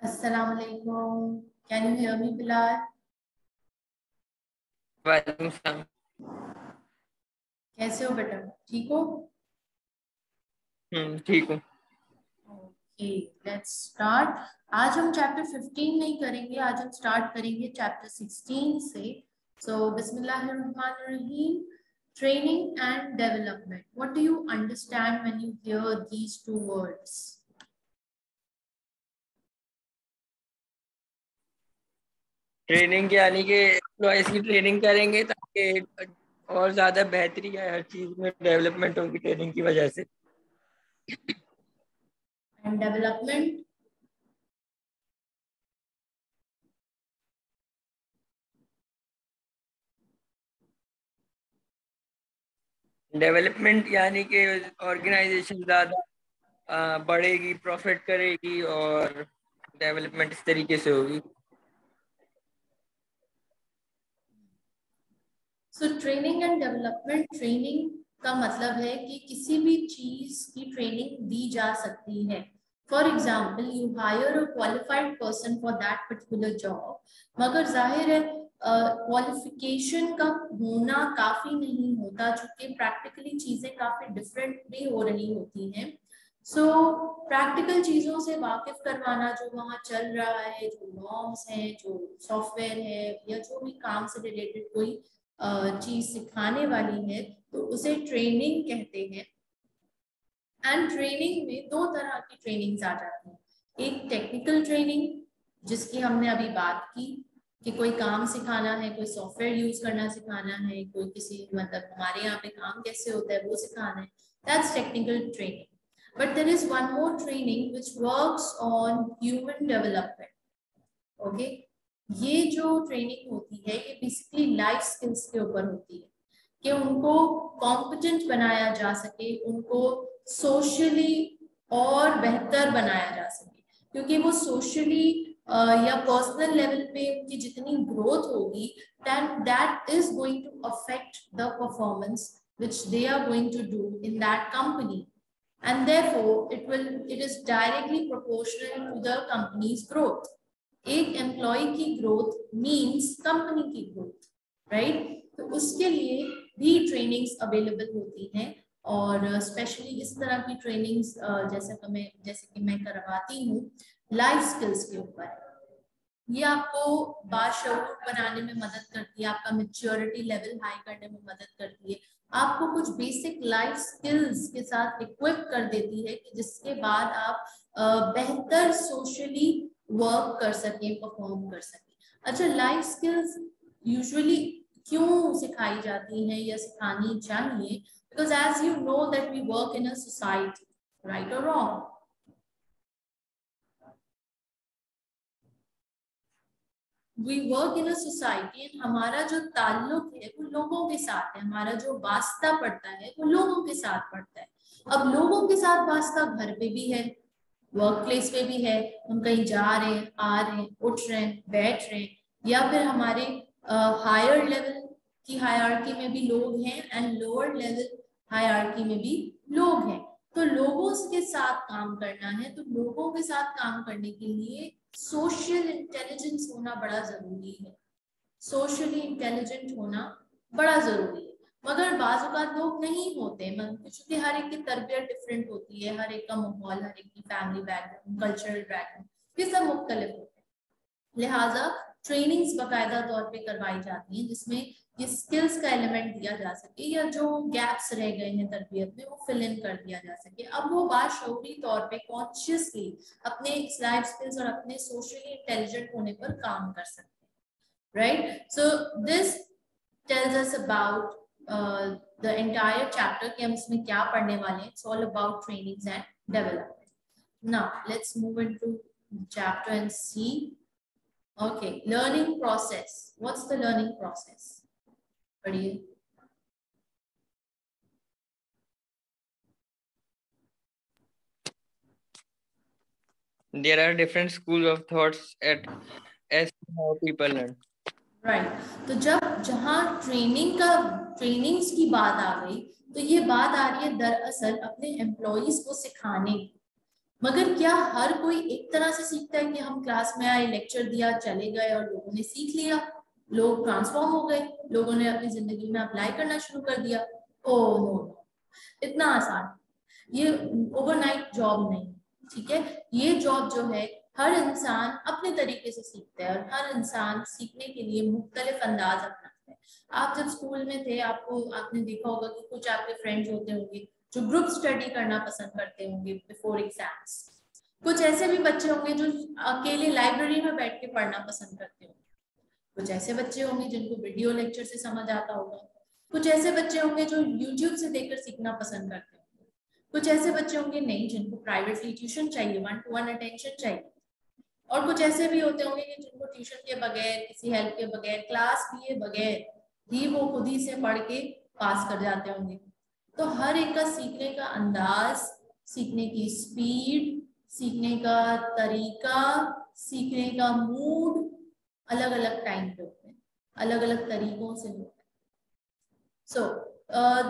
Assalamu alaikum. Can you hear me, Bilal? वालेकुम सलाम। कैसे हो बेटा? ठीक हो? ठीक हूँ। Okay, let's start. आज हम चैप्टर 15 नहीं करेंगे, आज हम स्टार्ट करेंगे चैप्टर 16 से। सो बिस्मिल्लाहिर्रहमानिर्रहीम। Training and development, what do you understand when you here these two words? Training यानी कि एम्प्लॉयज की ट्रेनिंग करेंगे ताकि और ज्यादा बेहतरी आए, हर चीज में डेवलपमेंट होगी ट्रेनिंग की वजह से। And development? डेवलपमेंट यानी कि ऑर्गेनाइजेशन ज्यादा बढ़ेगी, प्रॉफिट करेगी और डेवलपमेंट इस तरीके से होगी। So training and development, training का मतलब है कि किसी भी चीज की ट्रेनिंग दी जा सकती है। For example, you hire a qualified person for that particular job, मगर जाहिर है क्वालिफिकेशन का होना काफी नहीं होता, चूंकि प्रैक्टिकली चीजें काफी डिफरेंट भी हो रही होती हैं। सो प्रैक्टिकल चीजों से वाकिफ करवाना, जो वहाँ चल रहा है, जो नॉर्म्स हैं, जो सॉफ्टवेयर है, या जो भी काम से रिलेटेड कोई चीज सिखाने वाली है, तो उसे ट्रेनिंग कहते हैं। एंड ट्रेनिंग में दो तरह की ट्रेनिंग्स आ जाती हैं। एक टेक्निकल ट्रेनिंग, जिसकी हमने अभी बात की कि कोई काम सिखाना है, कोई सॉफ्टवेयर यूज करना सिखाना है, कोई किसी मतलब हमारे यहाँ पे काम कैसे होता है वो सिखाना है, that's technical training. But there is one more training which works on human development. Okay, ये जो ट्रेनिंग होती है ये बेसिकली लाइफ स्किल्स के ऊपर होती है कि उनको कॉम्पिटेंट बनाया जा सके, उनको सोशली और बेहतर बनाया जा सके, क्योंकि वो सोशली या पर्सनल लेवल पे उनकी जितनी ग्रोथ होगी, then that is going to affect the performance which they are going to do in that company, and therefore it is directly proportional to the company's growth. एक employ की growth means company की growth, right? तो उसके लिए भी trainings available होती हैं, और स्पेशली इस तरह की ट्रेनिंग्स जैसे कि मैं करवाती हूँ लाइफ स्किल्स के ऊपर। ये आपको बाशऊर बनाने में मदद करती है, आपका मैच्योरिटी लेवल हाई करने में मदद करती है, आपको कुछ बेसिक लाइफ स्किल्स के साथ इक्विप कर देती है कि जिसके बाद आप बेहतर सोशली वर्क कर सके, परफॉर्म कर सके। अच्छा, लाइफ स्किल्स यूजुअली क्यों सिखाई जाती हैं या सिखानी चाहिए? Because as you know that we work in a society, right और wrong? We work in a society and हमारा जो ताल्लुक है वो लोगों के साथ है, हमारा जो वास्ता पड़ता है वो लोगों के साथ पड़ता है। अब लोगों के साथ वास्ता घर पे भी है, वर्क प्लेस पे भी है, हम कहीं जा रहे हैं, आ रहे हैं, उठ रहे हैं, बैठ रहे हैं, या फिर हमारे हायर लेवल की हायरार्की में भी लोग हैं एंड लोअर लेवल हायरार्की में भी लोग हैं। तो लोगों के साथ काम करना है, तो लोगों के साथ काम करने के लिए सोशल इंटेलिजेंस होना बड़ा जरूरी है, सोशली इंटेलिजेंट होना बड़ा जरूरी है। मगर बाज़ औक़ात लोग नहीं होते, क्योंकि हर एक की तरबियत डिफरेंट होती है, हर एक का माहौल, हर एक की फैमिली बैकग्राउंड, कल्चरल बैकग्राउंड, ये सब मुख्तलिफ होते हैं। लिहाजा ट्रेनिंग्स बाकायदा तौर पे करवाई जाती हैं जिसमें ये स्किल्स का एलिमेंट दिया जा सके, या जो गैप्स रह गए हैं तरबियत में वो फिल इन कर दिया जा सके। अब वो बाशऊरी तौर पे कॉन्शियसली अपने लाइफ स्किल्स और अपने सोशली इंटेलिजेंट होने पर काम कर सकते हैं, right? So this tells us about the entire chapter कि हम इसमें क्या पढ़ने वाले हैं. It's all about trainings and development. Now let's move into chapter and see. Okay, learning process. What's the learning process? पढ़िए. There are different schools of thoughts at as to how people learn. Right, तो जब जहाँ trainings की बात आ गई, तो ये बात आ रही है दरअसल अपने एम्प्लॉयज को सिखाने की, मगर क्या हर कोई एक तरह से सीखता है कि हम क्लास में आए, लेक्चर दिया, चले गए और लोगों ने सीख लिया, लोग ट्रांसफॉर्म हो गए, लोगों ने अपनी जिंदगी में अप्लाई करना शुरू कर दिया? ओ नो, इतना आसान, ये ओवरनाइट जॉब नहीं, ठीक है। ये जॉब जो है हर इंसान अपने तरीके से सीखता है और हर इंसान सीखने के लिए मुख्तलिफ अंदाज अपनाता है। आप जब स्कूल में थे आपने देखा होगा कि कुछ आपके फ्रेंड्स होते होंगे जो ग्रुप स्टडी करना पसंद करते होंगे बिफोर एग्जाम्स। कुछ ऐसे भी बच्चे होंगे जो अकेले लाइब्रेरी में बैठ के पढ़ना पसंद करते होंगे। कुछ ऐसे बच्चे होंगे जिनको वीडियो लेक्चर से समझ आता होगा। कुछ ऐसे बच्चे होंगे जो यूट्यूब से देखकर सीखना पसंद करते होंगे। कुछ ऐसे बच्चे होंगे नहीं जिनको प्राइवेटली ट्यूशन चाहिए, 1-to-1 अटेंशन चाहिए। और कुछ ऐसे भी होते होंगे कि जिनको ट्यूशन के बगैर, किसी हेल्प के बगैर, क्लास लिए बगैर ही वो खुद ही से पढ़ के पास कर जाते होंगे। तो हर एक का सीखने का अंदाज, सीखने की स्पीड, सीखने का तरीका, सीखने का मूड अलग अलग टाइम पे होते हैं, अलग अलग तरीकों से होते हैं। So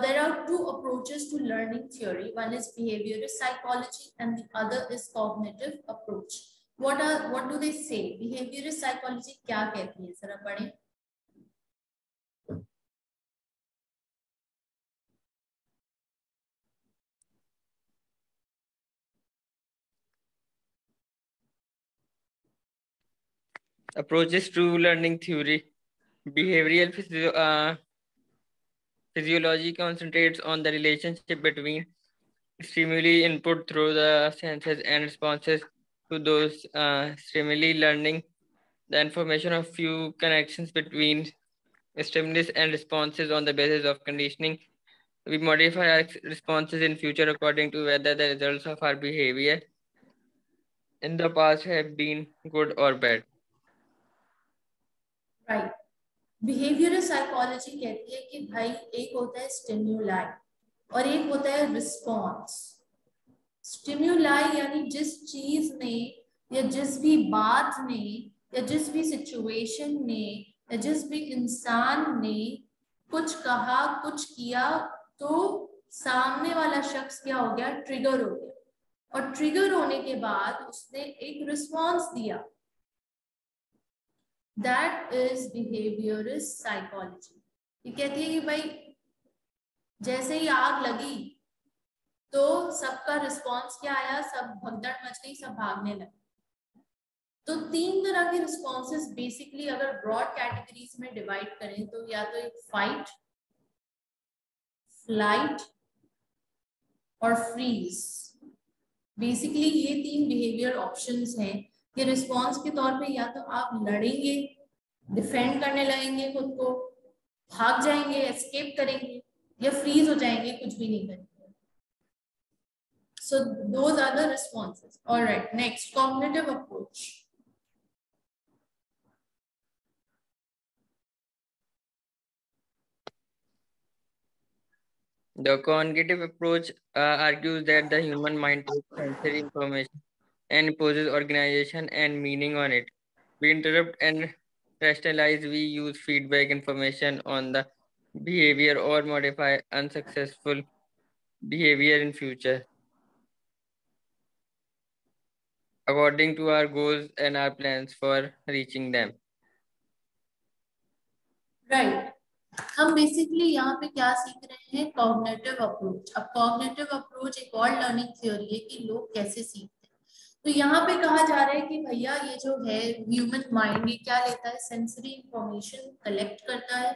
there are two approaches to learning theory. One is behaviorist psychology and the other is cognitive approach. What do they say? Behaviorist psychology क्या कहती है, जरा पढ़ें। Approaches to learning theory. Behavioral physiology concentrates on the relationship between stimuli input through the senses and responses to those stimuli, learning the information of few connections between stimulus and responses on the basis of conditioning. We modify our responses in future according to whether the results of our behavior in the past have been good or bad. Right. Behavioural psychology कहती है कि भाई एक होता है स्टिम्युलाई और एक होता है रिस्पॉन्स। स्टिम्युलाई यानी जिस चीज ने या जिस भी बात ने या जिस भी सिचुएशन ने या जिस भी इंसान ने कुछ कहा, कुछ किया, तो सामने वाला शख्स क्या हो गया, ट्रिगर हो गया, और ट्रिगर होने के बाद उसने एक रिस्पॉन्स दिया। That is behaviourist psychology. ये कहती है कि भाई जैसे ही आग लगी तो सबका रिस्पॉन्स क्या आया, सब भगदड़ मच गई, सब भागने लगे। तो 3 तरह के रिस्पॉन्सेस बेसिकली अगर ब्रॉड कैटेगरीज में डिवाइड करें तो या तो एक फाइट, फ्लाइट और फ्रीज। बेसिकली ये 3 बिहेवियर ऑप्शंस हैं कि रिस्पॉन्स के तौर पे या तो आप लड़ेंगे, डिफेंड करने लगेंगे खुद को, भाग जाएंगे, एस्केप करेंगे, या फ्रीज हो जाएंगे, कुछ भी नहीं करेंगे। So those are the responses. All right, next, cognitive approach. The cognitive approach argues that the human mind takes sensory information and imposes organization and meaning on it. We interrupt and rationalize, we use feedback information on the behavior or modify unsuccessful behavior in future according to our goals and our plans for reaching them. Right. हम basically यहाँ पे क्या सीख रहे हैं, cognitive approach. अब cognitive approach एक और लर्निंग थ्योरी है कि लोग कैसे सीखते हैं। तो यहाँ पे कहा जा रहा है कि भैया ये जो है ह्यूमन माइंड, ये क्या लेता है, सेंसरी इंफॉर्मेशन कलेक्ट करता है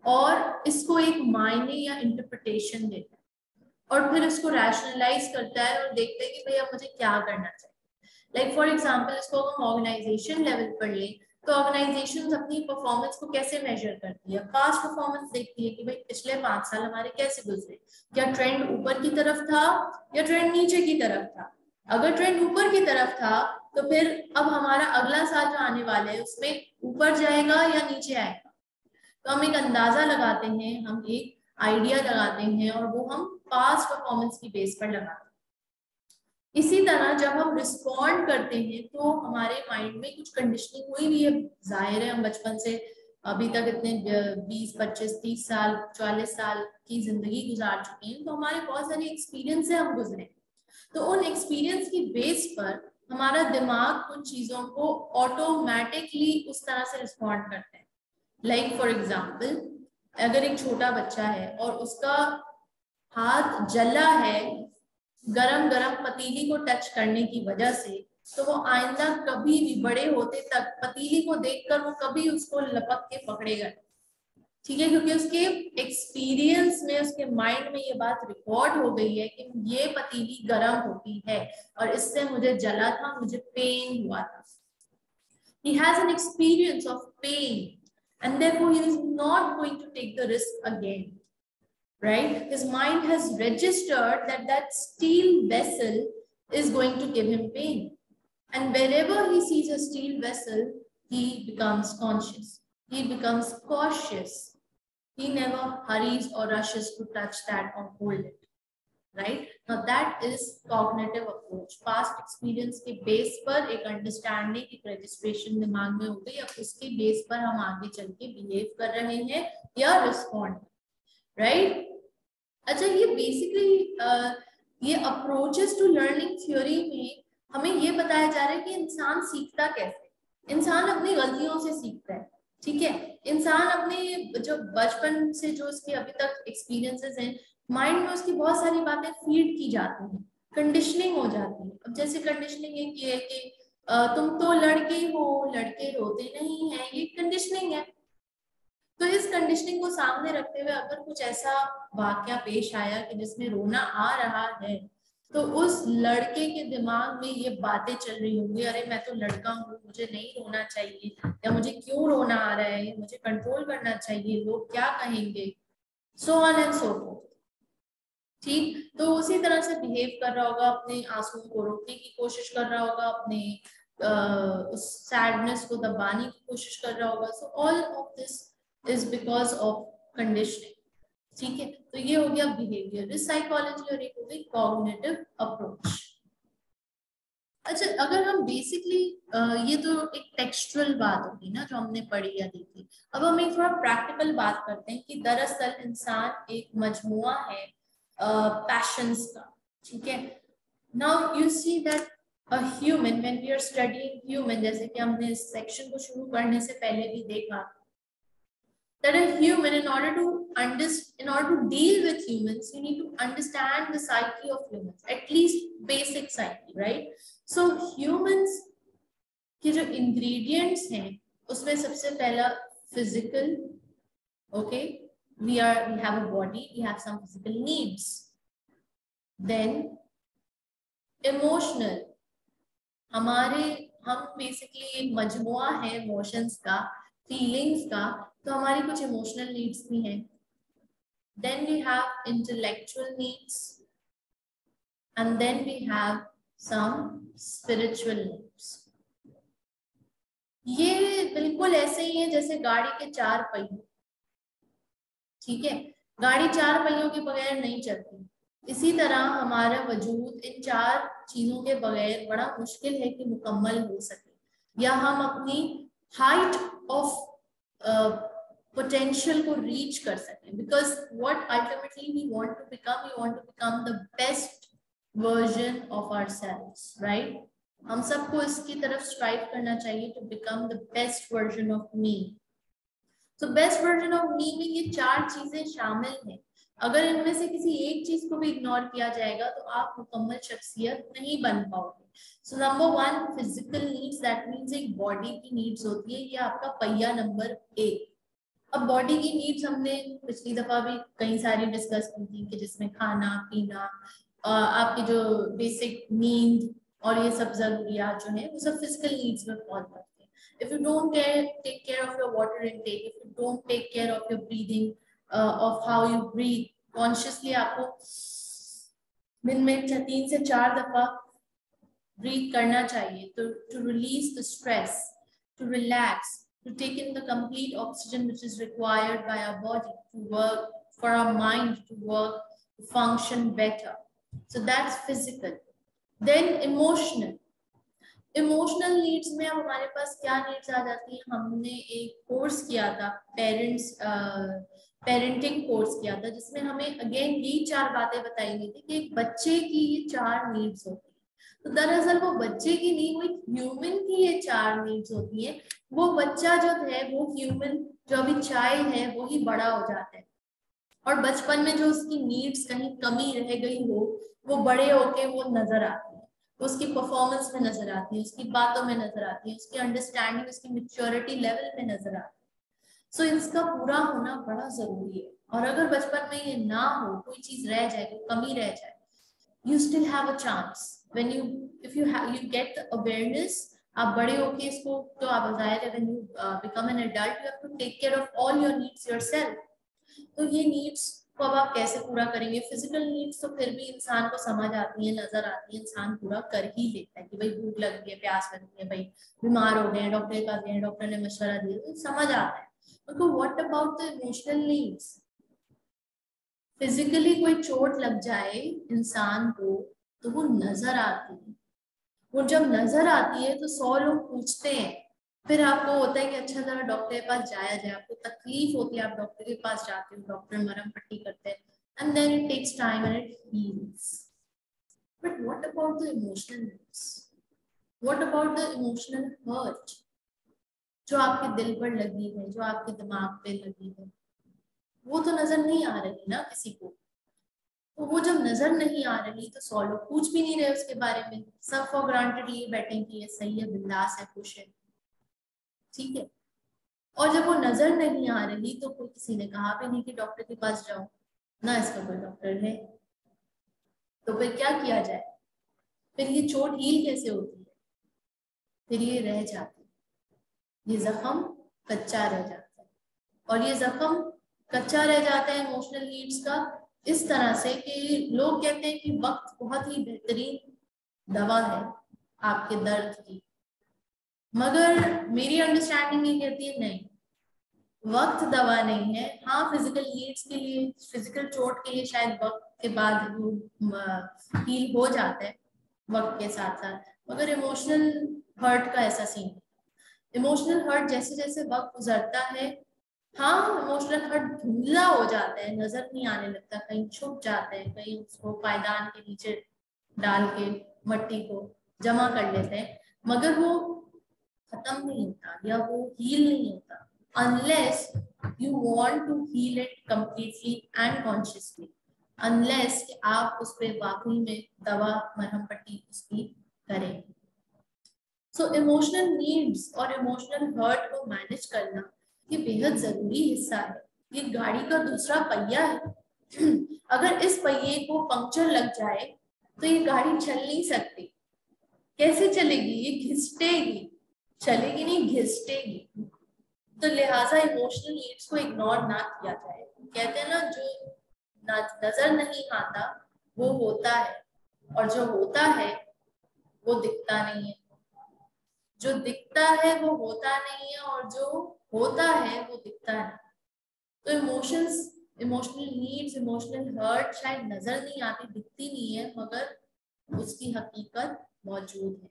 और इसको एक मायने या इंटरप्रिटेशन देता है और फिर इसको रैशनलाइज करता है और देखता है कि भैया मुझे क्या करना चाहिए। लाइक फॉर एग्जाम्पल, इसको हम ऑर्गेनाइजेशन लेवल पर लें तो ऑर्गेनाइजेशन अपनी परफॉर्मेंस को कैसे मेजर करती है, पास्ट परफॉर्मेंस देखती है कि भाई पिछले 5 साल हमारे कैसे गुजरे, क्या ट्रेंड ऊपर की तरफ था या ट्रेंड नीचे की तरफ था। अगर ट्रेंड ऊपर की तरफ था तो फिर अब हमारा अगला साल जो आने वाला है उसमें ऊपर जाएगा या नीचे आएगा। तो हम एक अंदाजा लगाते हैं, हम एक आइडिया लगाते हैं और वो हम पास्ट परफॉर्मेंस की बेस पर लगाते हैं। इसी तरह जब हम रिस्पॉन्ड करते हैं तो हमारे माइंड में कुछ कंडीशनिंग हुई भी है। जाहिर है हम बचपन से अभी तक इतने 20, 25, 30 साल, 40 साल की जिंदगी गुजार चुके हैं, तो हमारे बहुत सारे एक्सपीरियंस है हम गुजरे। तो उन एक्सपीरियंस की बेस पर हमारा दिमाग उन चीजों को ऑटोमेटिकली उस तरह से रिस्पॉन्ड करते हैं। लाइक फॉर एग्जाम्पल, अगर एक छोटा बच्चा है और उसका हाथ जला है गरम गरम पतीली को टच करने की वजह से, तो वो आइंदा कभी भी बड़े होते तक पतीली को देखकर वो कभी उसको लपक के पकड़ेगा, ठीक है, क्योंकि उसके एक्सपीरियंस में, उसके माइंड में ये बात रिकॉर्ड हो गई है कि ये पतीली गर्म होती है और इससे मुझे जला था, मुझे पेन हुआ था। He has an experience of pain and therefore he is not going to take the risk again, right? His mind has registered that that steel vessel is going to give him pain. And wherever he sees a steel vessel, he becomes conscious. He becomes cautious. He never hurries or rushes to touch that or hold it, right? Now that is cognitive approach. Past experience के base पर एक understanding, एक registration दिमाग में हो गई, अब उसके base पर हम आगे चल के behave कर रहे हैं या respond, right? अच्छा, ये basically ये approaches to learning theory में हमें ये बताया जा रहा है कि इंसान सीखता कैसे। इंसान अपनी गलतियों से सीखता है, ठीक है। इंसान अपने जो बचपन से जो उसके अभी तक एक्सपीरियंसेस हैं, माइंड में उसकी बहुत सारी बातें फीड की जाती हैं, कंडीशनिंग हो जाती है। अब जैसे कंडीशनिंग ये है कि तुम तो लड़के हो, लड़के रोते नहीं हैं, ये कंडीशनिंग है। तो इस कंडीशनिंग को सामने रखते हुए अगर कुछ ऐसा वाकया पेश आया कि जिसमें रोना आ रहा है, तो उस लड़के के दिमाग में ये बातें चल रही होंगी, अरे मैं तो लड़का हूँ, मुझे नहीं रोना चाहिए, या मुझे क्यों रोना आ रहा है, मुझे कंट्रोल करना चाहिए, लोग क्या कहेंगे, so on and so fourth, ठीक। तो उसी तरह से बिहेव कर रहा होगा, अपने आंसुओं को रोकने की कोशिश कर रहा होगा, अपने उस सैडनेस को दबाने की कोशिश कर रहा होगा। So all of this is because of conditioning, ठीक है। तो ये हो गया बिहेवियर साइकोलॉजी और एक हो गई कॉग्निटिव अप्रोच। अच्छा, अगर हम बेसिकली ये तो एक टेक्सचुअल बात होगी ना जो हमने पढ़ी या देखी, अब हम एक थोड़ा प्रैक्टिकल बात करते हैं कि दरअसल इंसान एक मजमुआ है पैशंस का, ठीक है। Now you see that a human, when we are studying human, जैसे कि हमने इस सेक्शन को शुरू करने से पहले भी देखा, that a human, in order to deal with humans, you need to understand the psyche of humans, at least basic psyche, right? So humans के जो ingredients हैं उसमें सबसे पहला physical, okay, we have a body, we have some physical needs, then emotional, हम basically एक मजमुआ है emotions का, feelings का, तो हमारी कुछ इमोशनल नीड्स भी हैं। Then we have intellectual needs and then we have some spiritual needs. ये बिल्कुल ऐसे ही है जैसे गाड़ी के 4 पहिए, ठीक है। गाड़ी 4 पहियों के बगैर नहीं चलती, इसी तरह हमारा वजूद इन 4 चीजों के बगैर बड़ा मुश्किल है कि मुकम्मल हो सके, या हम अपनी हाइट ऑफ पोटेंशियल को रीच कर सकें। Because what ultimately we want to become the best version of ourselves, right. हम सबको इसकी तरफ स्ट्राइव करना चाहिए to become the best version of me. तो बेस्ट वर्जन ऑफ मी में ये 4 चीजें शामिल हैं। अगर इनमें से किसी एक चीज को भी इग्नोर किया जाएगा तो आप मुकम्मल शख्सियत नहीं बन पाओगे। So number 1, physical needs, that means एक बॉडी की नीड्स होती है, ये आपका पहिया नंबर 1। अब बॉडी की नीड्स हमने पिछली दफा भी कई सारी डिस्कस की थी कि जिसमें खाना पीना, आपकी जो बेसिक नींद और ये सब जरूरियात जो है वो सब फिजिकल नीड्स में फॉल करते हैं। If you don't take care of your water intake, if you don't take care of your breathing, of how you breathe consciously, आपको दिन में 3 से 4 दफा ब्रीथ करना चाहिए, to release the stress, to relax, to take in the complete oxygen which is required by our body to work, for our mind to work, to function better. So that's physical. Then emotional. Emotional needs में अब हमारे पास क्या needs आ जाती हैं? हमने एक course किया था, पेरेंटिंग कोर्स किया था, जिसमें हमें अगेन यही 4 बातें बताई गई थी कि एक बच्चे की ये 4 नीड्स होती है। तो दरअसल वो बच्चे की नहीं, वो एक ह्यूमन की ये 4 नीड्स होती है। वो बच्चा जो है, वो ह्यूमन जो अभी चाइल्ड है, वो ही बड़ा हो जाता है, और बचपन में जो उसकी नीड्स कहीं कमी रह गई हो, वो बड़े होके वो नजर आती है, उसकी परफॉर्मेंस में नजर आती है, उसकी बातों में नजर आती है, उसकी अंडरस्टैंडिंग, उसकी मेच्योरिटी लेवल में नजर आती है। सो इसका पूरा होना बड़ा जरूरी है। और अगर बचपन में ये ना हो, कोई चीज रह जाए, कोई कमी रह जाए, you still have a chance when you, if you have, you get the awareness, आप बड़े होके इसको, तो आप जाहिर है when you become an adult, you have to take care of all your needs yourself। तो ये नीड्स को अब आप कैसे पूरा करेंगे? फिजिकल नीड्स तो फिर भी इंसान को समझ आती है, नजर आती है, इंसान पूरा कर ही लेता है कि भाई भूख लगी है, प्यास लगी है, भाई बीमार हो गए, डॉक्टर के पास गए, डॉक्टर ने मशवरा दिया, तो समझ आता है। तो what about the emotional needs? Physically कोई चोट लग जाए इंसान को, तो वो नजर आती है। वो जब नजर आती है तो 100 लोग पूछते हैं, फिर आपको होता है कि अच्छा जरा डॉक्टर के पास जाया जाए, आपको तकलीफ होती है, आप डॉक्टर के पास जाते हो, डॉक्टर मरहम पट्टी करते हैं, and then it takes time and it heals. But what about the emotional needs? What about the emotional hurt जो आपके दिल पर लगी है, जो आपके दिमाग पे लगी है? वो तो नजर नहीं आ रही ना किसी को। तो वो जब नजर नहीं आ रही तो 100 लोग पूछ भी नहीं रहे उसके बारे में, सब फॉर ग्रांटेड लिए बैठे कि ये सही है, बिंदास है, खुश है, ठीक है। और जब वो नजर नहीं आ रही तो कोई किसी ने कहा भी नहीं कि डॉक्टर के पास जाओ, ना इसका कोई डॉक्टर है, तो फिर क्या किया जाए? फिर ये चोट हील कैसे होती है? फिर ये रह जाती है, ये जख्म कच्चा रह जाता है। और ये जख्म कच्चा रह जाता है इमोशनल नीड्स का इस तरह से कि लोग कहते हैं कि वक्त बहुत ही बेहतरीन दवा है आपके दर्द की, मगर मेरी अंडरस्टैंडिंग ये कहती है नहीं, वक्त दवा नहीं है। हाँ, फिजिकल नीड्स के लिए, फिजिकल चोट के लिए शायद वक्त के बाद वो हील हो जाता है वक्त के साथ साथ, मगर इमोशनल हर्ट का ऐसा सीन है। इमोशनल हर्ट जैसे जैसे वक्त गुजरता है, हाँ, इमोशनल हर्ट धुंधला हो जाता है, नजर नहीं आने लगता, कहीं छुप जाता है, कहीं उसको पायदान के नीचे डाल के मट्टी को जमा कर लेते हैं, मगर वो खत्म नहीं होता या वो हील नहीं होता unless you want to heal it completely and consciously, unless कि आप उस पे वाकई में दवा मरहम पट्टी उसकी करें। सो इमोशनल नीड्स और इमोशनल हर्ट को मैनेज करना ये बेहद जरूरी हिस्सा है। ये गाड़ी का दूसरा पहिया है। अगर इस पहिए को पंक्चर लग जाए तो ये गाड़ी चल नहीं सकती। कैसे चलेगी? ये घिसटेगी, चलेगी नहीं, घिसटेगी। तो लिहाजा इमोशनल नीड्स को इग्नोर ना किया जाए। कहते हैं ना, जो नजर नहीं आता वो होता है, और जो होता है वो दिखता नहीं है, जो दिखता है वो होता नहीं है, और जो होता है वो दिखता है। तो emotions, emotional needs, emotional hurt शायद नजर नहीं आती, दिखती नहीं है, मगर उसकी हकीकत मौजूद है।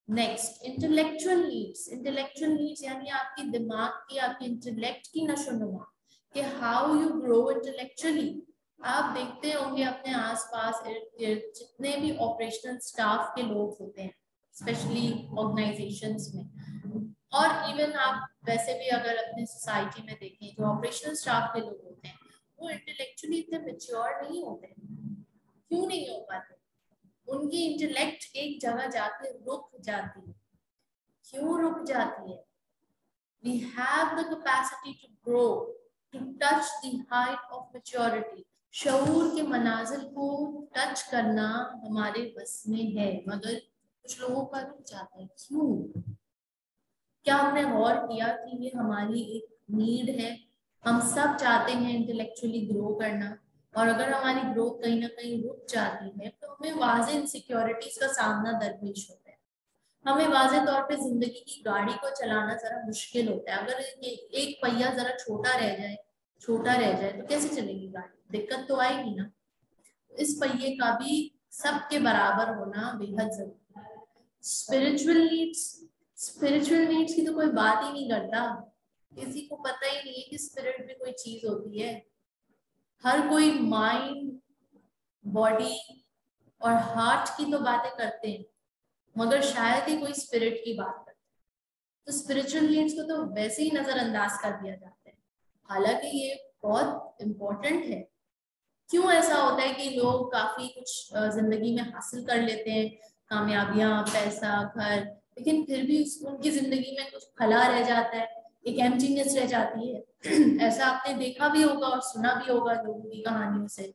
Next, intellectual needs. Intellectual needs यानी आपकी दिमाग की, आपके इंटेलेक्ट की नशोनुमा, कि हाउ यू ग्रो इंटेलेक्चुअली। आप देखते होंगे अपने आसपास जितने भी ऑपरेशनल स्टाफ के लोग होते हैं, स्पेशली ऑर्गेनाइजेशंस में, और इवन आप वैसे भी अगर अपने सोसाइटी में देखें, जो ऑपरेशनल स्टाफ के लोग होते हैं वो इंटेलेक्चुअली इतने मैच्योर नहीं होते। क्यों नहीं हो पाते? उनकी इंटेलेक्ट एक जगह जाके रुक जाती है। क्यों रुक जाती है? We have the capacity to grow, to touch the height of maturity. शऊर के मनाजिल को टच करना हमारे बस में है, मगर कुछ लोगों का रुक जाता है। क्यों? क्या हमने गौर किया कि ये हमारी एक नीड है? हम सब चाहते हैं इंटेलेक्चुअली ग्रो करना, और अगर हमारी ग्रोथ कहीं ना कहीं रुक जाती है तो हमें वाज़े इनसिक्योरिटीज का सामना दरपेश होता है। हमें वाज़े तौर पे जिंदगी की गाड़ी को चलाना जरा मुश्किल होता है। अगर एक पहिया जरा छोटा रह जाए तो कैसे चलेगी गाड़ी? दिक्कत तो आएगी ना। इस पहिए का भी सबके बराबर होना बेहद जरूरी है। स्पिरिचुअल नीड्स की तो कोई बात ही नहीं करता, किसी को पता ही नहीं है कि स्पिरिट भी कोई चीज होती है। हर कोई माइंड, बॉडी और हार्ट की तो बातें करते हैं, मगर शायद ही कोई स्पिरिट की बात करते हैं। तो स्पिरिचुअल नीड्स को तो वैसे ही नजरअंदाज कर दिया जाता है, हालांकि ये बहुत इम्पोर्टेंट है। क्यों ऐसा होता है कि लोग काफी कुछ जिंदगी में हासिल कर लेते हैं, कामयाबियां, पैसा, घर, लेकिन फिर भी उनकी जिंदगी में कुछ खला रह जाता है, एक एम्प्टीनेस रह जाती है। ऐसा आपने देखा भी होगा और सुना भी होगा लोगों की कहानियों से,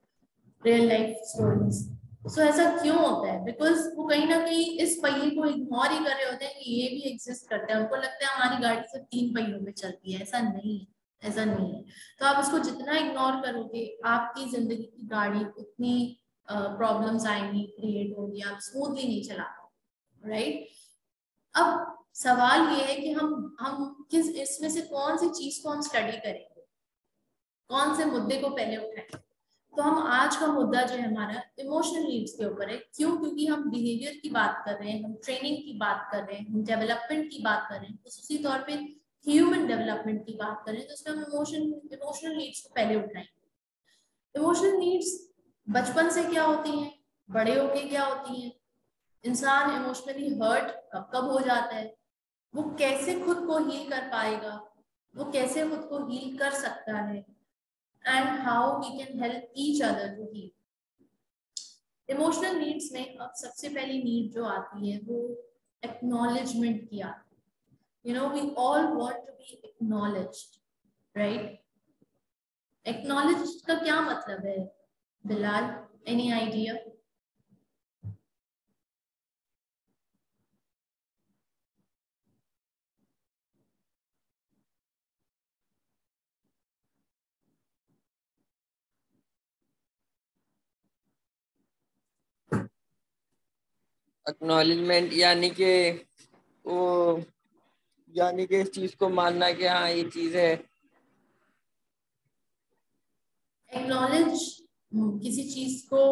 रियल लाइफ स्टोरीज। सो ऐसा क्यों होता है? बिकॉज वो कहीं ना कहीं इस पहिए को इग्नोर ही कर रहे होते हैं कि ये भी एग्जिस्ट करता है। उनको लगता है हमारी गाड़ी सिर्फ 3 पहियों में चलती है। ऐसा नहीं है, ऐसा नहीं है। तो आप इसको जितना इग्नोर करोगे, आपकी जिंदगी की गाड़ी उतनी प्रॉब्लम्स आएंगी, क्रिएट होगी, आप स्मूथली नहीं चला पाओगे, राइट? अब सवाल ये है कि हम किस इसमें से कौन सी चीज को हम स्टडी करेंगे, कौन से मुद्दे को पहले उठाएंगे। तो हम आज का मुद्दा जो है हमारा इमोशनल नीड्स के ऊपर है। क्यों? क्योंकि हम बिहेवियर की बात कर रहे हैं, हम ट्रेनिंग की बात कर रहे हैं, हम डेवलपमेंट की बात कर रहे हैं, उसी तौर पे ह्यूमन डेवलपमेंट की बात कर रहे हैं, तो उसमें हम इमोशनल नीड्स को पहले उठाएंगे। इमोशनल नीड्स बचपन से क्या होती हैं, बड़े होके क्या होती हैं, इंसान इमोशनली हर्ट कब कब हो जाता है, वो कैसे खुद को हील कर पाएगा, वो कैसे खुद को हील कर सकता है, and how we can help each other to heal. Emotional needs में अब सबसे पहली नीड जो आती है वो एक्नॉलेजमेंट की आती है। You know, we all want to be acknowledged, right? Acknowledged का क्या मतलब है बिलाल? Any idea? एक्नॉलेजमेंट यानी कि इस चीज को मानना कि हाँ ये चीज है। एक्नॉलेज किसी चीज को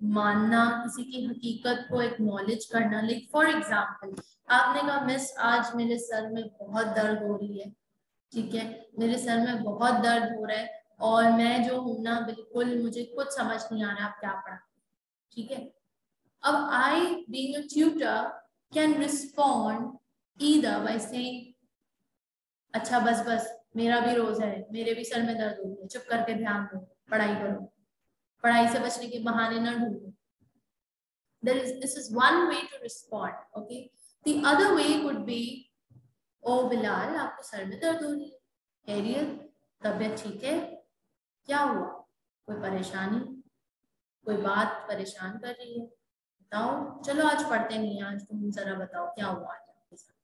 मानना, किसी की हकीकत को एक्नॉलेज करना। लाइक फॉर एग्जाम्पल, आपने कहा मिस आज मेरे सर में बहुत दर्द हो रही है, ठीक है, मेरे सर में बहुत दर्द हो रहा है और मैं जो हूं ना, बिल्कुल मुझे कुछ समझ नहीं आ रहा आप क्या पढ़ा, ठीक है। अब I being a tutor can respond either by saying अच्छा बस बस, मेरा भी रोज है, मेरे भी सर में दर्द हो रही है, चुप करके ध्यान दो, पढ़ाई करो, पढ़ाई से बचने के बहाने ना ढूंढो। This is one way to respond, okay? The other way could be, ओ बिलाल आपको सर में दर्द हो रही है, खैरियत, तबीयत ठीक है, क्या हुआ, कोई परेशानी, कोई बात परेशान कर रही है, बताओ, चलो आज पढ़ते नहीं, आज तुम जरा बताओ क्या हुआ आज आपके साथ,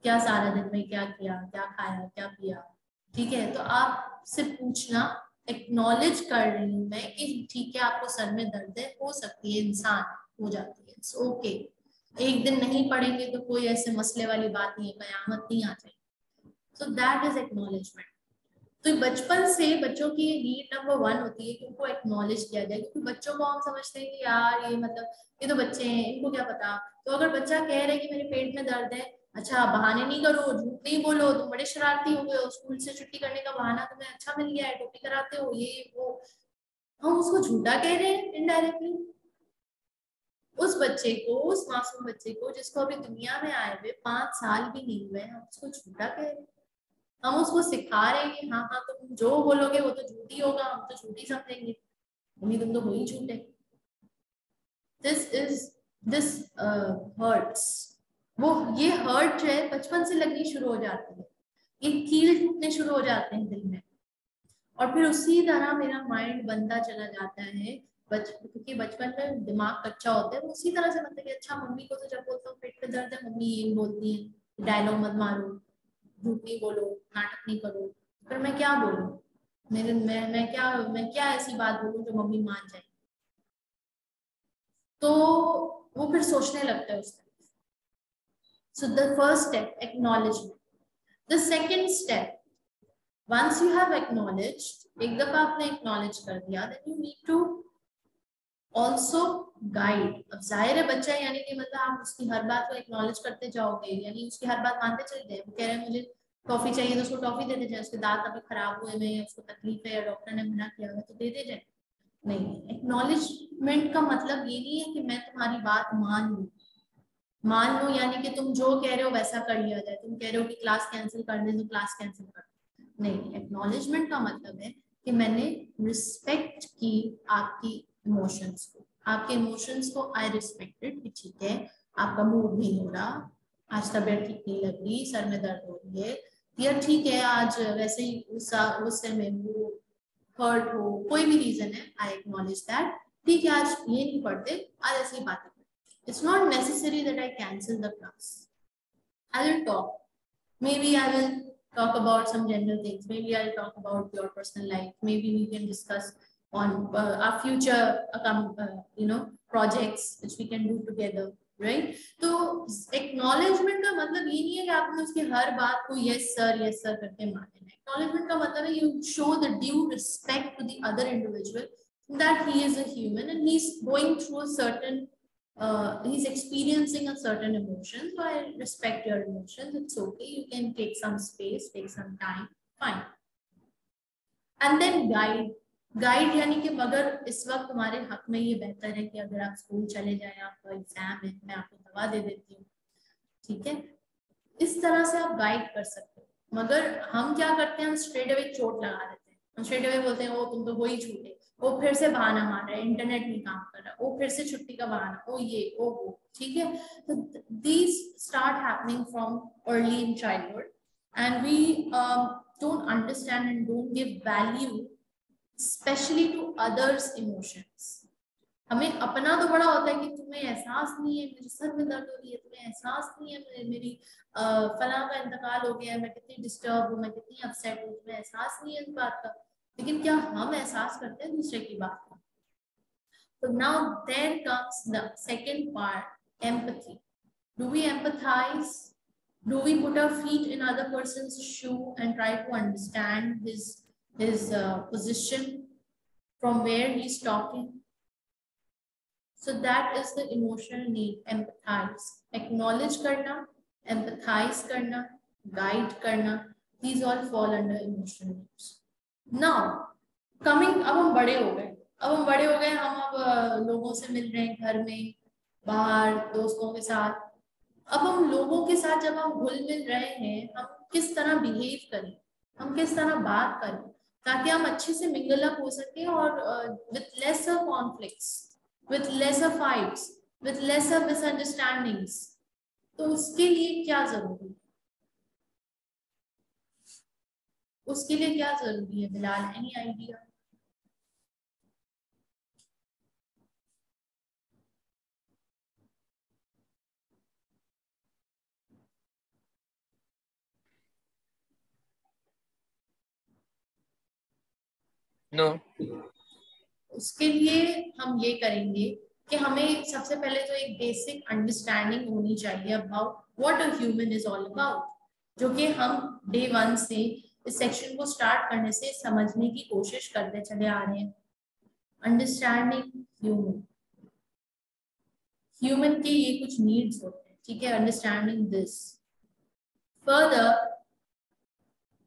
क्या सारा दिन में क्या किया, क्या खाया, क्या पिया, ठीक है। तो आप सिर्फ पूछना, एक्नॉलेज कर रही हूँ मैं कि ठीक है आपको सर में दर्द है, हो सकती है, इंसान हो जाती है, इट्स ओके। एक दिन नहीं पढ़ेंगे तो कोई ऐसे मसले वाली बात नहीं है, कयामत नहीं आ जाएगी। सो दैट इज एक्नॉलेजमेंट। तो बचपन से बच्चों की नीड नंबर 1 होती है कि उनको एक्नॉलेज किया जाए, क्योंकि बच्चों को हम समझते हैं कि यार ये मतलब ये तो बच्चे हैं, इनको क्या पता। तो अगर बच्चा कह रहे हैं कि मेरे पेट में दर्द है, अच्छा बहाने नहीं करो, झूठ नहीं बोलो, तुम बड़े शरारती हो गए हो, स्कूल से छुट्टी करने का बहाना तुम्हें अच्छा मिल गया है, टोपी कराते हो, ये वो, हम उसको झूठा कह रहे हैं इनडायरेक्टली। उस बच्चे को, उस मासूम बच्चे को जिसको अभी दुनिया में आए हुए 5 साल भी नहीं हुए, हम उसको झूठा कह रहे हैं। हम उसको सिखा रहे हैं कि हाँ हाँ तुम जो बोलोगे वो तो झूठी होगा, हम तो झूठी समझेंगे, मम्मी तुम तो वही झूठे। This hurts. वो ये हर्ट जो है बचपन से लगनी शुरू हो जाती है, ये कील टूटने शुरू हो जाते हैं दिल में, और फिर उसी तरह मेरा माइंड बनता चला जाता है। क्योंकि बचपन में दिमाग कच्चा होता है, वो उसी तरह से मतलब कि अच्छा मम्मी को तो जब बोलता हूँ पेट में दर्द है, मम्मी ये बोलती है डायलॉग मत मारो, झूठ नहीं बोलो, नाटक नहीं करो, फिर मैं क्या बोलूं, मैं क्या ऐसी बात बोलूं जो मम्मी मान जाए। तो वो फिर सोचने लगता है उस तरह। So the first step acknowledgement. The second step, once you have acknowledged, एक दफा आपने एक्नॉलेज कर दिया, then you need to also guide. अब जाहिर है बच्चा यानी कि मतलब आप उसकी हर बात को एक्नॉलेज करते जाओगे, यानी उसकी हर बात मानते चले जाए। वो कह रहे हैं मुझे टॉफी चाहिए तो उसको टॉफी देते जाए, उसके दांत अभी खराब हुए हैं, उसको तकलीफ है या डॉक्टर ने मना किया है तो देते जाए। नहीं, एक्नॉलेजमेंट का मतलब ये नहीं है कि मैं तुम्हारी बात मान लूं यानी कि तुम जो कह रहे हो वैसा कर लिया जाए। तुम कह रहे हो कि क्लास कैंसिल कर दे तो क्लास कैंसिल कर दे। नहीं, एक्नॉलेजमेंट का मतलब है कि मैंने रिस्पेक्ट की आपकी इमोशंस को, आपके इमोशंस को आई रिस्पेक्टेड कि ठीक है आपका मूड नहीं हो रहा, आज तबीयत ठीक नहीं लग रही, सर में दर्द हो रही है, या ठीक है आज वैसे ही गुस्से में वो हर्ट हो, कोई भी रीजन है, आई एक्नॉलेज दैट। ठीक है आज ये नहीं पढ़ते, आज ऐसी बातें। It's not necessary that I cancel the class. I will talk. Maybe I will talk about some general things. Maybe I'll talk about your personal life. Maybe we can discuss on our future, projects which we can do together, right? तो acknowledgement का मतलब ये नहीं है कि आपने उसकी हर बात को yes sir करके मान लेना। Acknowledgement का मतलब है you show the due respect to the other individual, that he is a human and he's going through a certain he's experiencing a certain emotion, so I respect your emotions. It's okay. You can take some space, take some time, fine. And then guide यानी कि अगर इस वक्त तुम्हारे हक में ये बेहतर है कि अगर आप स्कूल चले जाएं, आपका एग्जाम है, मैं आपको दवा दे देती हूँ, ठीक है, इस तरह से आप गाइड कर सकते हो। मगर हम क्या करते हैं, हम स्ट्रेट अवे चोट लगा देते हैं। हम स्ट्रेट अवे बोलते हैं ओ तुम तो हो ही छूटे, वो फिर से बहाना मार रहा है, इंटरनेट नहीं काम कर रहा, वो फिर से छुट्टी का बहाना, ओ ये ओ वो, ठीक है। तो these start happening from early in childhood and we don't understand and don't give value specially to others emotions. हमें अपना तो बड़ा होता है कि तुम्हें एहसास नहीं है मेरे सर में दर्द हो रही है, तुम्हें एहसास नहीं है मेरी फलां का इंतकाल हो गया है, मैं कितनी डिस्टर्ब हूँ, मैं कितनी अपसेट हूँ, तुम्हें एहसास नहीं है इस बात का। लेकिन क्या हम एहसास करते हैं दूसरे की बात का? तो now there comes the second part, empathy. Do we empathise? Do we put our feet in other person's shoe and try to understand his position from where he's talking? So that is the emotional need, empathize. Acknowledge karna, empathize karna, guide karna, these all fall under emotional needs. Now coming, अब हम बड़े हो गए, हम अब लोगों से मिल रहे हैं, घर में, बाहर, दोस्तों के साथ। अब हम लोगों के साथ जब हम घुल मिल रहे हैं, हम किस तरह बिहेव करें, हम किस तरह बात करें ताकि हम अच्छे से मिंगल अप हो सके और with lesser conflicts, with lesser fights, with lesser misunderstandings। तो उसके लिए क्या जरूरी है? उसके लिए क्या जरूरी है बिलाल? Any idea? नो। उसके लिए हम ये करेंगे कि हमें सबसे पहले तो एक बेसिक अंडरस्टैंडिंग होनी चाहिए about what a human is all about, जो कि हम डे 1 से इस सेक्शन को स्टार्ट करने से समझने की कोशिश करते चले आ रहे हैं। अंडरस्टैंडिंग ह्यूमन के ये कुछ नीड्स होते हैं, ठीक है। अंडरस्टैंडिंग दिस फर्दर,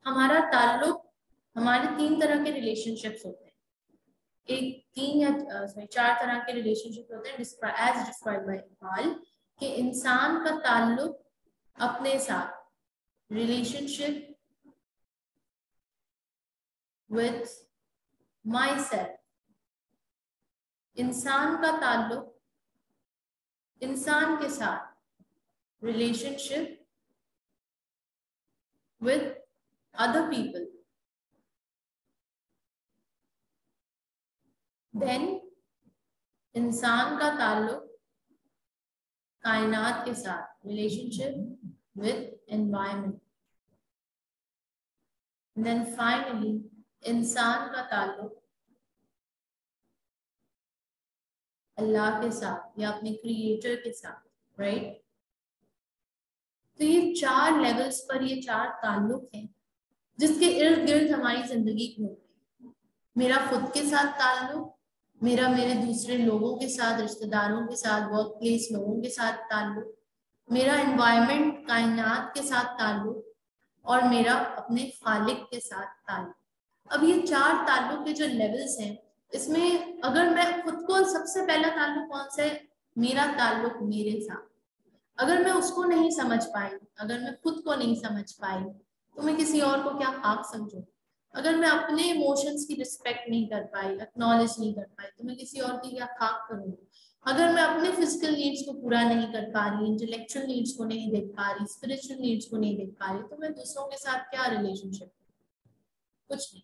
हमारा ताल्लुक, हमारे 3 तरह के रिलेशनशिप्स होते हैं। एक 3 या 4 तरह के रिलेशनशिप होते हैं एज डिस्क्राइब्ड बाय इकबाल, कि इंसान का ताल्लुक अपने साथ, रिलेशनशिप विथ माई सेल्फ। इंसान का ताल्लुक इंसान के साथ, relationship with other people, then इंसान का ताल्लुक कायनात के साथ, relationship with environment, then finally इंसान का ताल्लुक अल्लाह के साथ या अपने क्रिएटर के साथ, राइट। तो ये 4 लेवल्स पर ये 4 ताल्लुक हैं जिसके इर्द गिर्द हमारी जिंदगी घूमती है। मेरा खुद के साथ ताल्लुक, मेरा मेरे दूसरे लोगों के साथ, रिश्तेदारों के साथ, वर्क प्लेस लोगों के साथ ताल्लुक, मेरा एनवायरनमेंट कायनात के साथ ताल्लुक, और मेरा अपने खालिक के साथ ताल्लुक। अब ये 4 ताल्लुक के जो लेवल्स हैं, इसमें अगर मैं खुद को, सबसे पहला ताल्लुक कौन सा है? मेरा ताल्लुक मेरे साथ। अगर मैं उसको नहीं समझ पाई, अगर मैं खुद को नहीं समझ पाई, तो मैं किसी और को क्या खाक समझूं? अगर मैं अपने इमोशंस की रिस्पेक्ट नहीं कर पाई, एक्नॉलेज नहीं कर पाई, तो मैं किसी और की क्या खाक करूंगी? अगर मैं अपने फिजिकल नीड्स को पूरा नहीं कर पा रही, इंटेलेक्चुअल नीड्स को नहीं देख पा रही, स्पिरिचुअल नीड्स को नहीं देख पा रही, तो मैं दूसरों के साथ क्या रिलेशनशिप? कुछ नहीं।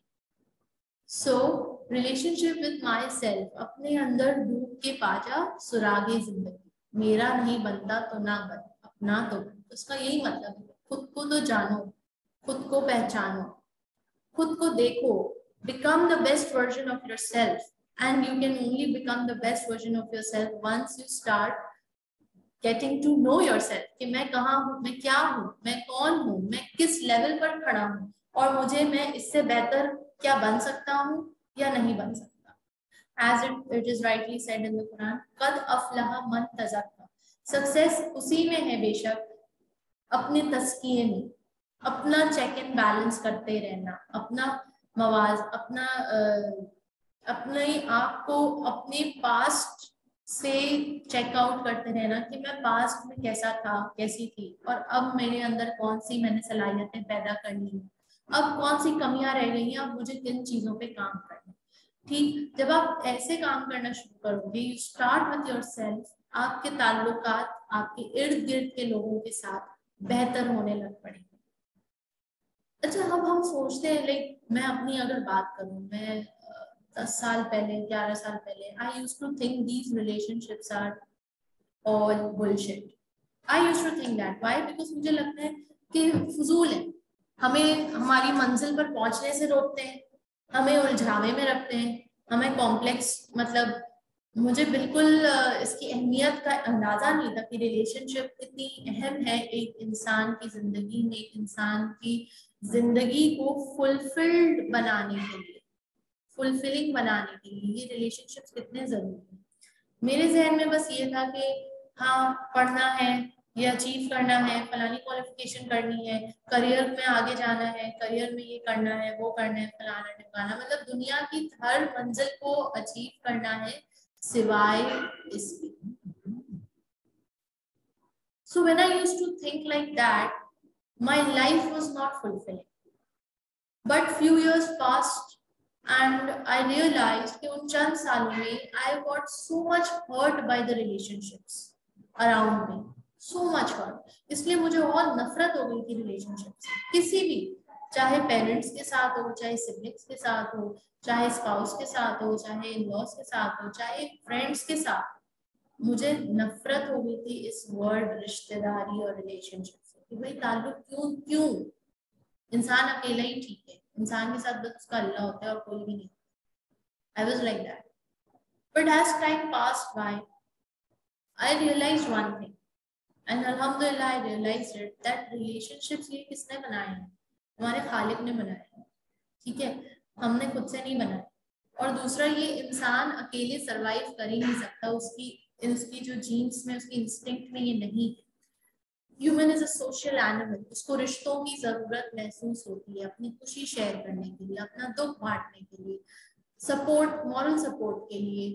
सो रिलेशनशिप विद माई सेल्फ, अपने अंदर डूब के पाजा सुरागे जिंदगी, मेरा नहीं बनता तो ना बन, अपना तो बन। उसका यही मतलब है, खुद को तो जानो, खुद को पहचानो, खुद को देखो, become the best version of yourself, and you can only become the best version of yourself once you start getting to know yourself, कि मैं कहाँ हूँ, मैं क्या हूँ, मैं कौन हूँ, मैं किस लेवल पर खड़ा हूँ, और मुझे मैं इससे बेहतर क्या बन सकता हूँ या नहीं बन सकता। As it is rightly said in the Quran, qad aflaha man tazakka, success उसी में है बेशक, अपने तस्किए में, अपना चेक एंड बैलेंस करते रहना, अपना मवाज, अपने आप को अपने पास्ट से चेकआउट करते रहना कि मैं पास्ट में कैसा था, कैसी थी, और अब मेरे अंदर कौन सी मैंने सलाहियतें पैदा करनी है, अब कौन सी कमियां रह गई हैं, अब मुझे किन चीजों पे काम करना है। ठीक, जब आप ऐसे काम करना शुरू करोगे, यू स्टार्ट विद योरसेल्फ, आपके ताल्लुकात आपके इर्द गिर्द के लोगों के साथ बेहतर होने लग पड़ेंगे। अच्छा, अब हम सोचते हैं, लाइक मैं अपनी अगर बात करूं, मैं 10 साल पहले, 11 साल पहले, I used to think these relationships are all bullshit. I used to think that. Why? Because मुझे लगता है कि फजूल है, हमें हमारी मंजिल पर पहुंचने से रोकते हैं, हमें उलझावे में रखते हैं, हमें कॉम्प्लेक्स, मतलब मुझे बिल्कुल इसकी अहमियत का अंदाजा नहीं था कि रिलेशनशिप कितनी अहम है एक इंसान की जिंदगी में, एक इंसान की जिंदगी को फुलफिल्ड बनाने के लिए, फुलफिलिंग बनाने के लिए ये रिलेशनशिप्स कितने जरूरी हैं। मेरे जहन में बस ये था कि हाँ, पढ़ना है, ये अचीव करना है, फलानी क्वालिफिकेशन करनी है, करियर में आगे जाना है, करियर में ये करना है, वो करना है, फलाना ढिकाना, मतलब दुनिया की हर मंजिल को अचीव करना है सिवाय इसके। So when I used to think like that, my life was not fulfilling. But few years passed and I realized कि उन चंद सालों में I got so much hurt by the relationships around me, so much hurt. इसलिए मुझे और नफरत हो गई थी रिलेशनशिप से, किसी भी, चाहे पेरेंट्स के साथ हो, चाहे सिबलिंग्स के साथ हो, चाहे स्पाउस के साथ हो, चाहे इन-लॉज के साथ हो, चाहे फ्रेंड्स के साथ, मुझे नफरत हो गई थी इस वर्ड रिश्तेदारी और रिलेशनशिप से, कि भाई ताल्लुक क्यों क्यों, इंसान अकेला ही ठीक है, इंसान के साथ बस उसका अल्लाह होता है और कोई भी नहीं। I was like that. But as time passed by, I realized one thing, and Alhamdulillah I realized it, that relationships ये किसने बनाए हैं? हमारे खालिक ने बनाए हैं, ठीक है, हमने खुद से नहीं बनाए। और दूसरा, ये इंसान अकेले सरवाइव कर ही नहीं सकता, उसकी जो जीन्स में, उसकी इंस्टिंक्ट में ये नहीं है। Human is a social animal, उसको रिश्तों की जरूरत महसूस होती है, अपनी खुशी शेयर करने के लिए, अपना दुख बांटने के लिए, सपोर्ट, मॉरल सपोर्ट के लिए,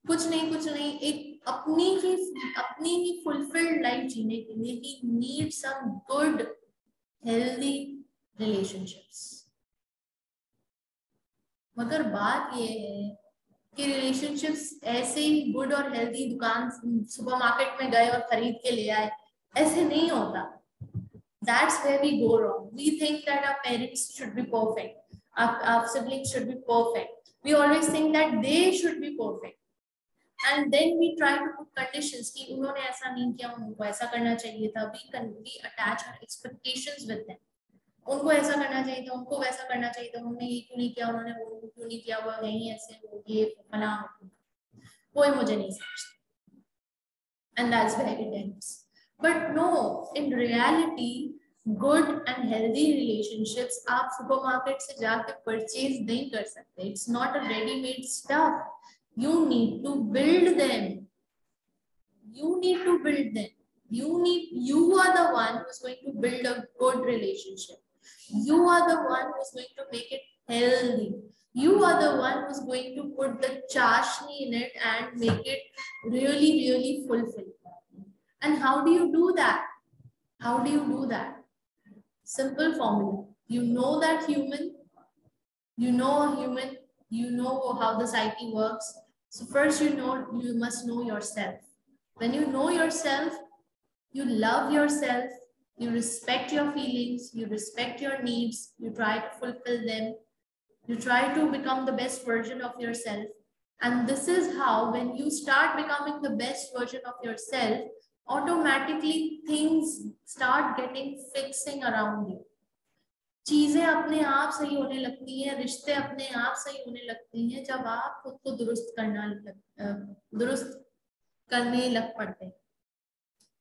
कुछ नहीं, एक अपनी ही फुलफिल्ड लाइफ जीने के लिए ही need some good healthy relationships. मगर बात ये है कि रिलेशनशिप्स ऐसे ही गुड और हेल्दी दुकान, सुपरमार्केट में गए और खरीद के ले आए, ऐसे नहीं होता। That's where we go wrong. We think that our parents should be perfect, our siblings should be perfect. We always think that they should be perfect, and then we try to put conditions कि उन्होंने ऐसा नहीं किया, उनको ऐसा करना चाहिए था। We attach our expectations with them. उनको ऐसा करना चाहिए था, उनको वैसा करना चाहिए था, उन्होंने ये क्यों नहीं किया, उन्होंने वो क्यों नहीं किया, वो नहीं ऐसे, वो ये फला, कोई मुझे नहीं समझता। And that's very dense. But no, in reality, good and healthy relationships आप सुपरमार्केट से जाके परचेज नहीं कर सकते. It's not a ready-made stuff. You need to build them. You need to build them. You are the one who's going to build a good relationship. You are the one who's going to make it healthy. You are the one who's going to put the chashni in it and make it really, really fulfilling. And how do you do that? How do you do that? Simple formula. You know that human, you know a human, you know how the psyche works. So first you must know yourself. When you know yourself, you love yourself, you respect your feelings, you respect your needs, you try to fulfill them, you try to become the best version of yourself. And this is how, when you start becoming the best version of yourself, automatically things start getting fixing around you. चीजें अपने आप सही होने लगती हैं, रिश्ते अपने आप सही होने लगती हैं जब आप खुद को दुरुस्त करने लग पड़ते हैं.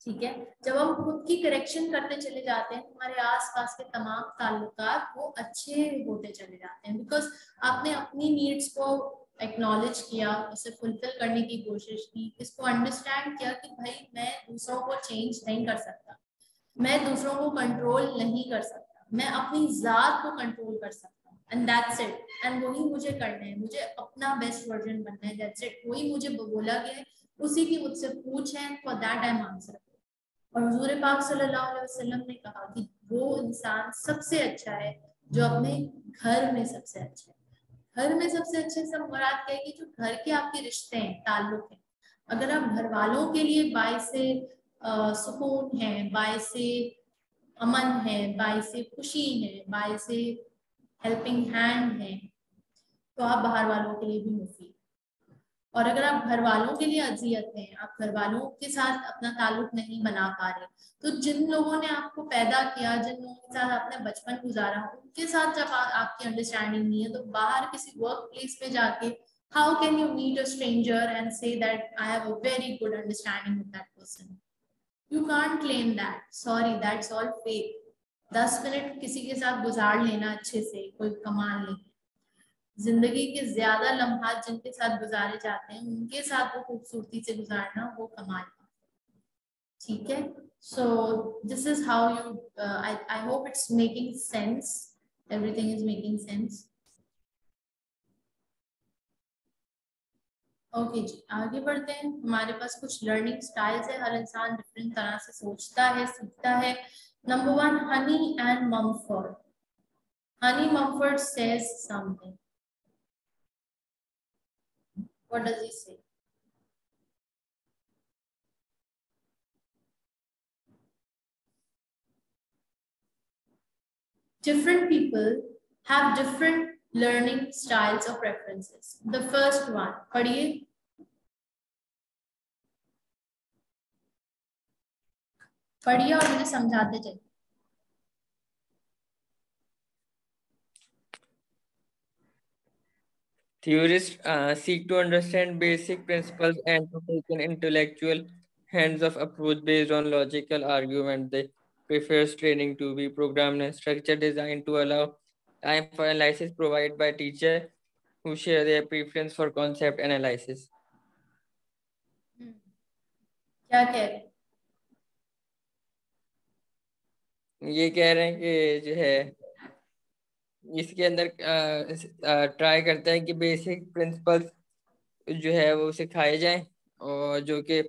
ठीक है, जब हम खुद की करेक्शन करते चले जाते हैं, हमारे आसपास के तमाम ताल्लुकात वो अच्छे होते चले जाते हैं, बिकॉज आपने अपनी नीड्स को एक्नॉलेज किया, उसे फुलफिल करने की कोशिश की, इसको अंडरस्टैंड किया कि भाई मैं दूसरों को चेंज नहीं कर सकता, मैं दूसरों को कंट्रोल नहीं कर सकता, मैं अपनी जात को कंट्रोल कर सकता हूँ, एंड दैट्स इट. एंड वही मुझे करना है, मुझे अपना बेस्ट वर्जन बनना है, दैट्स इट. वही मुझे बोला गया है, उसी की मुझसे पूछ है, for that I am answer. और हुजूर पाक सल्लल्लाहु अलैहि वसल्लम ने कहा कि वो इंसान सबसे अच्छा है जो अपने घर में सबसे अच्छा है. घर में सबसे अच्छे से मुराद क्या है कि जो घर के आपके रिश्ते हैं, ताल्लुक हैं, अगर आप घर वालों के लिए बायसे सुकून है, बायसे अमन है, बायसे खुशी है, बायसे हेल्पिंग हैंड है, तो आप बाहर वालों के लिए भी मुफीद. और अगर आप घर वालों के लिए अजियत हैं, आप घर वालों के साथ अपना ताल्लुक नहीं बना पा रहे, तो जिन लोगों ने आपको पैदा किया, जिन लोगों के साथ आपने बचपन गुजारा, उनके साथ जब आपकी अंडरस्टैंडिंग नहीं है, तो बाहर किसी वर्क प्लेस पे जाके how can you meet a stranger and say that I have a very good understanding with that person? You can't claim that. Sorry, that's all fake. 10 minute किसी के साथ गुजार लेना अच्छे से कोई कमाल नहीं. जिंदगी के ज्यादा लम्हात जिनके साथ गुजारे जाते हैं, उनके साथ वो खूबसूरती से गुजारना, वो कमाल. ठीक है, so this is how you, I hope it's making sense, everything is making sense. Okay जी, आगे बढ़ते हैं. हमारे पास कुछ लर्निंग स्टाइल्स है. हर इंसान डिफरेंट तरह से सोचता है, सीखता है. Number 1, honey and Mumford. Honey Mumford says something. What does he say? Different people have different learning styles or preferences. The first one, पढ़िए. पढ़िए और मुझे समझाते जाइए. Theorists seek to understand basic principles and to take an intellectual hands-off approach based on logical argument. They prefer training to be programmed and structure designed to allow time for analysis provided by teacher who share their preference for concept analysis. क्या कह रहे हैं? ये कह रहे हैं कि जो है इसके अंदर ट्राई करते हैं कि बेसिक प्रिंसिपल्स जो है वो सिखाए जाएं और जो कि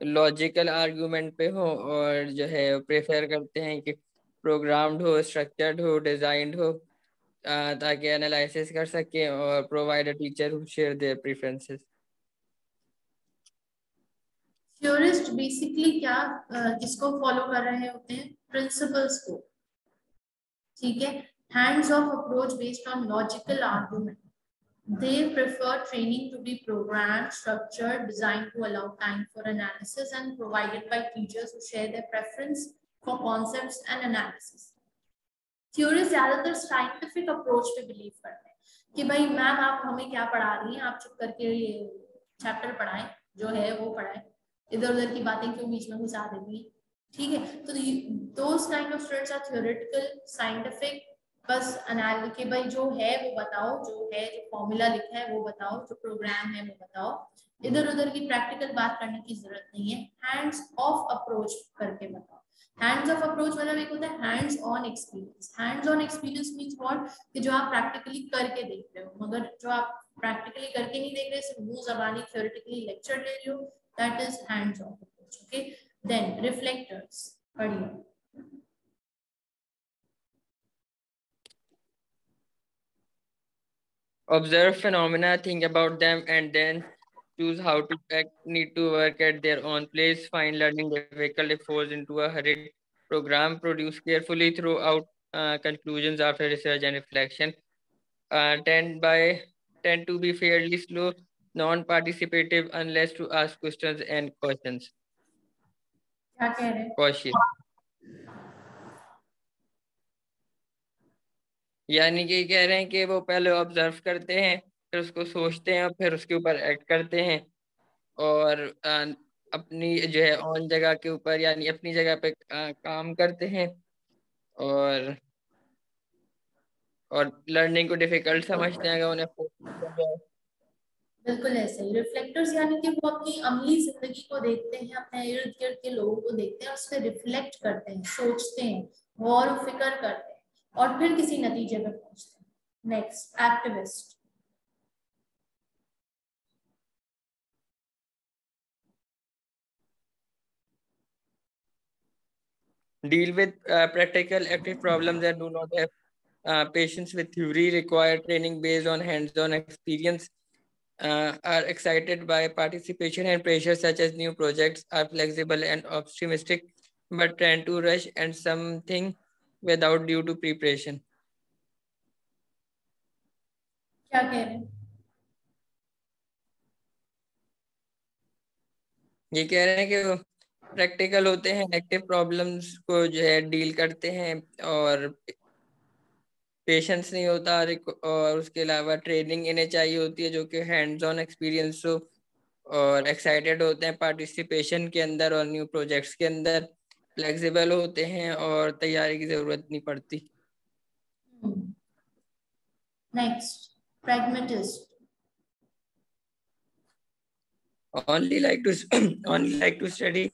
लॉजिकल आर्गुमेंट पे हो, और जो है प्रेफर करते हैं कि प्रोग्राम्ड हो, स्ट्रक्चर्ड हो, डिजाइंड हो, ताकि एनालिसिस कर सके और provide a teacher who share their preferences. Theorist basically क्या किसको फॉलो कर रहे होते हैं? प्रिंसिपल्स को. ठीक है, hands of approach based on logical argument. They prefer training to be programmed, structured, designed to allow time for analysis and provided by teachers who share their preference for concepts and analysis. Theorists ज्यादातर scientific approach पे believe करते हैं कि भाई ma'am आप हमें क्या पढ़ा रही हैं, आप चुप करके ये चैप्टर पढ़ाएं, जो है वो पढ़ाएं, इधर उधर की बातें क्यों बीच में घुसा देती है. ठीक है, तो those kind of students are theoretical, scientific, बस कि भाई जो है वो बताओ, जो है जो फॉर्मूला लिखा है वो बताओ, जो प्रोग्राम है वो बताओ। इधर उधर की प्रैक्टिकल बात करने की जरूरत नहीं है, हैंड्स ऑफ अप्रोच करके बताओ। हैंड्स ऑफ अप्रोच मतलब एक होता है hands on experience. Hands on experience means what, कि जो आप प्रैक्टिकली करके देख रहे हो, मगर जो आप प्रैक्टिकली करके नहीं देख रहे, सिर्फ मुंह जबानी थ्योरेटिकली लेक्चर ले रहे हो, that is hands on approach. Okay, then reflectors पढ़िए। Observe phenomena, think about them, and then choose how to act. Need to work at their own pace. Find learning difficult if forced into a hurried program. Produce carefully throughout conclusions after research and reflection. Tend to be fairly slow, non-participative unless to ask questions and questions. क्या कह रहे हैं? Cautious. यानी कि कह रहे हैं कि वो पहले ऑब्जर्व करते हैं, फिर उसको सोचते हैं, फिर उसके ऊपर एक्ट करते हैं, और अपनी जो है ऑन जगह के ऊपर यानी अपनी जगह पे काम करते हैं, और लर्निंग को डिफिकल्ट समझते हैं अगर उन्हें force किया जाए। बिल्कुल ऐसे ही। रिफ्लेक्टर्स यानी कि वो अपनी अमली जिंदगी को देखते हैं, अपने इर्द गिर्द के लोगों को देखते हैं, उस पर रिफ्लेक्ट करते हैं, सोचते हैं, गौर फिक्र करते हैं, और फिर किसी नतीजे पे पहुंचते हैं। Next, activist. Deal with practical active problems that do not have patience with theory, require training based on hands-on experience, are excited by participation and pressure such as new projects, are flexible and optimistic, but tend to rush and something without due to preparation. क्या कह रहे हैं? ये कह रहे हैं कि वो प्रैक्टिकल होते हैं, एक्टिव प्रॉब्लम्स को जो है डील करते हैं, और पेशेंस नहीं होता, और उसके अलावा ट्रेनिंग इन्हें चाहिए होती है जो कि हैंड्स ऑन एक्सपीरियंस हो, और एक्साइटेड होते हैं पार्टिसिपेशन के अंदर और न्यू प्रोजेक्ट्स के अंदर, फ्लेक्सिबल होते हैं और तैयारी की जरूरत नहीं पड़ती। Next, pragmatist. only like to study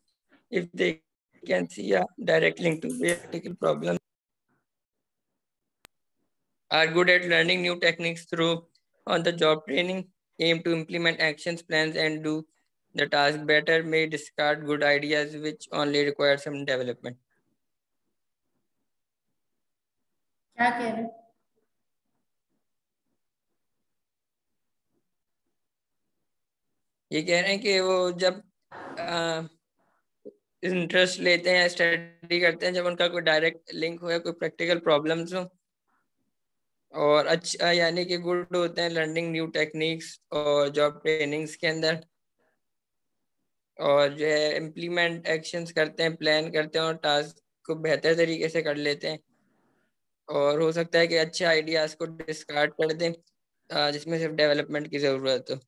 if they can see a direct link to practical problems, are good at learning new techniques through on the job training, aim to implement actions plans and do the task better, may discard good ideas which only require some development. क्या कह रहे हैं? ये कह रहे हैं कि वो जब इंटरेस्ट लेते हैं, स्टडी करते हैं, जब उनका कोई डायरेक्ट लिंक हो या कोई प्रैक्टिकल प्रॉब्लम्स हो, और अच्छा यानी कि गुड होते हैं लर्निंग न्यू टेक्निक्स और जॉब ट्रेनिंग्स के अंदर, और जो है इम्प्लीमेंट एक्शंस करते हैं, प्लान करते हैं और टास्क को बेहतर तरीके से कर लेते हैं, और हो सकता है कि अच्छे आइडियाज को डिस्कार्ड कर दें जिसमें सिर्फ डेवलपमेंट की जरूरत हो।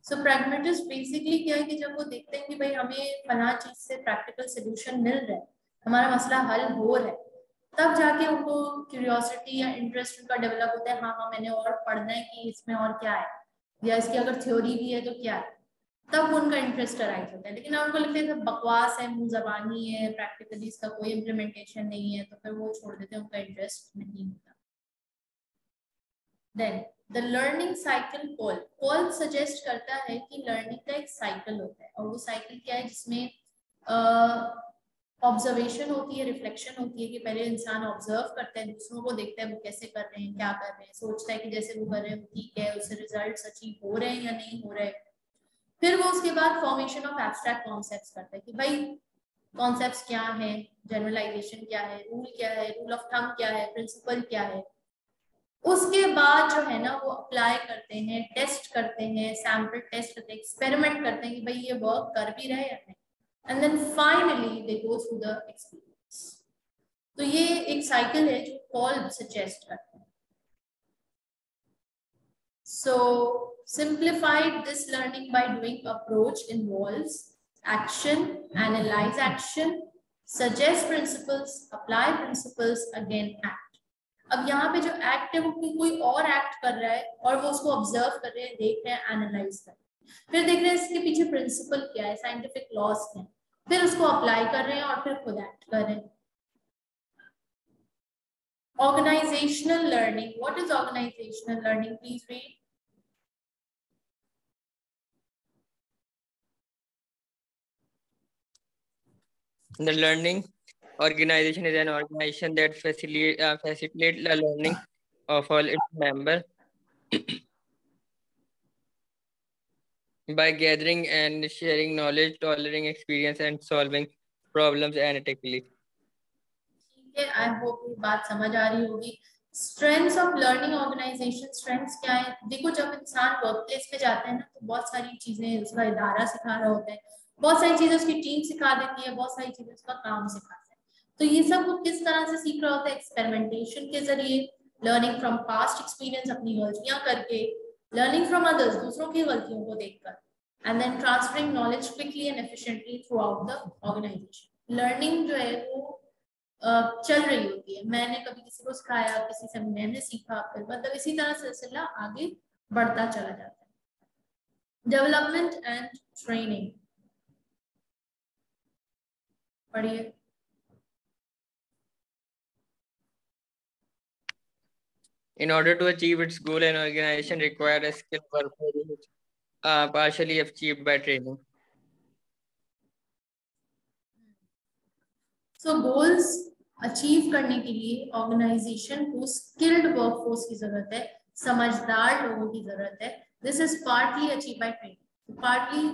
सो प्रैग्मेटिस्ट बेसिकली क्या है कि जब वो देखते हैं कि भाई हमें फला चीज से प्रैक्टिकल सोल्यूशन मिल रहा है, हमारा मसला हल हो रहा है, तब जाके उनको क्यूरियोसिटी या इंटरेस्ट उनका डेवलप होता है। हाँ हाँ, मैंने और पढ़ना है कि इसमें और क्या है, या इसकी अगर थ्योरी भी है तो क्या है, तब उनका इंटरेस्ट अराइज होता है। लेकिन उनको लगता है सब बकवास है, मुंह जबानी है, प्रैक्टिकली इसका कोई इम्प्लीमेंटेशन नहीं है, तो फिर वो छोड़ देते हैं, उनका इंटरेस्ट नहीं होता। Then the learning cycle Paul suggest करता है कि लर्निंग का एक साइकिल होता है, और वो साइकिल क्या है, जिसमें ऑब्जर्वेशन होती है, रिफ्लेक्शन होती है, कि पहले इंसान ऑब्जर्व करता है, दूसरों को देखता है वो कैसे कर रहे हैं, क्या कर रहे हैं, सोचता है कि जैसे वो कर रहे हैं ठीक है, उससे रिजल्ट्स अचीव हो रहे हैं या नहीं हो रहे। फिर वो उसके बाद फॉर्मेशन ऑफ एब्स्ट्रैक्ट कॉन्सेप्ट्स करता है कि भाई कॉन्सेप्ट्स क्या है, जनरलाइजेशन क्या है, रूल क्या है, रूल ऑफ थंब क्या है, प्रिंसिपल क्या है। उसके बाद जो है ना वो अप्लाई करते हैं, टेस्ट करते हैं, सैंपल टेस्ट करते हैं, एक्सपेरिमेंट करते हैं कि भाई ये वर्क कर भी रहा है या नहीं, and then finally they go through the experience. तो ये एक साइकिल है जो पॉल सजेस्ट करते हैं। So simplified this learning by doing approach involves action, analyze action, suggest principles, apply principles, again act. अब यहाँ पे जो एक्ट है वो कोई और एक्ट कर रहा है और वो उसको ऑब्जर्व कर रहे हैं, देख रहे हैं, एनालाइज कर रहे हैं, फिर देख रहे हैं इसके पीछे प्रिंसिपल क्या है, साइंटिफिक लॉज क्या है, फिर उसको अप्लाई कर रहे हैं और फिर खुद एक्ट कर रहे हैं. Organizational learning. What is organizational learning? Please read. The learning organization is an organization that facilitate the learning of all its members by gathering and sharing knowledge, tolerating experience, and solving problems analytically. I hope ये बात समझ आ रही होगी. Strengths of learning organization. Strengths क्या है? देखो जब इंसान वर्कप्लेस पे जाते हैं ना तो बहुत सारी चीजें उसका इदारा सिखा रहा होता है, बहुत सारी चीजें उसकी टीम सिखा देती है, बहुत सारी चीजें उसका काम सिखाते हैं. तो ये सब वो किस तरह से सीख रहा होता है? एक्सपेरिमेंटेशन के जरिए, लर्निंग फ्रॉम पास्ट एक्सपीरियंस, अपनी गलतियां करके, लर्निंग फ्रॉम अदर्स, दूसरों की गलतियों को देखकर, and then transferring knowledge quickly and efficiently throughout the organisation. Learning जो है वो चल रही होती है. मैंने कभी किसी को सिखाया, किसी से मैंने सीखा, फिर मतलब इसी तरह सिलसिला आगे बढ़ता चला जाता है. डेवलपमेंट एंड ट्रेनिंग पढ़िए. In order to achieve its goal, an organization requires a skill workforce which partially achieved by training. So goals achieve करने के लिए ऑर्गेनाइजेशन को स्किल्ड वर्कफोर्स की जरूरत है, समझदार लोगों की जरूरत है. This is partly achieve by training. Partly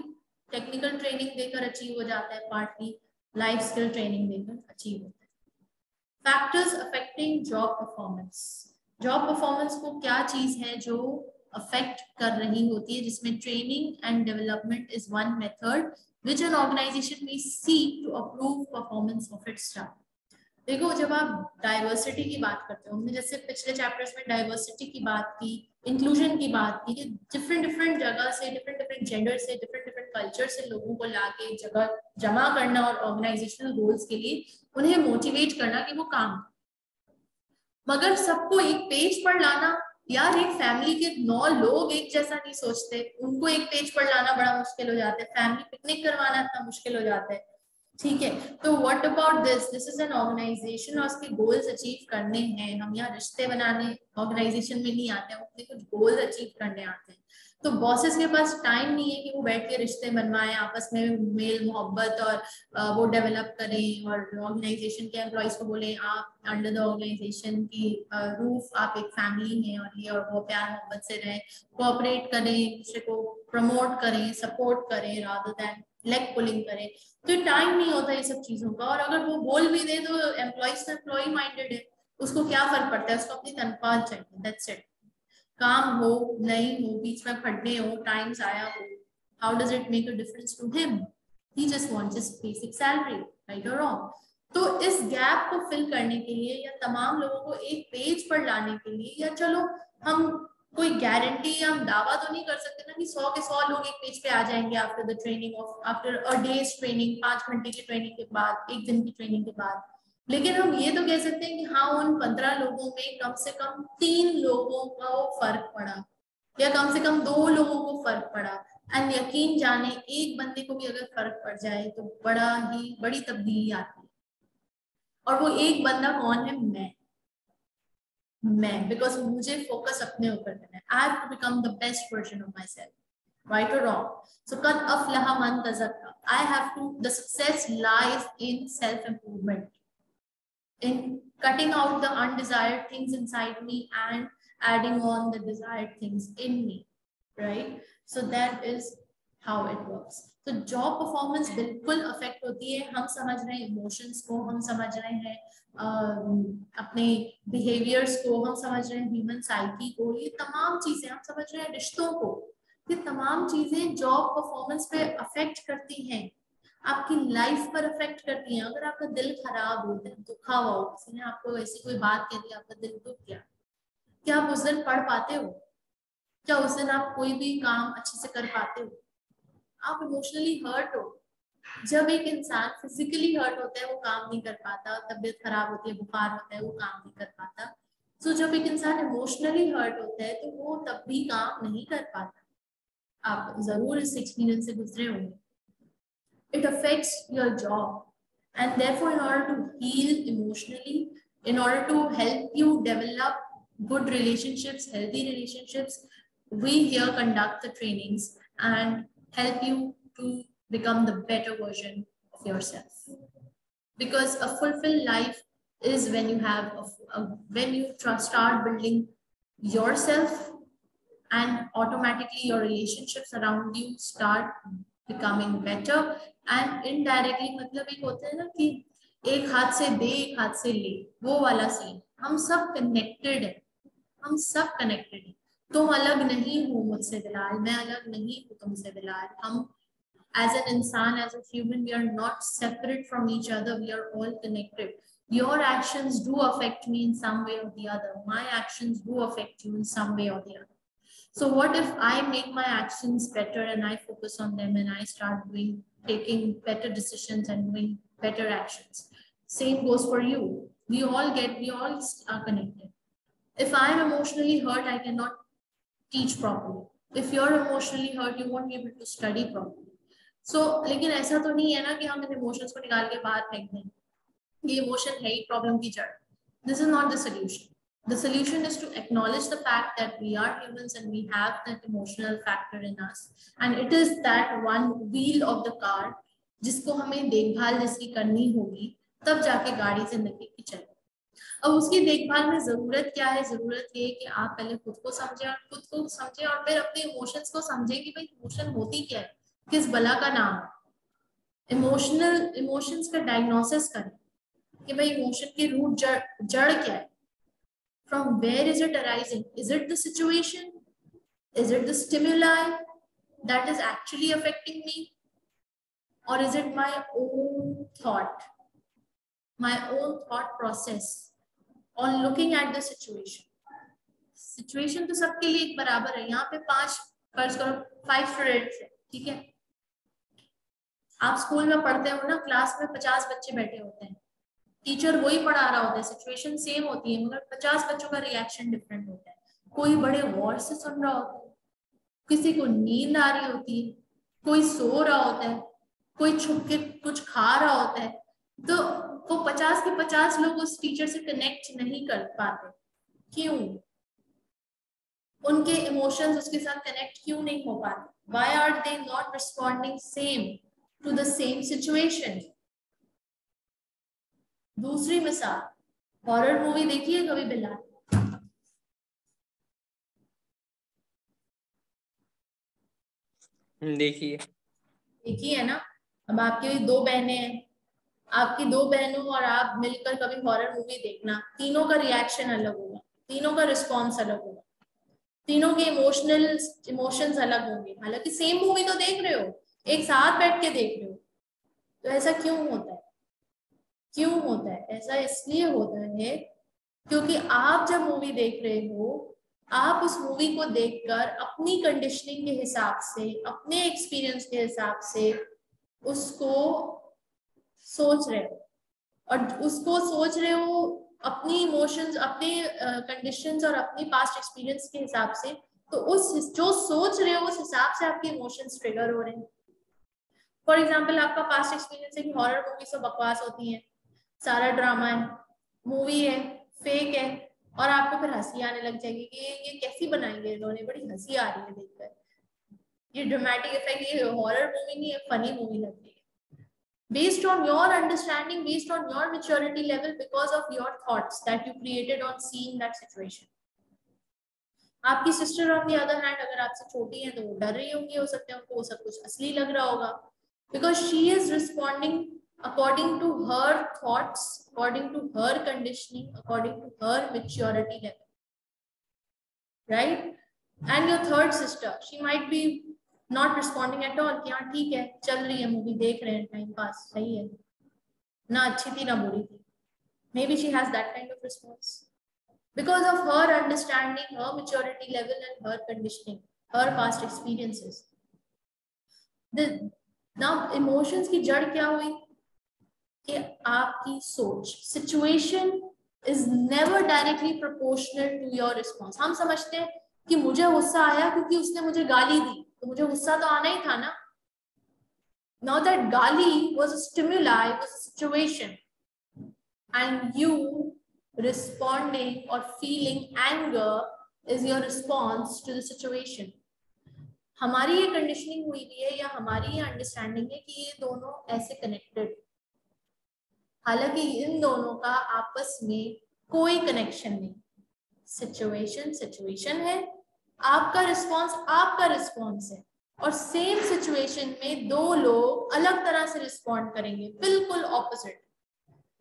technical training देकर अचीव हो जाता है, पार्टली लाइफ स्किल ट्रेनिंग देकर अचीव होता है. Factors affecting job performance. Job performance को क्या चीज है जो अफेक्ट कर रही होती है, जिसमें training and development is one method which an organization may seek to improve performance of its staff. देखो जब आप डाइवर्सिटी की बात करते हो, हमने जैसे पिछले चैप्टर्स में डाइवर्सिटी की बात की, इंक्लूजन की बात की, कि डिफरेंट जगह से, डिफरेंट जेंडर से, डिफरेंट कल्चर से लोगों को लाके जगह जमा करना और ऑर्गेनाइजेशनल गोल्स के लिए उन्हें मोटिवेट करना कि वो काम. मगर सबको एक पेज पर लाना, यार एक फैमिली के 9 लोग एक जैसा नहीं सोचते, उनको एक पेज पर लाना बड़ा मुश्किल हो जाता है. फैमिली पिकनिक करवाना इतना मुश्किल हो जाता है. ठीक है, तो what about this is an organisation और उसके गोल्स अचीव करने हैं. हम यहाँ रिश्ते बनाने ऑर्गेनाइजेशन में नहीं आते हैं, अपने कुछ गोल्स अचीव करने आते हैं. तो बॉसेस के पास टाइम नहीं है कि वो बैठ के रिश्ते बनवाएं, आपस में मेल मोहब्बत और वो डेवलप करें, और ऑर्गेनाइजेशन के एम्प्लॉइज को बोले आप अंडर द ऑर्गेनाइजेशन की रूफ आप एक फैमिली हैं और ये और वो प्यार मोहब्बत से रहें, कोऑपरेट करें, एक दूसरे को प्रमोट करें, सपोर्ट करें, रादर देन लेग पुलिंग करें. तो टाइम नहीं होता ये सब चीजों का. और अगर वो बोल भी दे तो एम्प्लॉइज तो एम्प्लॉय माइंडेड है, उसको क्या फर्क पड़ता है, उसको अपनी तनख्वाह चाहिए, दैट्स इट. काम हो नहीं हो, बीच में फटने हो, टाइम्स आया हो, how does it make a difference to him? He just wants his basic salary, right और रॉन्ग. तो इस गैप को फिल करने के लिए या तमाम लोगों को एक पेज पर लाने के लिए, या चलो हम कोई गारंटी या हम दावा तो नहीं कर सकते ना कि 100 के 100 लोग एक पेज पे आ जाएंगे after the training of after a days training, 5 घंटे की ट्रेनिंग के बाद, 1 दिन की ट्रेनिंग के बाद. लेकिन हम ये तो कह सकते हैं कि हाँ उन 15 लोगों में कम से कम 3 लोगों को फर्क पड़ा, या कम से कम 2 लोगों को फर्क पड़ा. एंड यकीन जाने एक बंदे को भी अगर फर्क पड़ जाए तो बड़ी तब्दीली आती है. और वो एक बंदा कौन है? मैं बिकॉज मुझे फोकस अपने ऊपर करना है. I have to become the best version of myself, right or wrong. So qad aflaha man tazakka. I have to, the success lies in self improvement, in cutting out the undesired things inside me and adding on the desired things in me, right? So that is how it works. तो job performance बिल्कुल affect होती है. हम समझ रहे हैं emotions को, हम समझ रहे हैं अपने बिहेवियर्स को, हम समझ रहे हैं ह्यूमन साइकी को, ये तमाम चीजें हम समझ रहे हैं, रिश्तों को, ये तमाम चीजें जॉब परफॉर्मेंस पे अफेक्ट करती हैं, आपकी लाइफ पर अफेक्ट करती हैं. अगर आपका दिल खराब हो, दिल दुखा हो, किसी ने आपको ऐसी कोई बात कह दी, आपका दिल दुख गया, क्या आप उस दिन पढ़ पाते हो? क्या उस दिन आप कोई भी काम अच्छे से कर पाते हो? आप इमोशनली हर्ट हो. जब एक इंसान फिजिकली हर्ट होता है वो काम नहीं कर पाता, तबीयत खराब होती है, बुखार होता है, वो काम नहीं कर पाता। तो जब एक इंसान इमोशनली हर्ट होता है तो वो तब भी काम नहीं कर पाता। आप जरूर इस एक्सपीरियंस से गुजरे होंगे। It affects your job, and therefore in order to heal emotionally, in order to help you develop good relationships, healthy relationships, we here conduct the trainings and help you to become the better version of yourself. Because a fulfilled life is when you have when you start building yourself, and automatically your relationships around you start becoming better. And indirectly मतलब एक होता है ना कि एक हाथ से दे एक हाथ से ले, वो वाला सीन। हम सब कनेक्टेड है, हम सब कनेक्टेड है। तुम अलग नहीं हो मुझसे बिलाल, मैं अलग नहीं हूँ तुमसे बिलाल। हम as an insan, as a human, we are not separate from each other, we are all connected. Your actions do affect me in some way or the other, my actions do affect you in some way or the other. So what if I make my actions better and I focus on them and I start taking better decisions and doing better actions? Same goes for you. We all are connected. If I am emotionally hurt, I cannot teach properly. If you're emotionally hurt, you won't be able to study properly. So, लेकिन ऐसा तो नहीं है ना कि हम इन emotions को निकाल के बाहर फेंक दें, ये इमोशन है ही प्रॉब्लम की जड़। This is not the solution. The solution is to acknowledge the fact that we are humans and we have that emotional factor in us, and it is that one wheel of the car जिसको हमें देखभाल जिसकी करनी होगी, तब जाके गाड़ी जिंदगी की चले। अब उसकी देखभाल में जरूरत क्या है? जरूरत ये कि आप पहले खुद को समझे और फिर अपने इमोशंस को समझे कि भाई इमोशन होती क्या है, किस बला का नाम है। इमोशंस का डायग्नोसिस करें कि भाई इमोशन की रूट जड़ क्या है। From where is it arising? Is it the situation? Is it the stimuli that is actually affecting me? Or is it my own thought process on looking at the situation? Situation तो सबके लिए एक बराबर है। यहाँ पे 5 students है, ठीक है। आप स्कूल में पढ़ते हो ना, क्लास में 50 बच्चे बैठे होते हैं, टीचर वही पढ़ा रहा होता है, सिचुएशन सेम होती है, मगर 50 बच्चों का रिएक्शन डिफरेंट होता है। कोई बड़े गौर से सुन रहा होता है, किसी को नींद आ रही होती है, कोई सो रहा होता है, कोई छुप के कुछ खा रहा होता है। तो वो 50 के 50 लोग उस टीचर से कनेक्ट नहीं कर पाते। क्यों? उनके इमोशंस उसके साथ कनेक्ट क्यों नहीं हो पाते? Why are they not responding same to the same situation? दूसरी मिसाल, हॉरर मूवी देखी है कभी बिल्ला? देखी है ना। अब आपकी 2 बहनें हैं, आपकी 2 बहनों और आप मिलकर कभी हॉरर मूवी देखना, तीनों का रिएक्शन अलग होगा, तीनों का रिस्पॉन्स अलग होगा, तीनों के इमोशंस अलग होंगे। हालांकि सेम मूवी तो देख रहे हो, एक साथ बैठ के देख रहे हो। तो ऐसा क्यों होता है? क्यों होता है ऐसा? इसलिए होता है क्योंकि आप जब मूवी देख रहे हो, आप उस मूवी को देखकर अपनी कंडीशनिंग के हिसाब से, अपने एक्सपीरियंस के हिसाब से उसको सोच रहे हो, और उसको सोच रहे हो अपनी इमोशंस, अपने कंडीशंस और अपनी पास्ट एक्सपीरियंस के हिसाब से। तो उस जो सोच रहे हो उस हिसाब से आपके इमोशंस ट्रिगर हो रहे हैं। फॉर एग्जाम्पल, आपका पास्ट एक्सपीरियंस है कि हॉरर मूवी सब बकवास होती है, सारा ड्रामा है, मूवी है, फेक है, और आपको फिर हंसी आने लग जाएगी कि ये कैसी बनाएंगे इन्होंने, बड़ी हंसी आ रही है देखकर, ये ड्रामेटिक इफेक्ट, ये हॉरर मूवी नहीं है, फनी मूवी लग रही है। Based on your understanding, based on your maturity level, because of your thoughts that you created on seeing that situation. आपकी sister on the other hand अगर आपसे छोटी है तो वो डर रही होंगी, हो सकता है उनको सब कुछ असली लग रहा होगा, because she is responding according to her thoughts, according to her conditioning, according to her maturity level, right? And your third sister, she might be not responding at all कि हाँ ठीक है, चल रही है मूवी, देख रहे हैं, टाइम पास, सही है, ना अच्छी थी ना बुरी थी। Maybe she has that kind of response because of her understanding, her maturity level and her conditioning, her past experiences. Now emotions की जड़ क्या हुई कि आपकी सोच. Situation is never directly proportional to your response. हम समझते हैं कि मुझे गुस्सा आया क्योंकि उसने मुझे गाली दी, तो मुझे गुस्सा तो आना ही था ना. Now that gali was a stimuli, was a situation, and you responding or feeling anger is your response to the situation. हमारी ये कंडीशनिंग हुई भी है या हमारी ये अंडरस्टैंडिंग है कि ये दोनों ऐसे कनेक्टेड, हालांकि इन दोनों का आपस में कोई कनेक्शन नहीं. सिचुएशन सिचुएशन है, आपका रिस्पॉन्स है, और सेम सिचुएशन में दो लोग अलग तरह से रिस्पॉन्ड करेंगे, बिल्कुल ऑपोजिट.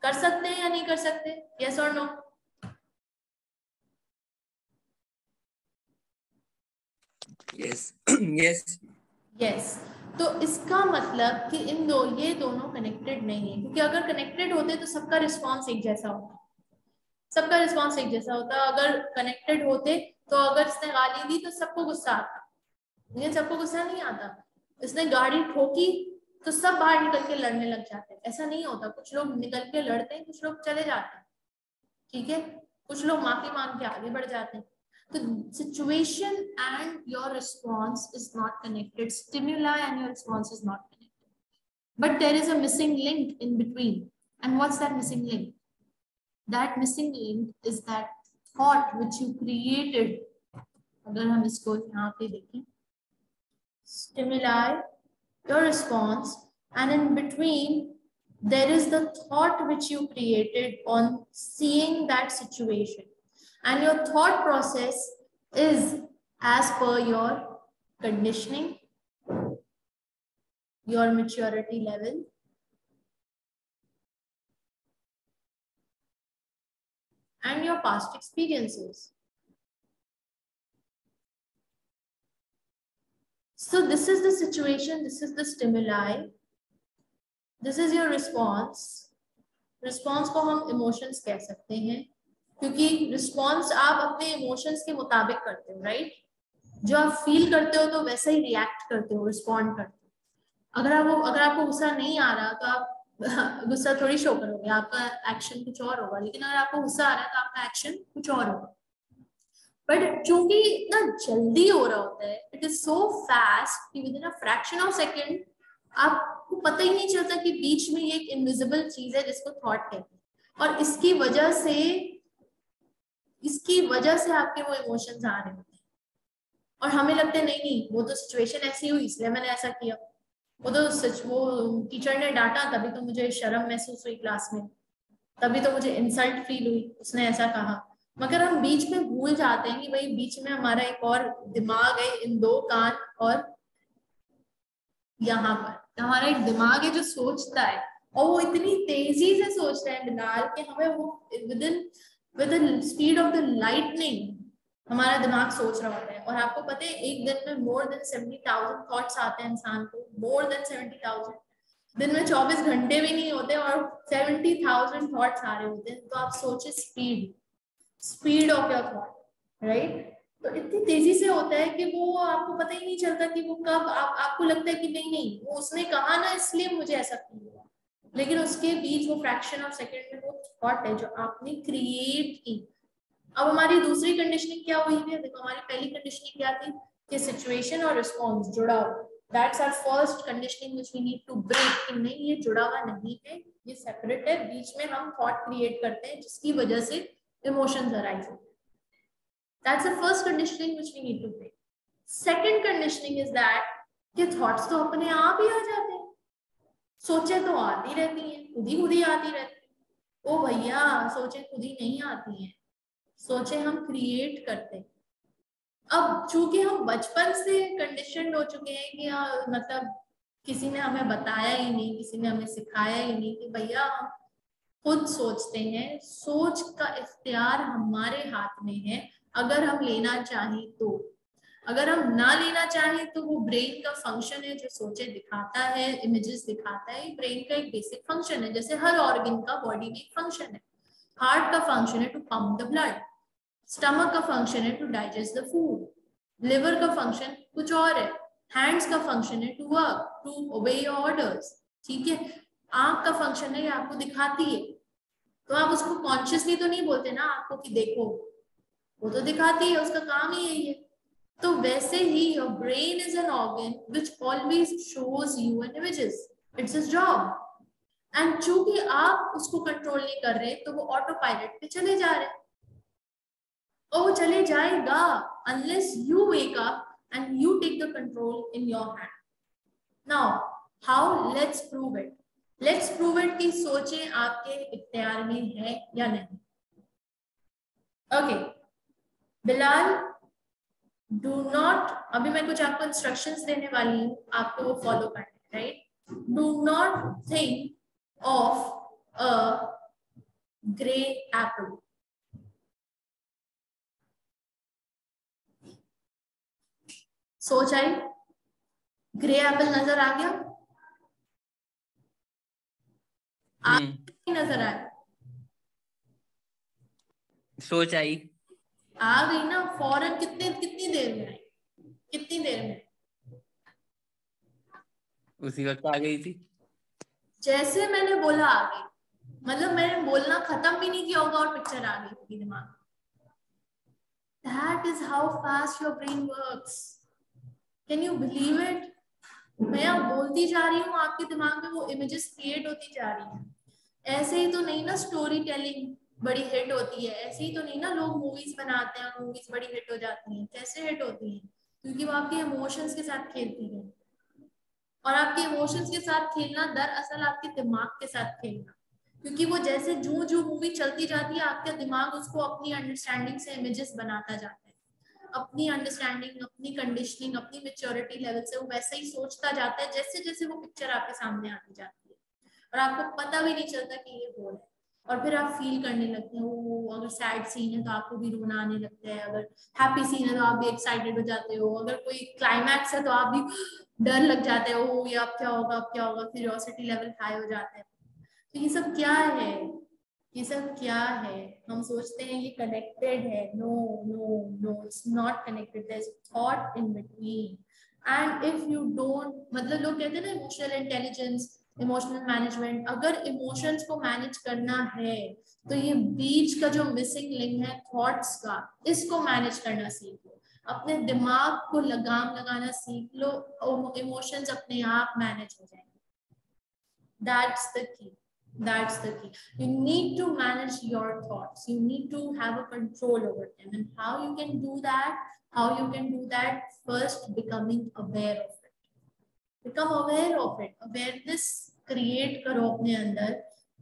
कर सकते हैं या नहीं कर सकते? यस और नो? Yes yes yes. तो इसका मतलब कि ये दोनों कनेक्टेड नहीं है, क्योंकि अगर कनेक्टेड होते तो सबका रिस्पॉन्स एक जैसा होता. अगर कनेक्टेड होते तो अगर इसने गाली दी तो सबको गुस्सा आता, लेकिन सबको गुस्सा नहीं आता. इसने गाड़ी ठोकी तो सब बाहर निकल के लड़ने लग जाते हैं. ऐसा नहीं होता. कुछ लोग निकल के लड़ते हैं, कुछ लोग चले जाते हैं, ठीक है. कुछ लोग माफी मांग के आगे बढ़ जाते हैं. तो situation and your response is not connected. Stimuli and your response is not connected. But there is a missing link in between. And what's that missing link? That missing link is that thought which you created. अगर हम इसको यहाँ पे देखें, stimuli, your response, and in between there is the thought which you created on seeing that situation, and your thought process is as per your conditioning, your maturity level, and your past experiences. So this is the situation, this is the stimuli, this is your response. Response को हम emotions कह सकते हैं, क्योंकि response आप अपने emotions के मुताबिक करते हो, राइट. जो आप फील करते हो तो वैसे ही रिएक्ट करते हो, रिस्पॉन्ड करते हो. अगर आपको गुस्सा नहीं आ रहा तो आप गुस्सा थोड़ी शो करोगे, आपका एक्शन कुछ और होगा. लेकिन अगर आपको गुस्सा आ रहा है तो आपका एक्शन कुछ और होगा. बट चूंकि इतना जल्दी हो रहा होता है, इट इज सो फास्ट कि with in a fraction of second आपको पता ही नहीं चलता कि बीच में ये एक इनविजिबल चीज है जिसको थॉट कहते हैं. और इसकी वजह से आपके वो इमोशंस आ रहे होते हैं. और हमें लगता है नहीं वो तो सिचुएशन ऐसी हुई इसलिए मैंने ऐसा किया, वो टीचर ने डांटा तभी तो मुझे शर्म महसूस हुई क्लास में, तभी तो मुझे इंसल्ट फील हुई, उसने ऐसा कहा. मगर हम बीच में भूल जाते हैं कि भाई बीच में हमारा एक और दिमाग है, इन दो कान और यहाँ पर हमारा एक दिमाग है जो सोचता है, और वो इतनी तेजी से सोचता है बिलाल कि हमें वो with the speed of the lightning हमारा दिमाग सोच रहा होता है. और आपको पता है एक दिन में मोर देन 70,000 थॉट्स आते हैं इंसान को, मोर देन 70,000. दिन में 24 घंटे भी नहीं होते और 70,000 थॉट्स आ रहे होते हैं. तो आप सोचे speed of your thought, right. तो इतनी तेजी से होता है कि वो आपको पता ही नहीं चलता कि वो कब आपको लगता है कि नहीं वो उसने कहा ना इसलिए मुझे ऐसा फील हुआ, लेकिन उसके बीच वो फ्रैक्शन ऑफ सेकंड में वो थॉट है जो आपने क्रिएट की. अब हमारी दूसरी कंडीशनिंग क्या हुई है? देखो हमारी पहली कंडीशनिंग क्या थी कि सिचुएशन और रिस्पॉन्स जुड़ा हुआ. That's our first conditioning which we need to break. कि नहीं ये जुड़ा हुआ नहीं है, ये सेपरेट है. बीच में हम थॉट क्रिएट करते हैं जिसकी वजह से इमोशंस अराइज होते हैं. That's the first conditioning which we need to break. Second conditioning is that कि thoughts तो अपने आप ही आ जाते हैं. सोचे तो आती रहती हैं, खुद ही आती रहती हैं. ओ भैया सोचे खुद ही नहीं आती हैं, सोचे हम क्रिएट करते हैं. अब चूंकि हम बचपन से कंडीशनड हो चुके हैं कि मतलब किसी ने हमें बताया ही नहीं, किसी ने हमें सिखाया ही नहीं कि भैया हम खुद सोचते हैं. सोच का इख्तियार हमारे हाथ में है अगर हम लेना चाहें तो. अगर हम ना लेना चाहें तो वो ब्रेन का फंक्शन है जो सोचे दिखाता है, इमेजेस दिखाता है. ब्रेन का एक बेसिक फंक्शन है, जैसे हर ऑर्गन का बॉडी में एक फंक्शन है. हार्ट का फंक्शन है to pump the blood, stomach का फंक्शन है to digest the food, liver का फंक्शन कुछ और है. हैंड्स का फंक्शन है to work, to obey your orders, ठीक है। आंख का फंक्शन है ये आपको दिखाती है, तो आप उसको कॉन्शियसली तो नहीं बोलते ना आपको कि देखो, वो तो दिखाती है, उसका काम ही यही है। तो वैसे ही your brain is an organ which always shows you an images, it's his job. And चूंकि आप उसको कंट्रोल नहीं कर रहे तो वो ऑटो पायलट पे चले जा रहे, और वो चले जाएगा unless you wake up and you take the control in your hand. Now, how? Let's prove it. Let's prove it कि सोचें आपके इख्तियार में है या नहीं। Okay, बिलाल, do not, अभी मैं कुछ आपको इंस्ट्रक्शंस देने वाली हूँ, आपको वो फॉलो करने, right? Do not think of a gray apple. सोच आई? ग्रे एप्पल नजर आ गया? नजर आया? सोच आई? आ गई ना फौरन? कितनी देर में आई? कितनी देर में? उसी वक्त आ गई थी। जैसे मैंने बोला आ गई, मतलब मैंने बोलना खत्म भी नहीं किया होगा और पिक्चर आ गई होगी दिमाग। That is how fast your brain works. Can you believe it? मैं अब बोलती जा रही हूँ, आपके दिमाग में वो इमेजेस क्रिएट होती जा रही हैं। ऐसे ही तो नहीं ना स्टोरी टेलिंग बड़ी हिट होती है, ऐसे ही तो नहीं ना लोग मूवीज बनाते हैं और मूवीज बड़ी हिट हो जाती हैं। कैसे हिट होती हैं? क्योंकि वो आपके इमोशंस के साथ खेलती है, और आपके इमोशंस के साथ खेलना दरअसल आपके दिमाग के साथ खेलना, क्योंकि वो जैसे जो मूवी चलती जाती है आपका दिमाग उसको अपनी अंडरस्टैंडिंग से इमेजेस बनाता जाता है, अपनी अंडरस्टैंडिंग, अपनी कंडीशनिंग, अपनी मैच्योरिटी लेवल से वो वैसे ही सोचता जाता है जैसे जैसे वो पिक्चर आपके सामने आती जाती है, और आपको पता भी नहीं चलता कि ये हो रहा है। और फिर आप फील करने लगते हैं, वो अगर सैड सीन है तो आपको भी रोना आने लगता है, अगर हैप्पी सीन है तो आप भी एक्साइटेड हो जाते हो, अगर कोई क्लाइमैक्स है तो आप भी डर लग जाते हो, ये अब क्या होगा, अब क्या होगा, क्यूरियोसिटी लेवल हाई हो जाता है। तो ये सब क्या है? ये सब क्या है? हम सोचते हैं ये कनेक्टेड है। No no no, it's not connected, there is thought in between. And if you don't, मतलब लोग कहते हैं ना इमोशनल इंटेलिजेंस, इमोशनल मैनेजमेंट, अगर इमोशंस को मैनेज करना है तो ये बीच का जो मिसिंग लिंक है थॉट्स का, इसको मैनेज करना सीखो, अपने दिमाग को लगाम लगाना सीख लो, इमोशंस अपने आप मैनेज हो जाएंगे। That's the key. That's the key. You need to manage your thoughts. You need to have a control over them. And how you can do that? How you can do that? First, becoming aware of it. Become aware of it. Awareness create करो अपने अंदर।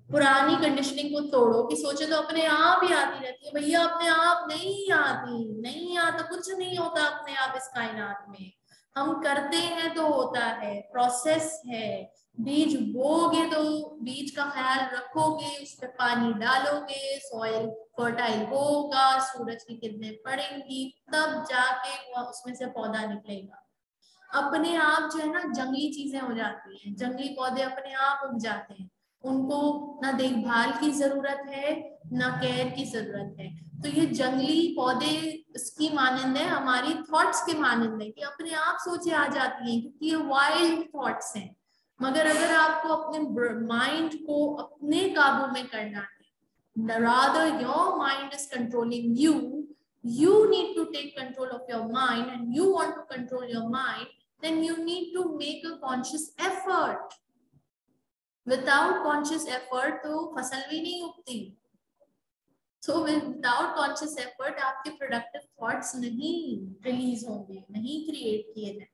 पुरानी conditioning को तोड़ो कि सोचे तो अपने आप ही आती रहती है। भैया अपने आप नहीं आती, नहीं आता, कुछ नहीं होता अपने आप इस कायनात में। हम करते हैं तो होता है, प्रोसेस है। बीज बोगे तो बीज का ख्याल रखोगे, उस पर पानी डालोगे, सॉइल फर्टाइल होगा, सूरज की किरणें पड़ेंगी, तब जाके उसमें से पौधा निकलेगा। अपने आप जो है ना जंगली चीजें हो जाती हैं, जंगली पौधे अपने आप उग जाते हैं, उनको ना देखभाल की जरूरत है ना केयर की जरूरत है। तो ये जंगली पौधे इसकी मानंद है, हमारी थॉट्स के मानंद है कि अपने आप सोचे आ जाती हैं, क्योंकि ये वाइल्ड थॉट्स हैं। मगर अगर आपको अपने माइंड को अपने काबू में करना है, rather your mind is controlling you, you need to take control of your mind and you want to control your mind, then you need to make a conscious effort. Without conscious effort तो फसल भी नहीं उगती। So without conscious effort आपके productive thoughts नहीं release होंगे, नहीं create किए जाएंगे।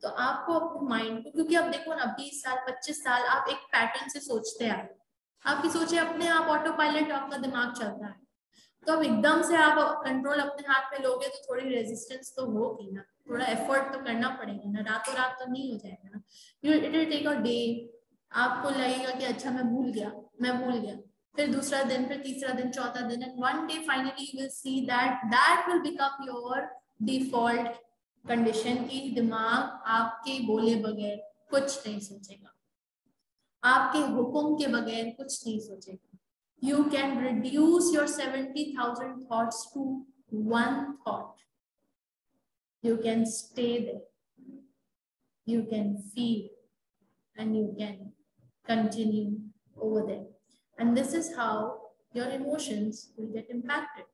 तो आपको अपने माइंड को, क्योंकि अब देखो ना 20 साल 25 साल आप एक पैटर्न से सोचते आए, आपकी सोचे अपने आप ऑटो पायलट आपका दिमाग चलता है, तो अब एकदम से आप कंट्रोल अपने हाथ में लोगे तो थोड़ी रेजिस्टेंस तो होगी ना, थोड़ा एफर्ट तो करना पड़ेगा ना, रातों रात तो नहीं हो जाएगा ना। It will take a day. आपको लगेगा कि अच्छा मैं भूल गया, फिर दूसरा दिन, फिर तीसरा दिन, चौथा दिन, and one day finally you will see that will become your default condition की दिमाग आपके बोले बगैर कुछ नहीं सोचेगा, आपके हुक्म के बगैर कुछ नहीं सोचेगा। You can reduce your 70,000 thoughts to one thought. You can stay there. you can feel and you can continue over there. And this is how your emotions will get impacted.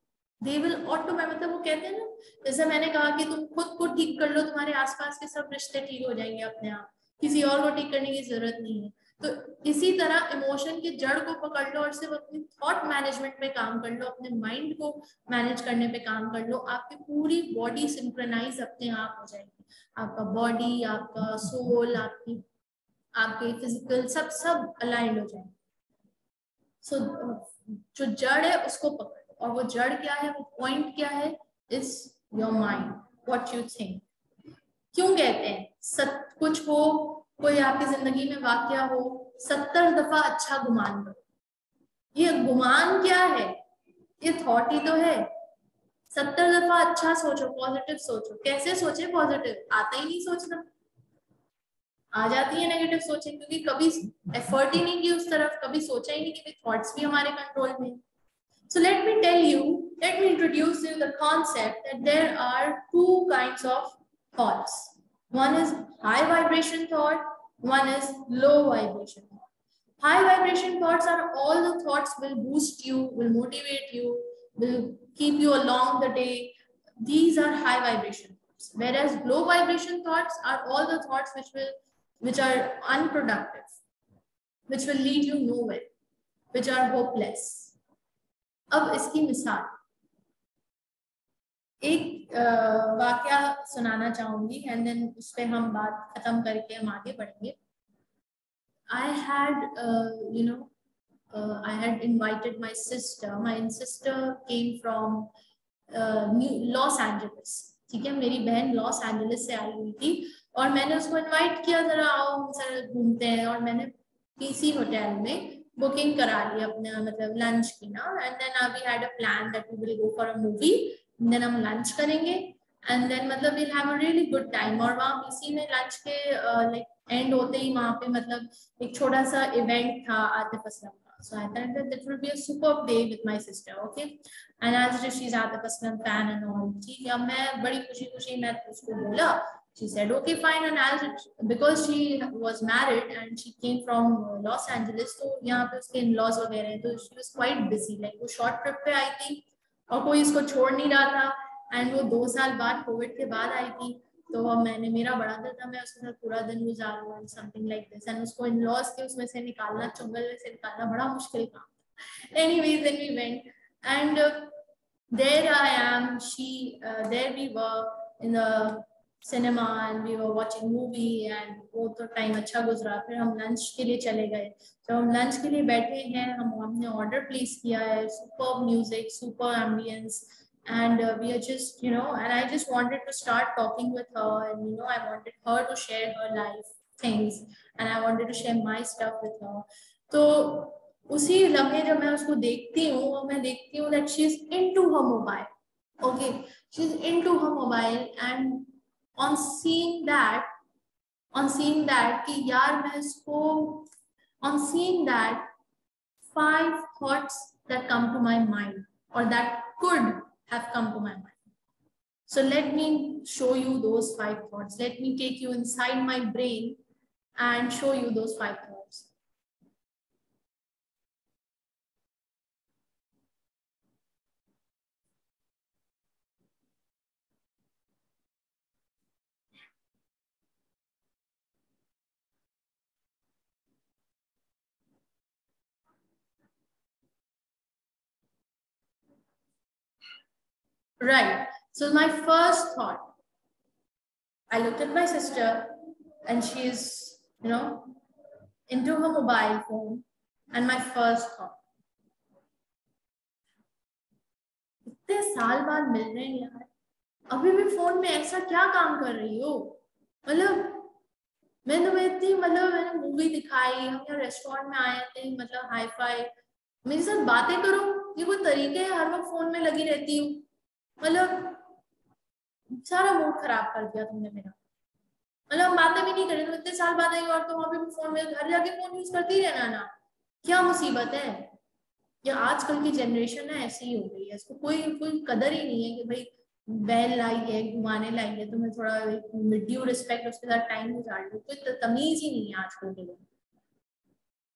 They will automatically, मतलब वो कहते हैं ना, जैसे मैंने कहा कि तुम खुद को ठीक कर लो, तुम्हारे आसपास के सब रिश्ते ठीक हो जाएंगे अपने आप, किसी और को ठीक करने की जरूरत नहीं है। तो इसी तरह इमोशन की जड़ को पकड़ लो और सिर्फ अपनी थॉट मैनेजमेंट पे काम कर लो, अपने माइंड को मैनेज करने पे काम कर लो, आपकी पूरी बॉडी सिंक्रोनाइज अपने आप हो जाएगी। आपका बॉडी, आपका सोल, आपके फिजिकल सब अलाइन हो जाएंगे। सो जो जड़ है उसको पकड़, और वो जड़ क्या है, वो पॉइंट क्या है, is your mind, what you think. क्यों कहते हैं कुछ हो, कोई आपकी जिंदगी में वाकया हो, 70 दफा अच्छा गुमान करो। ये गुमान क्या है, ये थॉट ही तो है। 70 दफा अच्छा सोचो, पॉजिटिव सोचो। कैसे सोचे पॉजिटिव, आता ही नहीं सोचना, आ जाती है नेगेटिव सोचे, क्योंकि कभी एफर्ट ही नहीं की उस तरफ, कभी सोचा ही नहीं कि थॉट्स भी हमारे कंट्रोल में। So let me introduce you the concept that there are two kinds of thoughts. One is high vibration thought, one is low vibration thought. High vibration thoughts are all the thoughts will boost you, will motivate you, will keep you along the day. These are high vibration thoughts. Whereas low vibration thoughts are all the thoughts which are unproductive, which will lead you nowhere, which are hopeless. अब इसकी मिसाल, एक वाकया सुनाना चाहूंगी and then उस पर हम बात खत्म करके हम आगे बढ़ेंगे। I had invited my sister. My sister came from Los Angeles, ठीक है, मेरी बहन लॉस एंजलिस से आई हुई थी और मैंने उसको इनवाइट किया, जरा आओ हम सर घूमते हैं, और मैंने पीसी होटल में बुकिंग करा ली अपना मतलब लंच की ना, and then we had a plan that we will go for a movie, then हम लंच करेंगे एंड देन मतलब we'll have a really good time. और वहाँ पीसी में लंच के लाइक एंड होते ही वहाँ पे मतलब एक छोटा सा इवेंट था आतिफ असलम का। So I thought that will be a superb day with my sister, okay? And as she's Atif Aslam fan and all, ठीक है, मैं बड़ी खुशी मैं उसको बोला, she said okay fine, and as because she was married and she came from Los Angeles, तो यहाँ पे उसके in-laws वगैरह हैं, तो she was quite busy, like वो short trip पे आई थी और कोई इसको छोड़ नहीं रहा था, एंड वो 2 साल बाद कोविड के बाद आई थी, तो मैंने मेरा बड़ा दिल था मैं उसके साथ पूरा दिन गुजारूं and something like this, and उसको इन लॉज के उसमें से निकालना, चुंगल में से निकालना बड़ा मुश्किल काम था। Anyways then we went and there I am, there we were in the cinema and we were watching movie, and वो तो टाइम अच्छा गुजरा। फिर हम लंच के लिए चले गए, जब हम लंच के लिए बैठे हैं, हमने ऑर्डर प्लेस किया है, super music, super ambience, and we are just and I just wanted to start talking with her, and I wanted her to share her life things and I wanted to share my stuff with her. तो उसी लम्हे जब मैं उसको देखती हूँ, मैं देखती हूँ that she is into her mobile, okay, she is into her mobile, and on seeing that कि यार मैं इसको, on seeing that 5 thoughts that come to my mind or that could have come to my mind. So let me show you those 5 thoughts. Let me take you inside my brain and show you those 5 thoughts. Right. So my first thought, I looked at my sister and she is, into her mobile phone, and my first thought, इतने साल बाद मिल रहे हैं यार, अभी भी phone में ऐसा क्या काम कर रही हो? मतलब मैंने तुम्हें इतनी मैंने मूवी दिखाई, हम यहाँ रेस्टोरेंट में आए थे, मतलब हाई फाई, मेरे साथ बातें करो, ये कोई तरीके है? हर वक्त फोन में लगी रहती हूँ, मतलब सारा मूड खराब कर दिया तुमने मेरा। मतलब बातें भी नहीं करें, तो इतने साल बाद आई और तो वहां पे फोन में, घर जाके फोन यूज करती रहना ना, क्या मुसीबत है? ये आजकल की जनरेशन है ऐसी ही हो गई है, इसको कोई कदर ही नहीं है कि भाई बैल लाई है, घुमाने लाई है, तो मैं थोड़ा विद ड्यू रिस्पेक्ट उसके साथ टाइम गुजार लूं। कोई तमीज ही नहीं है आजकल के लोग।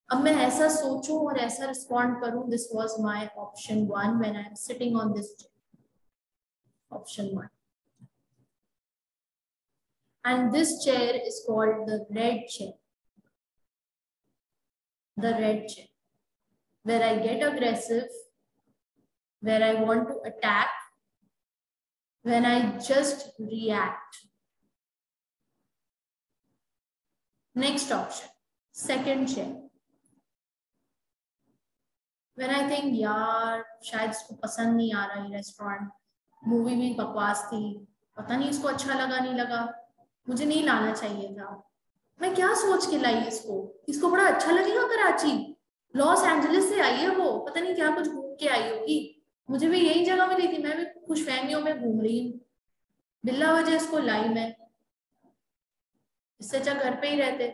अब मैं ऐसा सोचूं और ऐसा रिस्पॉन्ड करूं। This was my option 1 when I am sitting on this option 1, and this chair is called the red chair. The red chair, where I get aggressive, where I want to attack, when I just react. Next option, second chair, when I think यार शायद इसको पसंद नहीं आ रहा ये restaurant, movie भी बकवास थी, पता नहीं इसको अच्छा लगा नहीं लगा, मुझे नहीं लाना चाहिए था, मैं क्या सोच के लाई इसको, इसको बड़ा अच्छा लगेगा कराची, लॉस एंजलिस से आई है वो, पता नहीं क्या कुछ घूम के आई होगी, मुझे भी यही जगह मिली थी, मैं भी खुश फहमियों में घूम रही हूँ, बिल्ला वजह इसको लाई मैं, इससे अच्छा घर पे ही रहते।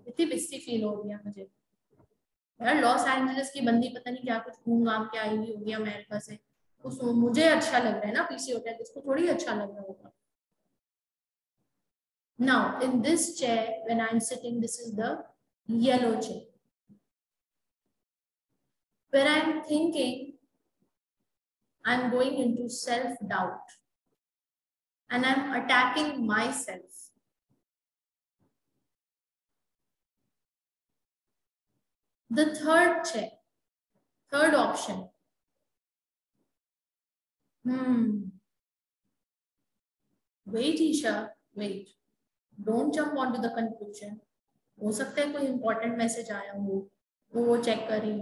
इतनी बिस्ती फील हो गया मुझे यार, लॉस एंजलिस की बंदी पता नहीं क्या कुछ घूम घाम के आई हुई होगी अमेरिका से, उसको मुझे अच्छा लग रहा है ना पीसी होटल, इसको थोड़ी अच्छा लग रहा होगा। Now in this chair when I'm sitting, this is the yellow chair, where I'm thinking, I'm going into self-doubt and I'm attacking myself. The third chair, third option, wait Isha, wait, don't jump onto the conclusion. हो सकता है कोई important message आया हो, वो check कर रही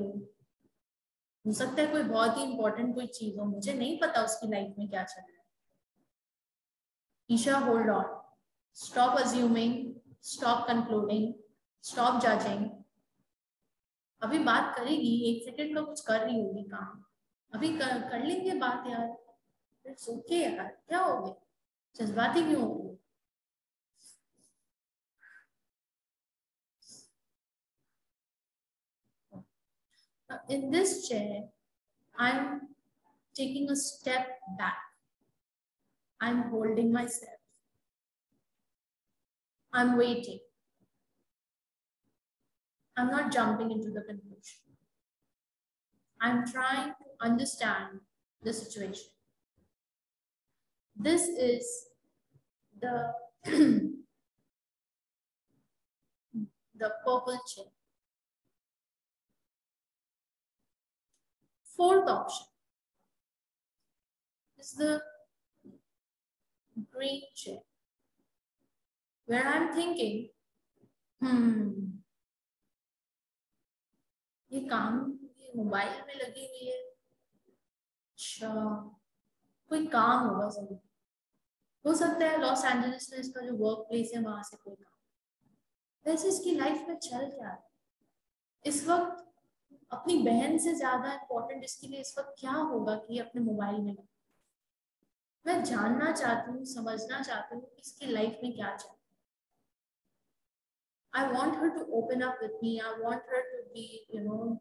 हो सकता है कोई बहुत ही इंपॉर्टेंट कोई चीज हो, मुझे नहीं पता उसकी लाइफ में क्या चल रहा है। Isha hold on, stop assuming, stop concluding, stop judging. अभी बात करेगी, 1 सेकंड का कुछ कर रही होगी काम, अभी कर लेंगे बात यार, इट्स ओके यार, क्या हो गया, जज्बाती क्यों हो गई? In this chair, I'm taking a step back. I'm holding myself. I'm waiting. I'm not jumping into the conclusion. I'm trying to understand the situation. This is the the purple chair. Fourth option is the green chair, where I'm thinking, ये काम ये mobile में लगी हुई है, अच्छा कोई काम होगा जरूर, हो सकता है लॉस एंजलिस में इसका जो वर्क प्लेस है वहां से कोई काम, वैसे इसकी लाइफ में चल क्या है इस वक्त, अपनी बहन से ज्यादा इम्पोर्टेंट इसके लिए इस वक्त क्या होगा कि अपने मोबाइल में, मैं जानना चाहती हूँ, समझना चाहती हूँ इसकी लाइफ में क्या चल रहा है। I want her to open up with me. I want her to be, to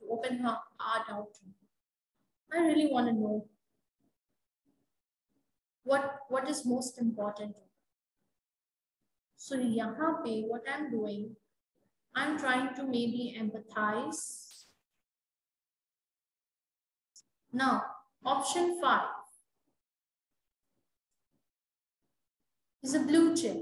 open her heart out to me. I really want to know what is most important. So यहाँ पे what I'm doing, I'm trying to maybe empathize. Now, option 5 is a blue chair.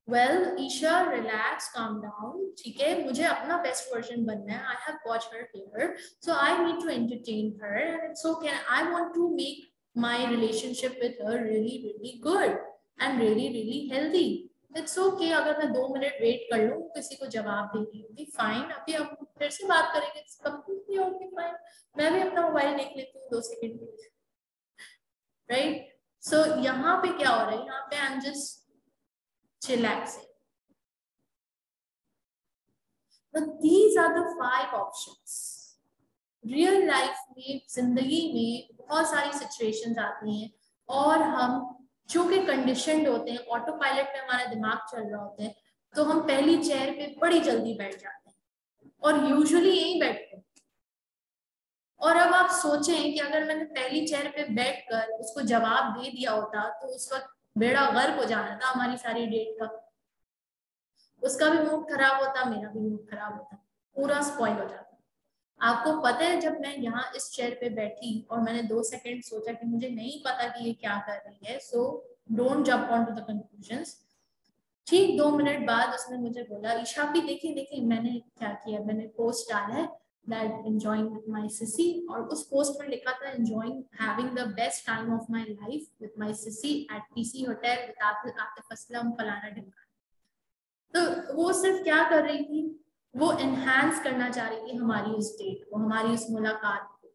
Well, Isha, relax, calm down. ठीक है, मुझे अपना best version बनना है. I have got her here, so I need to entertain her, and so I want to make my relationship with her really, really good and really, really healthy. It's okay अगर मैं 2 minute wait कर लूँ, किसी को जवाब दे रही हूँ, fine. अभी हम फिर से बात करेंगे, completely okay, fine. मैं भी अपना मोबाइल देख लेती हूँ 2 सेकंड के लिए, right? So यहाँ पे क्या हो रहा है? यहाँ पे I'm just chillaxing. But these are the 5 options. Real life में, जिंदगी में बहुत सारी situations आती हैं और हम जो कि conditioned होते हैं, ऑटो पायलट में हमारा दिमाग चल रहा होता है, तो हम पहली चेयर पे बड़ी जल्दी बैठ जाते हैं और यूजुअली यहीं बैठते हैं और अब आप सोचें कि अगर मैंने पहली चेयर पे बैठकर उसको जवाब दे दिया होता तो उस वक्त बेड़ा गर्क हो जाना था हमारी सारी डेट का। उसका भी मूड खराब होता, मेरा भी मूड खराब होता, पूरा स्पॉइल हो जाता। आपको पता है जब मैं यहाँ इस चेयर पे बैठी और मैंने 2 सेकंड सोचा कि मुझे नहीं पता कि ये क्या कर रही है, so don't jump on to the conclusions. ठीक 2 मिनट बाद उसने मुझे बोला, ईशा भी देखिए देखिए मैंने क्या किया, मैंने पोस्ट डाला है that enjoying with my sissy, और उस पोस्ट में लिखा था enjoying having the best time of my life with my sissy at PC hotel with Atif Aslam फलाना ढिमकाना। तो वो सिर्फ क्या कर रही थी, वो एनहांस करना चाह रही थी हमारी उस डेट को, हमारी उस मुलाकात को।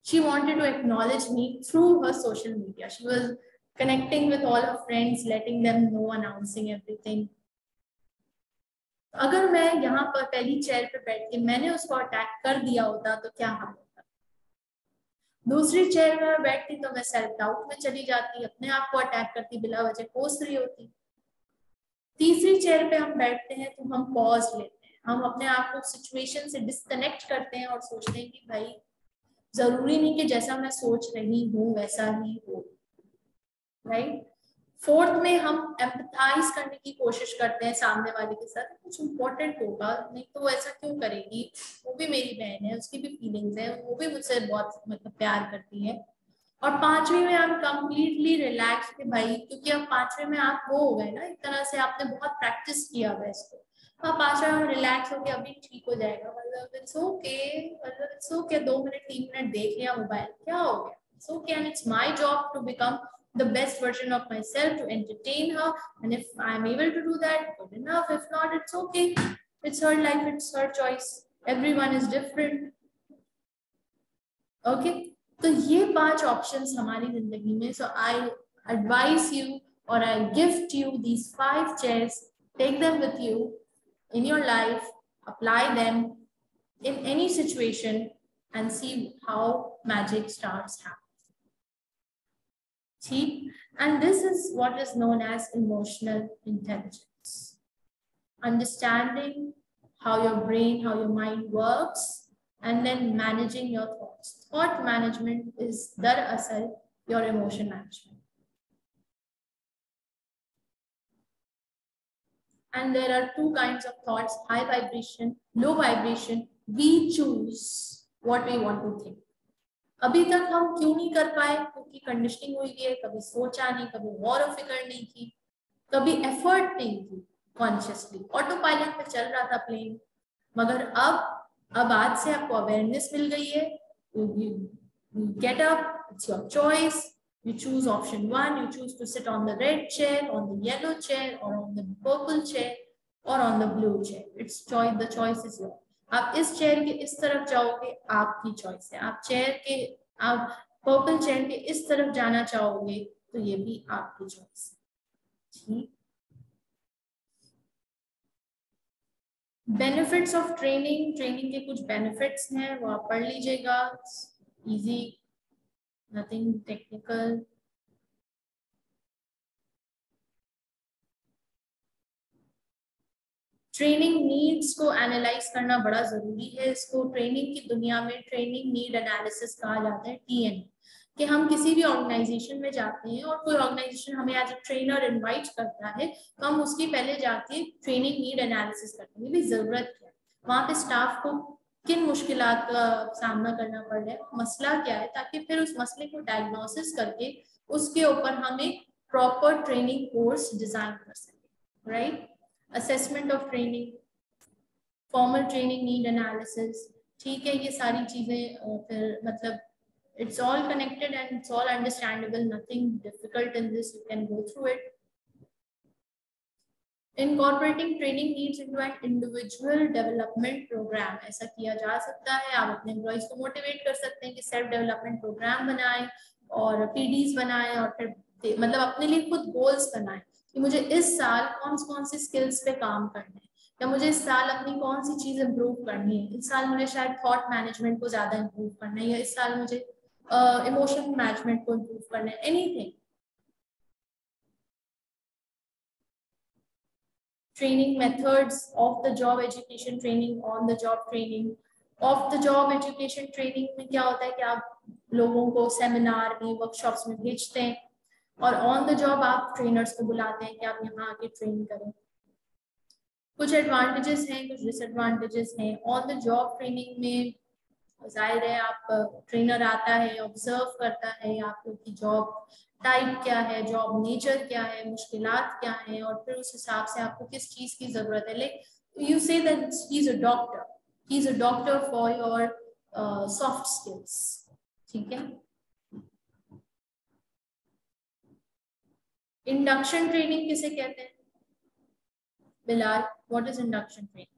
She wanted to acknowledge me through her social media. She was connecting with all her friends, letting them know, announcing everything. अगर मैं यहाँ पर पहली चेयर पे बैठ के मैंने उसको अटैक कर दिया होता तो क्या हाल होता। दूसरी चेयर में बैठती तो मैं सेल्फ डाउट में चली जाती, अपने आप को अटैक करती, बिला वजह कोस रही होती। तीसरी चेयर पे हम बैठते हैं तो हम पॉज लेते हैं, हम अपने आप को सिचुएशन से डिस्कनेक्ट करते हैं और सोचते हैं कि भाई जरूरी नहीं कि जैसा मैं सोच रही हूँ वैसा ही हो, राइट। फोर्थ में हम एम्पथाइज करने की कोशिश करते हैं सामने वाले के साथ, कुछ इम्पोर्टेंट होगा, नहीं तो वो ऐसा क्यों करेगी, वो भी मेरी बहन है, उसकी भी फीलिंग्स है, वो भी मुझसे बहुत मतलब प्यार करती है। और पांचवी में हम कंप्लीटली रिलैक्स थे भाई, क्योंकि अब पांचवे में आप वो हो गए ना, एक तरह से आपने बहुत प्रैक्टिस किया हुआ इसको। हाँ, पांचवा में रिलैक्स हो गया, अभी ठीक हो जाएगा, मतलब इट्स ओके, मतलब इट्स ओके, 2 मिनट 3 मिनट देख लिया मोबाइल, क्या हो गया, it's okay, and it's my job to become the best version of myself to entertain her, and if I'm able to do that, good enough. If not, it's okay, it's her life, it's her choice, everyone is different. Okay, तो ये 5 options हमारी जिंदगी में, so I advise you or I gift you these 5 chairs, take them with you in your life, apply them in any situation and see how magic starts happening. And this is what is known as emotional intelligence. Understanding how your brain, how your mind works, and then managing your thoughts. Thought management is darasal your emotion management. And there are 2 kinds of thoughts, high vibration, low vibration. We choose what we want to think. अभी तक हम क्यों नहीं कर पाए, क्योंकि conditioning हुई है, कभी सोचा नहीं, कभी गौर व फिक्र नहीं की, कभी एफर्ट नहीं की, कॉन्शियसली ऑटो पायलट पे चल रहा था प्लेन। मगर अब आज से आपको अवेयरनेस मिल गई है, get up, it's your choice, you choose option 1, you choose to sit on the red chair, on the yellow chair, or on the purple chair, or on the blue chair. It's choice, the choice is yours. आप इस chair के इस तरफ जाओगे, आपकी choice है। आप purple chair के इस तरफ जाना चाहोगे तो ये भी आपकी चॉइस है। ठीक, बेनिफिट्स ऑफ ट्रेनिंग के कुछ बेनिफिट्स हैं, वो आप पढ़ लीजिएगा, easy, nothing technical. Training needs को एनालाइज करना बड़ा जरूरी है। इसको ट्रेनिंग की दुनिया में ट्रेनिंग नीड एनालिसिस कहा जाता है, TN। कि हम किसी भी ऑर्गेनाइजेशन में जाते हैं और कोई ऑर्गेनाइजेशन हमें एज अ ट्रेनर इनवाइट करता है तो हम उसकी पहले जाके ट्रेनिंग नीड एनालिसिस करते हैं, भी जरूरत क्या है, वहाँ पे स्टाफ को किन मुश्किलात का सामना करना पड़ रहा है, मसला क्या है, ताकि फिर उस मसले को डायग्नोसिस करके उसके ऊपर हम एक प्रॉपर ट्रेनिंग कोर्स डिजाइन कर सकें, right. Assessment of training, formal training need analysis, ठीक है, ये सारी चीजें फिर मतलब it's all connected and it's all understandable, nothing difficult in this, you can go through it. Incorporating training needs into an individual development program, ऐसा किया जा सकता है। आप अपने एम्प्लॉइज को मोटिवेट कर सकते हैं कि सेल्फ डेवलपमेंट प्रोग्राम बनाएं और PDs बनाएं और फिर मतलब अपने लिए खुद गोल्स बनाएं कि मुझे इस साल कौन सी स्किल्स पे काम करना है, या मुझे इस साल अपनी कौन सी चीज इम्प्रूव करनी है, इस साल मुझे शायद थॉट मैनेजमेंट को ज्यादा इम्प्रूव करना है, या इस साल मुझे इमोशन मैनेजमेंट को इम्प्रूव करना है, anything. Training methods, of the job education training, on the job training, of the job education training में क्या होता है कि आप लोगों को सेमिनार में, वर्कशॉप्स में भेजते हैं, और ऑन द जॉब आप ट्रेनर्स को बुलाते हैं कि आप यहाँ आके ट्रेन करें। कुछ एडवांटेजेस हैं, कुछ डिसएडवांटेजेस हैं। ऑन द जॉब ट्रेनिंग में जाहिर है आप ट्रेनर आता है, ऑब्जर्व करता है आप लोग की जॉब टाइप क्या है, जॉब नेचर क्या है, मुश्किलात क्या है, और फिर उस हिसाब से आपको किस चीज की जरूरत है। Like you say that he is a doctor, he is a doctor for your soft skills. ठीक है। इंडक्शन ट्रेनिंग किसे कहते हैं? Bilal, what is induction training?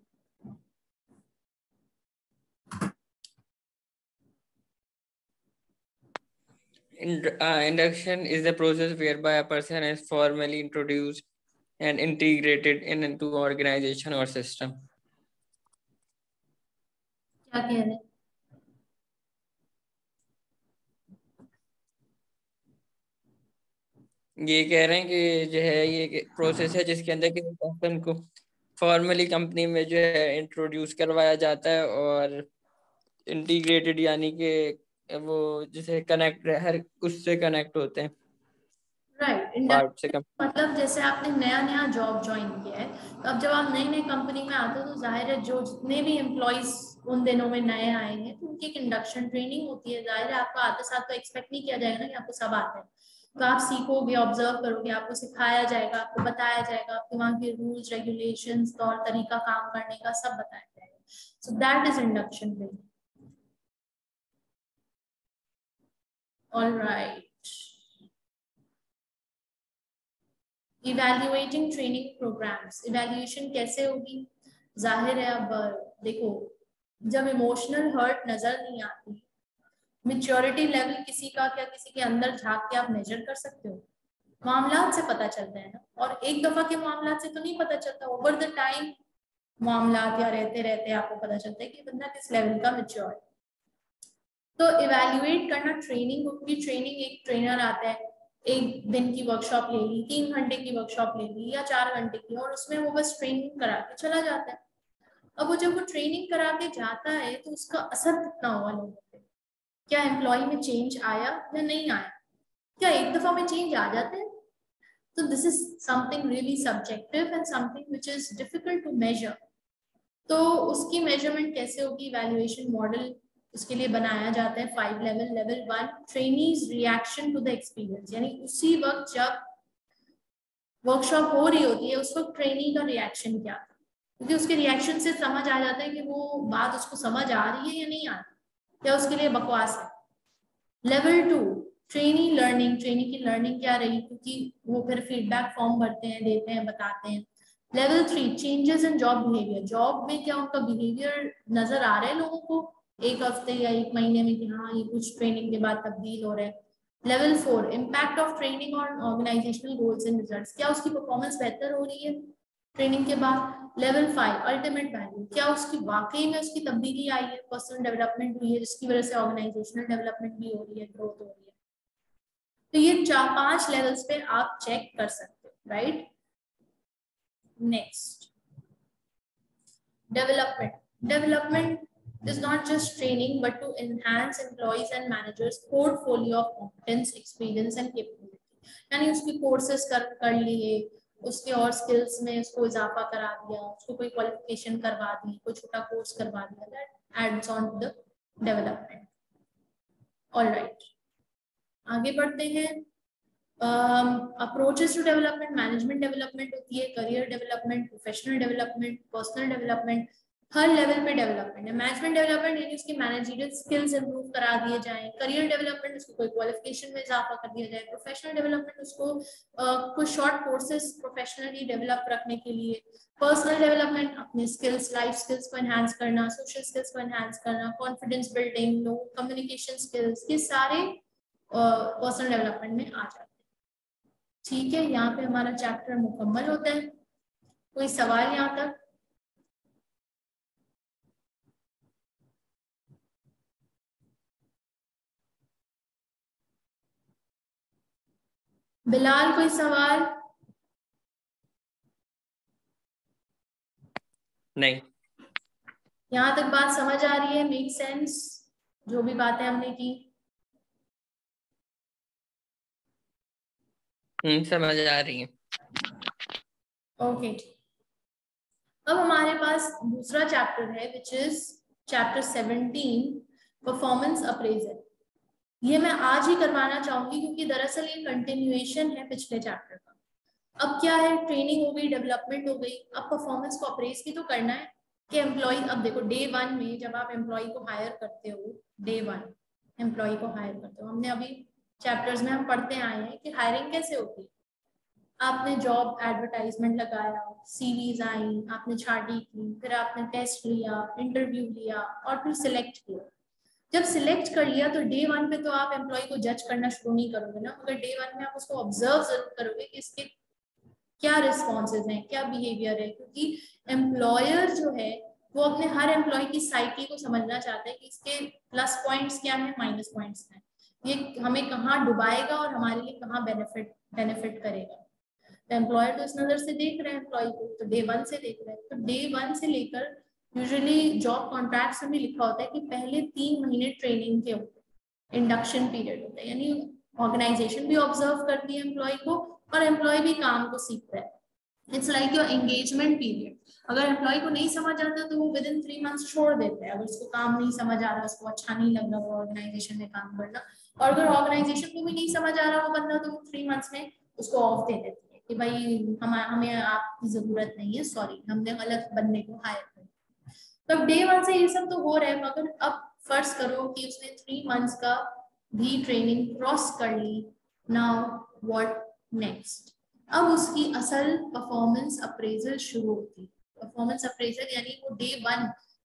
Induction is the process whereby a person is formally introduced and integrated into organization or system. क्या कह रहे हैं? ये कह रहे हैं कि जो है ये प्रोसेस है जिसके अंदर किसी पर्सन को फॉर्मली कंपनी में जो है इंट्रोड्यूस करवाया जाता है और इंटीग्रेटेड यानी कि वो जैसे कनेक्ट हर उससे कनेक्ट होते हैं। राइट। इंडक्शन मतलब जैसे आपने नया नया जॉब ज्वाइन किया है, तो अब जब आप नई नई कंपनी में आते हो तो जाहिर है जो जितने भी एम्प्लॉइज उन दिनों में नए आए हैं तो उनकी एक इंडक्शन ट्रेनिंग होती है। जाहिर है आपको आते साथ तो एक्सपेक्ट नहीं किया जाएगा ना कि आपको सब आता है, तो आप सीखोगे, ऑब्जर्व करोगे, आपको सिखाया जाएगा, आपको बताया जाएगा, आपके वहाँ के रूल्स रेगुलेशंस, तौर तरीका काम करने का सब बताया जाएगा। So that is induction training. Alright. Evaluating training programmes, evaluation कैसे होगी? जाहिर है अब देखो, जब इमोशनल हर्ट नजर नहीं आती, मेच्योरिटी लेवल किसी का क्या किसी के अंदर झांक के आप मेजर कर सकते हो? मामलात से पता चलता है ना, और एक दफा के मामलात से तो नहीं पता चलता, ओवर द टाइम मामलात या रहते रहते आपको पता चलता है कि बंदा किस लेवल का मेच्योर है। तो इवैल्यूएट करना ट्रेनिंग होगी। ट्रेनिंग एक ट्रेनर आता है, एक दिन की वर्कशॉप ले ली, 3 घंटे की वर्कशॉप ले ली या 4 घंटे की, और उसमें वो बस ट्रेनिंग करा के चला जाता है। अब वो जब वो ट्रेनिंग करा के जाता है तो उसका असर कितना हुआ लोगों पे? क्या एम्प्लॉय में चेंज आया या नहीं आया? क्या एक दफा में चेंज आ जाते हैं? तो this is something really subjective and something which is difficult to measure. तो उसकी मेजरमेंट कैसे होगी? इवैल्यूएशन मॉडल उसके लिए बनाया जाता है 5 level. Level 1 trainees reaction to the experience, यानी उसी वक्त जब वर्कशॉप हो रही होती है उस वक्त ट्रेनी का रिएक्शन क्या था, क्योंकि उसके रिएक्शन से समझ आ जाता है कि वो बात उसको समझ आ रही है या नहीं आ रही, या उसके लिए बकवास है। लेवल 2 ट्रेनी लर्निंग, ट्रेनी की लर्निंग क्या रही, क्योंकि वो फिर फीडबैक फॉर्म भरते हैं, देते हैं, बताते हैं। Level 3 changes in job behaviour, job में क्या उनका बिहेवियर नजर आ रहा है लोगों को एक हफ्ते या एक महीने में कि हाँ ये कुछ ट्रेनिंग के बाद तब्दील हो रहा है। Level 4 impact of training on organisational goals and results, क्या उसकी परफॉर्मेंस बेहतर हो रही है ट्रेनिंग के बाद। लेवल 5 अल्टीमेट वैल्यू, क्या उसकी वाकई में उसकी तब्दीली आई है, पर्सनल डेवलपमेंट हुई है जिसकी वजह से ऑर्गेनाइजेशनल डेवलपमेंट भी हो रही है, ग्रोथ हो रही है। तो ये 4-5 लेवल्स पे आप चेक कर सकते हो, right. Next, development is not just training but to enhance employees and managers portfolio of competence, experience and capability। यानी उसकी कोर्सेज कर लिए, उसके और स्किल्स में उसको इजाफा करा दिया, उसको कोई क्वालिफिकेशन करवा दी, कोई छोटा कोर्स करवा दिया, that adds on to the development. Alright, आगे बढ़ते हैं। Approaches to development, management development होती है, career development, professional development, personal development, हर लेवल पे डेवलपमेंट है। मैनेजमेंट डेवलपमेंट यानी उसकी मैनेजरियल स्किल्स इंप्रूव करा दिए जाएं। करियर डेवलपमेंट उसको कोई क्वालिफिकेशन में इजाफा कर दिया जाए। प्रोफेशनल डेवलपमेंट उसको कुछ शॉर्ट कोर्सेज प्रोफेशनली डेवलप रखने के लिए। पर्सनल डेवलपमेंट अपने स्किल्स, लाइफ स्किल्स को एनहांस करना, सोशल स्किल्स को एनहांस करना, कॉन्फिडेंस बिल्डिंग, कम्युनिकेशन स्किल्स, ये सारे पर्सनल डेवलपमेंट में आ जाते हैं। ठीक है, यहाँ पे हमारा चैप्टर मुकम्मल होता है। कोई सवाल यहाँ तक? बिलाल कोई सवाल? नहीं। यहाँ तक बात समझ आ रही है? मेक सेंस जो भी बातें हमने की? समझ आ रही है। ओके, अब हमारे पास दूसरा चैप्टर है which is chapter 17 performance appraisal. ये मैं आज ही करवाना चाहूंगी क्योंकि दरअसल ये कंटिन्यूएशन है पिछले चैप्टर का। अब क्या है, ट्रेनिंग हो गई, डेवलपमेंट हो गई, अब परफॉर्मेंस को अप्रेज भी तो करना है कि एम्प्लॉय, अब देखो डे 1 में जब आप एम्प्लॉय को हायर करते हो, डे 1 एम्प्लॉय को हायर करते हो, हमने अभी चैप्टर्स में हम पढ़ते आए हैं कि हायरिंग कैसे होती है। आपने जॉब एडवर्टाइजमेंट लगाया, सीवीज आई, आपने छाटी की, फिर आपने टेस्ट लिया, इंटरव्यू लिया और फिर सिलेक्ट किया। जब सिलेक्ट कर लिया तो डे 1 पे तो आप एम्प्लॉय को जज करना शुरू नहीं करोगे ना, मगर डे 1 में आप उसको ऑब्जर्व जरूर करोगे कि इसके क्या रिस्पॉन्सेज हैं, क्या बिहेवियर है, क्योंकि एम्प्लॉयर जो है वो अपने हर एम्प्लॉय की साइकी को समझना चाहता है कि इसके प्लस पॉइंट्स क्या है, माइनस पॉइंट्स क्या है, ये हमें कहाँ डुबाएगा और हमारे लिए कहाँ बेनिफिट करेगा। तो एम्प्लॉयर तो इस नजर से देख रहे हैं एम्प्लॉय को, तो डे 1 से देख रहे हैं। तो डे 1 से लेकर यूजुअली जॉब कॉन्ट्रैक्ट में भी लिखा होता है कि पहले 3 महीने ट्रेनिंग के होते हैं, इंडक्शन पीरियड होता है, यानी ऑर्गेनाइजेशन भी ऑब्जर्व करती है एम्प्लॉय को और एम्प्लॉय भी काम को सीखता है। It's like your engagement period. अगर एम्प्लॉय को नहीं समझ आता तो वो विद इन 3 मंथ्स छोड़ देते हैं, अगर उसको काम नहीं समझ आ रहा, उसको अच्छा नहीं लग रहा वो ऑर्गेनाइजेशन में काम करना, और अगर ऑर्गेनाइजेशन को भी नहीं समझ आ रहा वो बंदा, तो वो 3 मंथ्स में उसको ऑफ दे देती है कि भाई हमें आपकी जरूरत नहीं है, सॉरी, हमने गलत बंदे को हायर कर। तो डे 1 से ये सब तो हो रहा है, मगर अब फर्ज करो कि उसने 3 मंथ्स का भी ट्रेनिंग क्रॉस कर ली। Now what next? अब उसकी असल परफॉर्मेंस अप्रेजल शुरू होती है। परफॉर्मेंस अप्रेजल यानी वो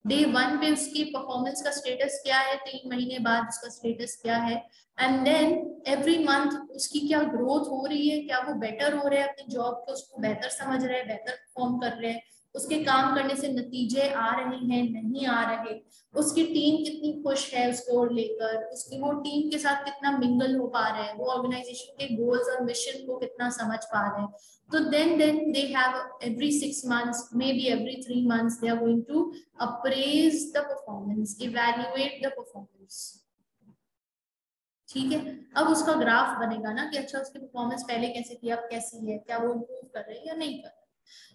डे वन पे उसकी परफॉर्मेंस का स्टेटस क्या है, 3 महीने बाद उसका स्टेटस क्या है, एंड देन एवरी मंथ उसकी क्या ग्रोथ हो रही है, क्या वो बेटर हो रहा है अपनी जॉब को, उसको बेहतर समझ रहे हैं, बेहतर परफॉर्म कर रहे हैं, उसके काम करने से नतीजे आ रहे हैं, नहीं आ रहे, उसकी टीम कितनी खुश है उसको लेकर, उसकी वो टीम के साथ कितना मिंगल हो पा रहे हैं, वो ऑर्गेनाइजेशन के गोल्स और मिशन को कितना समझ पा रहे हैं। तो then they have every 6 months, maybe every 3 months, they are going to appraise the performance, evaluate the performance. ठीक है, अब उसका ग्राफ बनेगा ना कि अच्छा उसकी परफॉर्मेंस पहले कैसे थी, अब कैसी है, क्या वो इम्प्रूव कर रहे हैं या नहीं कर रहे।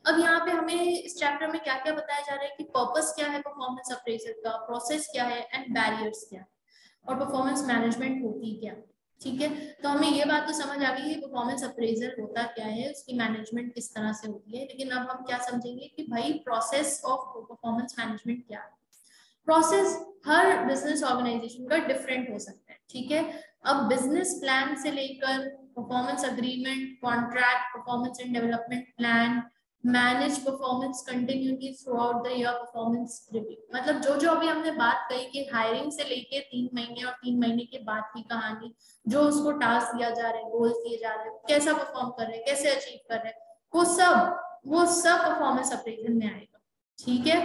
अब यहाँ पे हमें इस चैप्टर में क्या क्या बताया जा रहा है कि पर्पस क्या है परफॉर्मेंस अप्रेजल का, प्रोसेस क्या है एंड बैरियर्स क्या है, और परफॉर्मेंस मैनेजमेंट होती क्या। ठीक है, तो हमें ये बात तो समझ आ गई है परफॉर्मेंस अप्रेजल होता क्या है, उसकी मैनेजमेंट किस तरह से होती है, लेकिन अब हम क्या समझेंगे कि भाई प्रोसेस ऑफ परफॉर्मेंस मैनेजमेंट क्या है। प्रोसेस हर बिजनेस ऑर्गेनाइजेशन का डिफरेंट हो सकता है। ठीक है, अब बिजनेस प्लान से लेकर performance agreement, contract, performance and development plan, manage performance continuity through out the year, performance review, मतलब जो जो अभी हमने बात कही कि हायरिंग से लेके 3 महीने और 3 महीने के बाद की कहानी, जो उसको टास्क दिया जा रहा है, गोल्स दिए जा रहे हैं, कैसा परफॉर्म कर रहे हैं, कैसे अचीव कर रहे हैं, वो सब परफॉर्मेंस अप्रेजल में आएगा। ठीक है।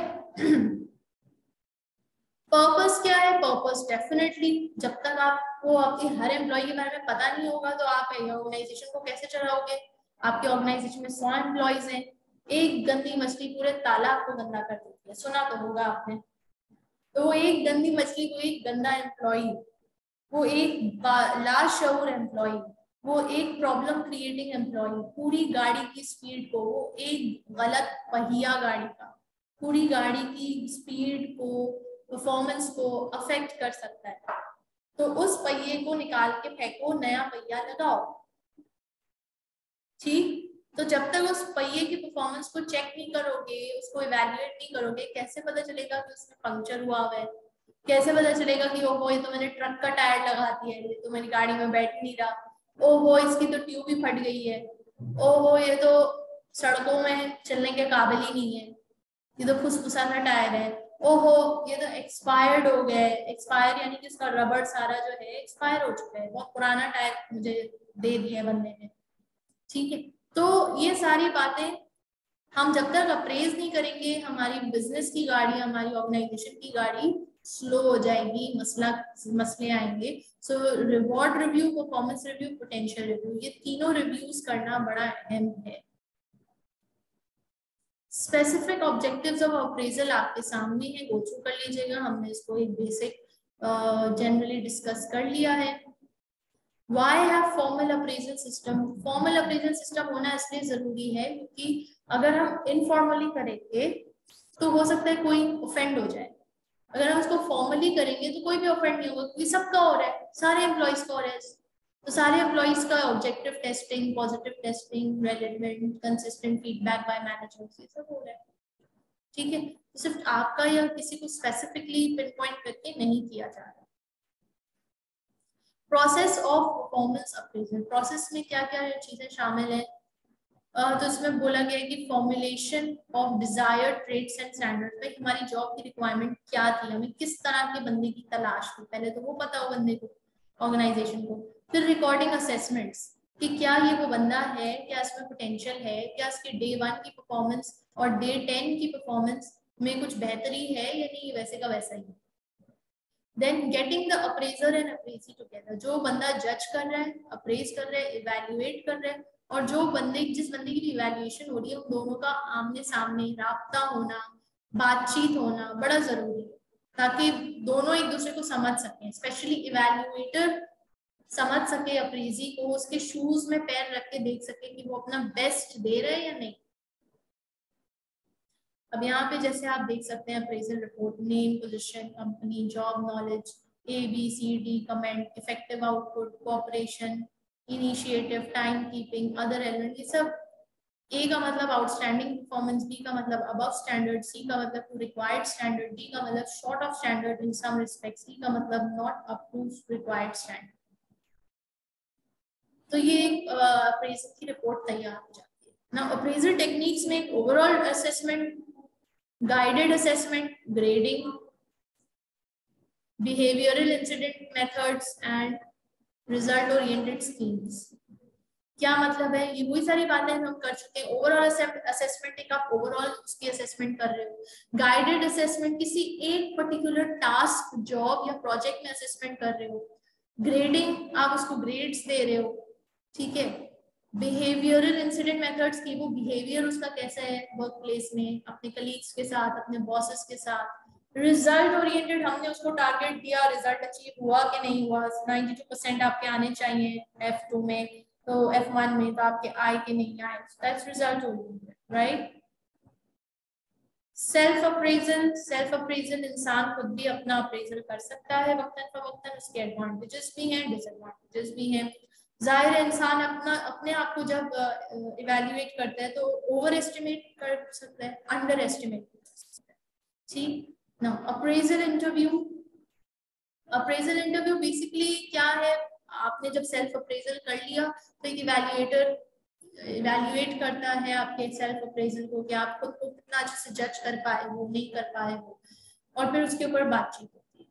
पर्पस क्या है? पर्पस डेफिनेटली जब तक आपको आपके हर एम्प्लॉय के बारे में पता नहीं होगा तो आप ऑर्गेनाइजेशन को कैसे चलाओगे। आपके ऑर्गेनाइजेशन में 100 एम्प्लॉयज हैं, एक गंदी मछली पूरे तालाब को गंदा कर देती है, सुना तो होगा आपने। तो वो एक गंदी मछली को एक गंदा एम्प्लॉय, वो एक लाशऊर एम्प्लॉय, वो एक प्रॉब्लम क्रिएटिंग एम्प्लॉय, पूरी गाड़ी की स्पीड को, वो एक गलत पहिया गाड़ी का पूरी गाड़ी की स्पीड को, परफॉर्मेंस को अफेक्ट कर सकता है। तो उस पहिए को निकाल के फेंको, नया पहिया लगाओ। ठीक, तो जब तक उस पहिए की परफॉर्मेंस को चेक नहीं करोगे, उसको इवैल्यूएट नहीं करोगे, कैसे पता चलेगा कि उसमें पंक्चर हुआ है, कैसे पता चलेगा कि ओहो ये तो मैंने ट्रक का टायर लगा दिया है, ये तो मेरी गाड़ी में बैठ नहीं रहा, ओहो इसकी तो ट्यूब ही फट गई है, ओहो ये तो सड़कों में चलने के काबिल ही नहीं है, ये तो फुसफुसा सा टायर है, ओहो ये तो एक्सपायर्ड हो गया है। एक्सपायर यानी कि इसका रबड़ सारा जो है एक्सपायर हो चुका है, बहुत पुराना टायर मुझे दे दिया है बंदे ने। ठीक है, तो ये सारी बातें हम जब तक अप्रेज नहीं करेंगे, हमारी बिजनेस की गाड़ी, हमारी ऑर्गेनाइजेशन की गाड़ी स्लो हो जाएगी, मसले आएंगे। So reward review, performance review, potential review, ये तीनों रिव्यूज करना बड़ा अहम है। स्पेसिफिक ऑब्जेक्टिव्स ऑफ अप्रेजल आपके सामने है, गो थ्रू कर लीजिएगा, हमने इसको एक बेसिक जनरली डिस्कस कर लिया है। Why have formal appraisal system? Formal appraisal system होना इसलिए जरूरी है क्योंकि अगर हम इनफॉर्मली करेंगे तो हो सकता है कोई ऑफेंड हो जाए, अगर हम उसको फॉर्मली करेंगे तो कोई भी ऑफेंड नहीं होगा क्योंकि सबका हो रहा है, सारे एम्प्लॉइज का हो रहा है, तो सारे एम्प्लॉइज का objective testing, positive testing, relevant consistent feedback by managers, ये सब हो रहा है। ठीक है, तो सिर्फ आपका या किसी को स्पेसिफिकली पिन पॉइंट करके नहीं किया जा रहा। Process of performance appraisal, process में क्या क्या चीजें शामिल है, तो इसमें बोला गया है कि formulation of desired traits and standards, भाई हमारी जॉब की रिक्वायरमेंट क्या थी, हमें किस तरह के बंदे की तलाश थी, पहले तो वो पता हो बंदे को, ऑर्गेनाइजेशन को। फिर रिकॉर्डिंग असेसमेंट्स कि क्या ये वो बंदा है, क्या इसमें पोटेंशियल है, क्या इसकी डे 1 की परफॉर्मेंस और डे 10 की परफॉर्मेंस में कुछ बेहतरी है या नहीं, वैसे का वैसा ही। Then getting the appraiser and appraisee together, जो बंदा जज कर रहा है, अप्रेज कर रहा है, इवैल्यूएट कर रहा है, और जो बंदे जिस बंदे की इवैल्यूएशन हो रही है, उन दोनों का आमने सामने राब्ता होना, बातचीत होना बड़ा जरूरी है ताकि दोनों एक दूसरे को समझ सकें, स्पेशली इवैल्यूएटर समझ सके अप्रेजी को, उसके शूज में पैर रख के देख सके कि वो अपना बेस्ट दे रहा है या नहीं। अब यहाँ पे जैसे आप देख सकते हैं appraisal report, name, position, company, job knowledge, ABCD comment, effective output, cooperation, initiative, time keeping, other element, ये सब। ए का मतलब आउटस्टैंडिंग परफॉर्मेंस, बी का मतलब अबव स्टैंडर्ड, सी का मतलब रिक्वायर्ड स्टैंडर्ड, डी का मतलब short of standard in some respect, C का मतलब not up to required standard. तो ये एक अप्रेजल की रिपोर्ट तैयार हो जाती है ना। अप्रेजल टेक्निक्स में overall assessment, guided assessment, grading, behavioral incident methods and result oriented schemes। क्या मतलब है, ये वही सारी बातें हम कर चुके हैं। ओवरऑल असेसमेंट, एक आप ओवरऑल उसकी असेसमेंट कर रहे हो। गाइडेड असेसमेंट, किसी एक पर्टिकुलर टास्क, जॉब या प्रोजेक्ट में असेसमेंट कर रहे हो। ग्रेडिंग, आप उसको ग्रेड्स दे रहे हो, ठीक है। बिहेवियरल इंसिडेंट मेथड्स की, वो बिहेवियर उसका कैसा है वर्क प्लेस में, अपने कलीग्स के साथ, अपने बॉसेस के साथ। रिजल्ट ओरिएंटेड, हमने उसको टारगेट दिया, रिजल्ट अचीव हुआ कि नहीं हुआ, 92% आपके आने चाहिए F2 में, तो F1 में तो आपके आए कि नहीं आए, that's result oriented, right. Self appraisal, self appraisal इंसान खुद भी अपना अप्रेजल कर सकता है वक्तन फवक्तन, उसके एडवांटेजेस भी हैं, डिसएडवांटेजेस भी हैं। जाहिर है इंसान अपने आप को जब इवैल्यूएट करता है तो ओवर एस्टिमेट कर सकता है, अंडर एस्टिमेट कर सकता है, ठीक ना। Appraisal interview, appraisal interview basically क्या है, आपने जब सेल्फ अप्रेजल कर लिया तो एक इवैल्यूएटर इवैल्यूएट करता है आपके सेल्फ अप्रेजल को कि आप खुद को कितना अच्छे से जज कर पाए हो, नहीं कर पाए हो, और फिर उसके ऊपर बातचीत होती है।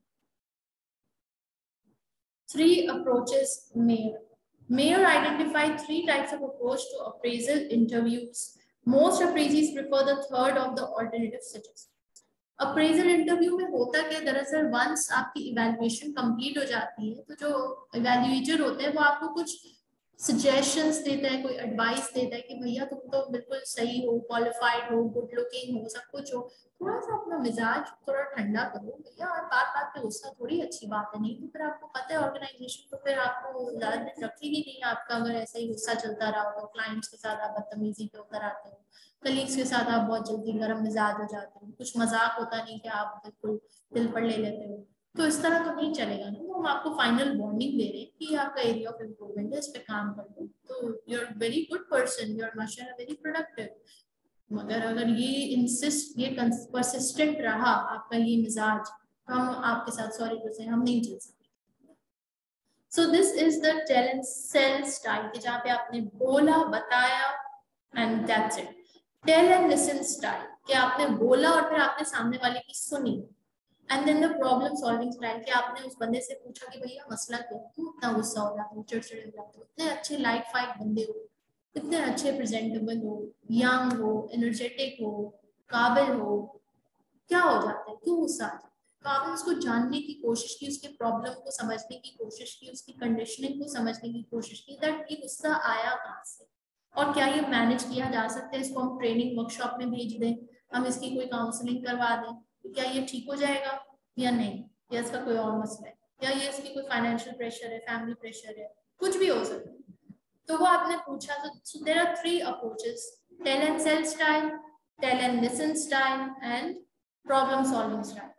3 approaches Mayer. Mayer identified 3 types of approach to appraisal interviews. Most appraisees prefer the third of the alternative suggested. Appraisal interview में होता क्या, दरअसल वंस आपकी इवैल्यूएशन कंप्लीट हो जाती है तो जो इवैल्यूएटर होते हैं वो आपको कुछ सजेशंस देता है, कोई एडवाइस देता है कि भैया तुम तो बिल्कुल सही हो, क्वालिफाइड हो, गुड लुकिंग हो, सब कुछ हो, थोड़ा सा अपना मिजाज थोड़ा ठंडा करो भैया, और बात बात पे गुस्सा थोड़ी अच्छी बात है, नहीं तो फिर आपको पता है ऑर्गेनाइजेशन तो फिर आपको ज्यादा दिन रखेगी नहीं आपका, अगर ऐसा ही गुस्सा चलता रहा हो तो। क्लाइंट्स के साथ आप बदतमीजी पे उतर आते हो, कलीग्स के साथ आप बहुत जल्दी गर्म मिजाज हो जाते हो, कुछ मजाक होता नहीं कि आप बिल्कुल दिल पर ले लेते हो, तो इस तरह तो नहीं चलेगा ना। तो हम आपको फाइनल वार्निंग दे रहे हैं कि आपका एरिया ऑफ इम्प्रूवमेंट है, इस पे काम कर लो, तो you are very good person, you are माशाल्लाह वेरी प्रोडक्टिव। मगर अगर ये इंसिस्ट, ये परसिस्टेंट रहा आपका ये मिजाज, तो हम आपके साथ सॉरी करते हैं, हम नहीं चल सकते। So this is the tell and sell style, जहाँ पे आपने बोला, बताया and that's it. Tell and listen style, कि आपने बोला और फिर आपने सामने वाले की सुनी। And then the problem solving style, कि आपने उस बंदे से पूछा कि भैया मसला क्या है, क्यों इतना गुस्सा हो रहा है, चिड़चिड़े हो जाते हो, इतने अच्छे लाइट फाइट बंदे हो, इतने अच्छे प्रेजेंटेबल हो, यंग हो, एनर्जेटिक हो, काबिल हो, क्या हो जाता है, क्यों गुस्सा आ जाता है। तो आपने उसको जानने की कोशिश की, उसके प्रॉब्लम को समझने की कोशिश की, उसकी कंडीशनिंग को समझने की कोशिश की, दैट ये गुस्सा आया कहाँ से, और क्या ये मैनेज किया जा सकता है? इसको हम ट्रेनिंग वर्कशॉप में भेज दें, हम इसकी कोई काउंसलिंग करवा दें, तो क्या ये ठीक हो जाएगा या नहीं, या इसका कोई और मसला है, या ये इसकी कोई फाइनेंशियल प्रेशर है, फैमिली प्रेशर है, कुछ भी हो सकता है। तो वो आपने पूछा, so there are 3 approaches: tell and sell style, tell and listen style, and problem solving style.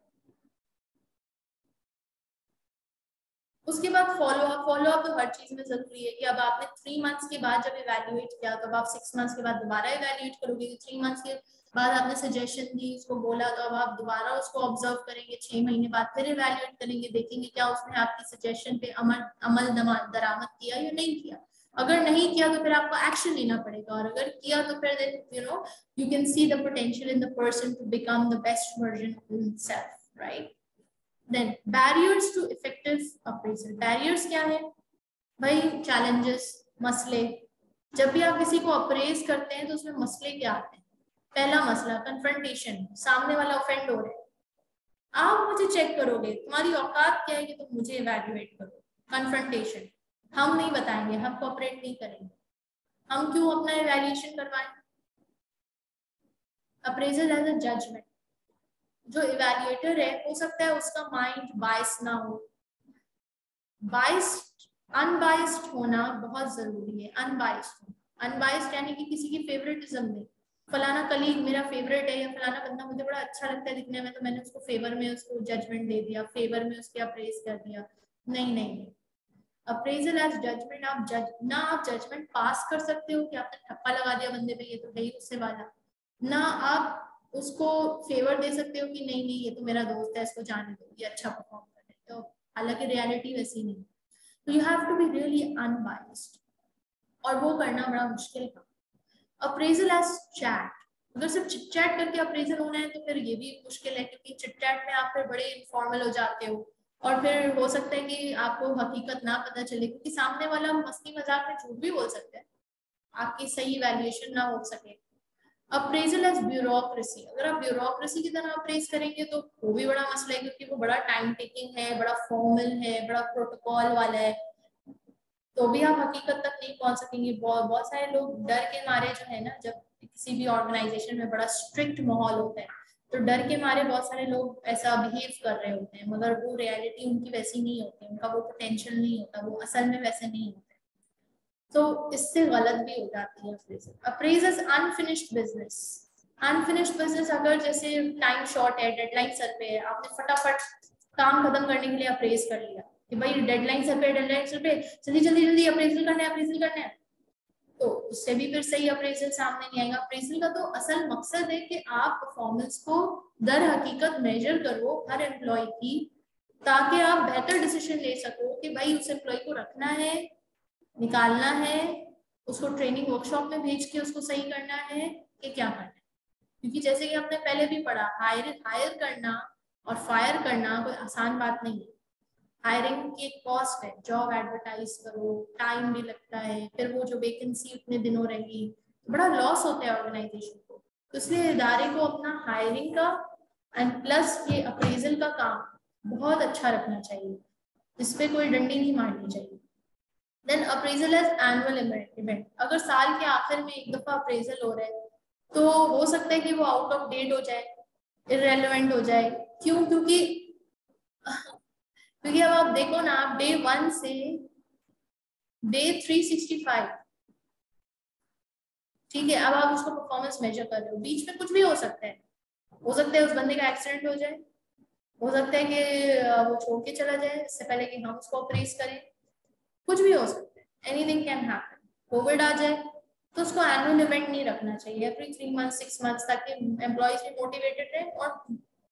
उसके बाद फॉलो अप तो हर चीज में जरूरी है कि अब आपने 3 मंथ्स के बाद जब इवैल्यूएट किया तो अब आप 6 मंथ्स के बाद दोबारा इवैल्यूएट करोगे। 3 मंथ्स के बाद आपने सजेशन दी, उसको बोला, तो अब आप दोबारा उसको ऑब्जर्व करेंगे, 6 महीने बाद फिर इवैल्यूएट करेंगे, देखेंगे क्या उसने आपकी सजेशन पे अमल दरामद किया या नहीं किया। अगर नहीं किया तो फिर आपको एक्शन लेना पड़ेगा, और अगर किया तो फिर then you can see the potential in the person to become the best version of himself, right? Then barriers to effective appraisal. Barriers क्या है भाई? challenges, मसले। जब भी आप किसी को अप्रेज करते हैं तो उसमें मसले क्या आते हैं? पहला मसला कन्फ्रंटेशन, सामने वाला ऑफेंड हो रहा है, आप मुझे चेक करोगे, तुम्हारी औकात क्या है कि तुम मुझे इवैल्यूएट करो। कन्फ्रंटेशन, हम नहीं बताएंगे, हम कोऑपरेट नहीं करेंगे, हम क्यों अपना इवैल्यूएशन करवाएं? अप्रेजल एज अ जजमेंट, जो इवैल्यूएटर है हो सकता है उसका माइंड बायस ना हो, बायस्ड अनबायस्ड होना बहुत जरूरी है। अनबायस्ड यानी कि किसी की फेवरेटिज्म नहीं, फलाना कलीग मेरा फेवरेट है या फलाना बंदा मुझे बड़ा अच्छा लगता है दिखने में तो मैंने उसको फेवर में उसको जजमेंट दे दिया, फेवर में उसके अप्रेज कर दिया। नहीं, अप्रेजल एज जजमेंट, आप जजमेंट पास कर सकते हो कि आपने ठप्पा लगा दिया बंदे पे, ये तो है ही उससे वाला, ना आप उसको फेवर दे सकते हो कि नहीं ये तो मेरा दोस्त है, इसको जाने दो, ये अच्छा परफॉर्म कर रहे, तो हालांकि रियलिटी वैसी नहीं। तो you have to be really unbiased, और वो करना बड़ा मुश्किल है। अप्रेजल एज चैट, अगर सिर्फ चिट चैट करके अप्रेजल होना है तो फिर ये भी मुश्किल है, क्योंकि चिट चैट में आप फिर बड़े इनफॉर्मल हो जाते हो, और फिर हो सकता है कि आपको हकीकत ना पता चले, क्योंकि सामने वाला मस्ती मजाक में झूठ भी बोल सकता है, आपकी सही वैल्यूएशन ना हो सके। अप्रेजल एज ब्यूरोक्रेसी, अगर आप ब्यूरोक्रेसी की तरह अप्रेज करेंगे तो वो भी बड़ा मसला है, क्योंकि वो बड़ा टाइम टेकिंग है, बड़ा फॉर्मल है, बड़ा प्रोटोकॉल वाला है, तो भी आप हकीकत तक नहीं पहुंच सकेंगे। बहुत सारे लोग डर के मारे जो है ना, जब किसी भी ऑर्गेनाइजेशन में बड़ा स्ट्रिक्ट माहौल होता है तो डर के मारे बहुत सारे लोग ऐसा बिहेव कर रहे होते हैं, मगर वो रियलिटी उनकी वैसी नहीं होती, उनका वो पोटेंशियल नहीं होता, वो असल में वैसे नहीं होते, तो इससे गलत भी हो जाती है appraisal. Appraisal unfinished business, unfinished business, अगर जैसे टाइम शॉर्ट है, डेडलाइन सर पे है, आपने फटाफट काम खत्म करने के लिए अप्रेज कर लिया कि भाई डेडलाइन सर पे, जल्दी जल्दी जल्दी अप्रेजल करना है, तो उससे भी फिर सही अप्रेजल सामने नहीं आएगा। अप्रेजल का तो असल मकसद है कि आप परफॉर्मेंस को दर हकीकत मेजर करो हर एम्प्लॉय की, ताकि आप बेहतर डिसीजन ले सको कि भाई उस एम्प्लॉय को रखना है, निकालना है, उसको ट्रेनिंग वर्कशॉप में भेज के उसको सही करना है कि क्या करना है। क्योंकि जैसे कि आपने पहले भी पढ़ा, हायर करना और फायर करना कोई आसान बात नहीं है। हायरिंग की एक कॉस्ट है, जॉब एडवर्टाइज करो, टाइम भी लगता है, फिर वो जो वैकेंसी उतने दिनों रहेगी, तो बड़ा लॉस होता है ऑर्गेनाइजेशन को। तो इसलिए इदारे को अपना हायरिंग का एंड प्लस ये अप्रेजल का काम बहुत अच्छा रखना चाहिए, इस पे कोई डंडी नहीं मारनी चाहिए। Then appraisal as annual event, अगर साल के आखिर में एक दफा अप्रेजल हो रहा है तो हो सकता है कि वो आउट ऑफ डेट हो जाए, इररेलेवेंट हो जाए। क्यों? क्योंकि अब आप देखो ना, आप डे 1 से डे 365, ठीक है, अब आप उसको परफॉर्मेंस मेजर कर रहे हो, बीच में कुछ भी हो सकता है, उस बंदे का एक्सीडेंट हो जाए, हो सकता है कि वो छोड़ के चला जाए इससे पहले कि हम उसको अप्रेज करें, कुछ भी हो सकता है, एनीथिंग कैन हैपन, कोविड आ जाए, तो उसको एनुअल इवेंट नहीं रखना चाहिए एवरी 3 मंथ 6 मंथ्स, ताकि एम्प्लॉयज भी मोटिवेटेड रहे। और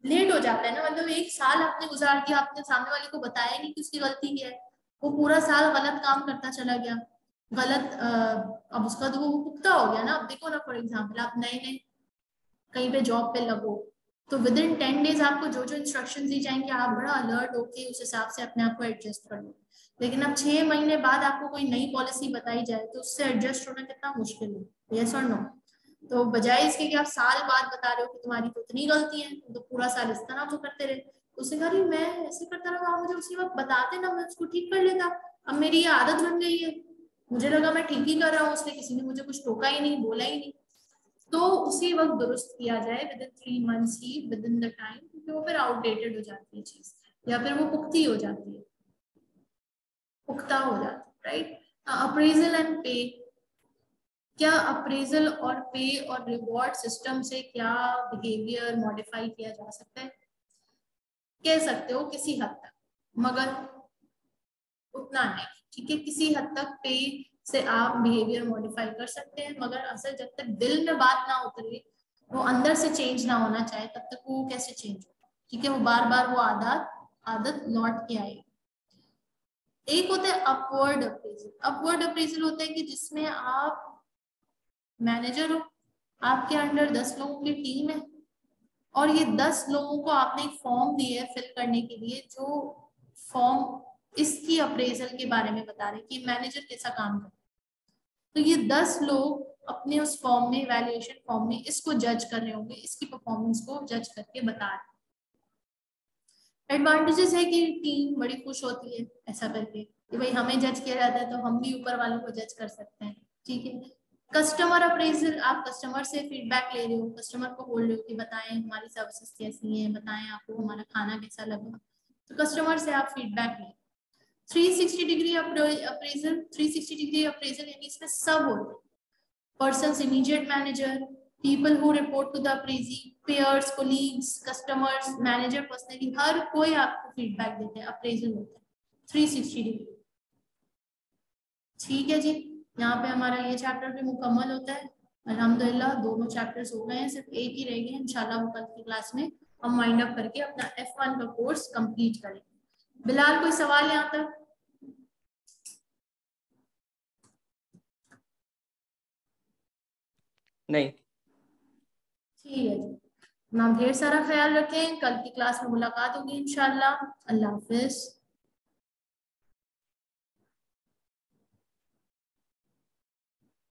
लेट हो जाता है ना, मतलब 1 साल आपने गुजार दिया, आपने सामने वाले को बताया नहीं कि उसकी गलती क्या है, वो पूरा साल गलत काम करता चला गया, गलत अब उसका तो वो पुख्ता हो गया ना। अब देखो ना, फॉर एग्जाम्पल आप नए नए कहीं पे जॉब पे लगो, तो विद इन 10 डेज आपको जो जो इंस्ट्रक्शन दी जाएंगे आप बड़ा अलर्ट होके उस हिसाब से अपने आप को एडजस्ट कर लो। लेकिन अब 6 महीने बाद आपको कोई नई पॉलिसी बताई जाए तो उससे एडजस्ट होना कितना मुश्किल है, यस और नो? तो बजाय इसके कि आप साल बाद बता रहे हो कि तुम्हारी तो इतनी गलती है, तो पूरा साल इस तरह तो करते रहे, उसने कहा मैं ऐसे करता रहा, आप मुझे उसी वक्त बताते ना, मैं उसको ठीक कर लेता, अब मेरी ये आदत बन गई है, मुझे लगा मैं ठीक ही कर रहा हूँ, उसने किसी ने मुझे कुछ टोका ही नहीं, बोला ही नहीं, तो उसी वक्त दुरुस्त किया जाए with in 3 months he, with in the time, क्योंकि वो फिर आउटडेटेड हो जाती है चीज, या फिर वो पुख्ती हो जाती है, पुख्ता हो जाता है, राइट। अप्रेजल एंड पे, क्या अप्रेजल और पे और रिवॉर्ड सिस्टम से क्या बिहेवियर मॉडिफाई किया जा सकता है? कह सकते हो किसी हद तक, मगर उतना नहीं, ठीक है। किसी हद तक पे से आप बिहेवियर मॉडिफाई कर सकते हैं, मगर असल जब तक दिल में बात ना उतरे, वो अंदर से चेंज ना होना चाहे, तब तक वो कैसे चेंज होगा, ठीक है। वो बार बार वो आदत लौट के आएगी। एक होता है अपवर्ड अप्रेजल। अपवर्ड अप्रेजल होता है कि जिसमें आप मैनेजर हो, आपके अंडर 10 लोगों की टीम है, और ये 10 लोगों को आपने एक फॉर्म दिया है फिल करने के लिए, जो फॉर्म इसकी अप्रेजल के बारे में बता रहे कि मैनेजर कैसा काम कर, तो ये 10 लोग अपने उस फॉर्म में, इवैल्यूएशन फॉर्म में, इसको जज कर रहे होंगे, इसकी परफॉर्मेंस को जज करके बता रहे। एडवांटेजेस है कि टीम बड़ी खुश होती है ऐसा करके कि भाई हमें जज किया जाता है, तो हम भी ऊपर वालों को जज कर सकते हैं, ठीक है। कस्टमर अप्रेजल, आप कस्टमर से फीडबैक ले रहे हो, कस्टमर को बोल रहे हो कि बताएं हमारी सर्विसेज कैसी हैं, बताएं आपको हमारा खाना कैसा लगा, तो कस्टमर से आप फीडबैक लें। 360 डिग्री अप्रेजल, 360 डिग्री अप्रेजल यानी इसमें सब होते हैं, persons immediate manager, people who report to the appraisee, peers, colleagues, customers, manager personally, हर कोई आपको फीडबैक देते हैं, अप्रेजल होता है 360 डिग्री। ठीक है जी, यहाँ पे हमारा ये चैप्टर भी मुकम्मल होता है अल्हम्दुलिल्लाह। दोनों चैप्टर्स हो गए हैं, सिर्फ एक ही रह गए, इंशाल्लाह वो कल की क्लास में हम वाइंड अप करके अपना F1 का कोर्स कंप्लीट करेंगे। बिलाल कोई सवाल यहाँ तक? नहीं। ठीक है जी, अपना ढेर सारा ख्याल रखें, कल की क्लास में मुलाकात होगी इंशाल्लाह। अल्लाह हाफिज।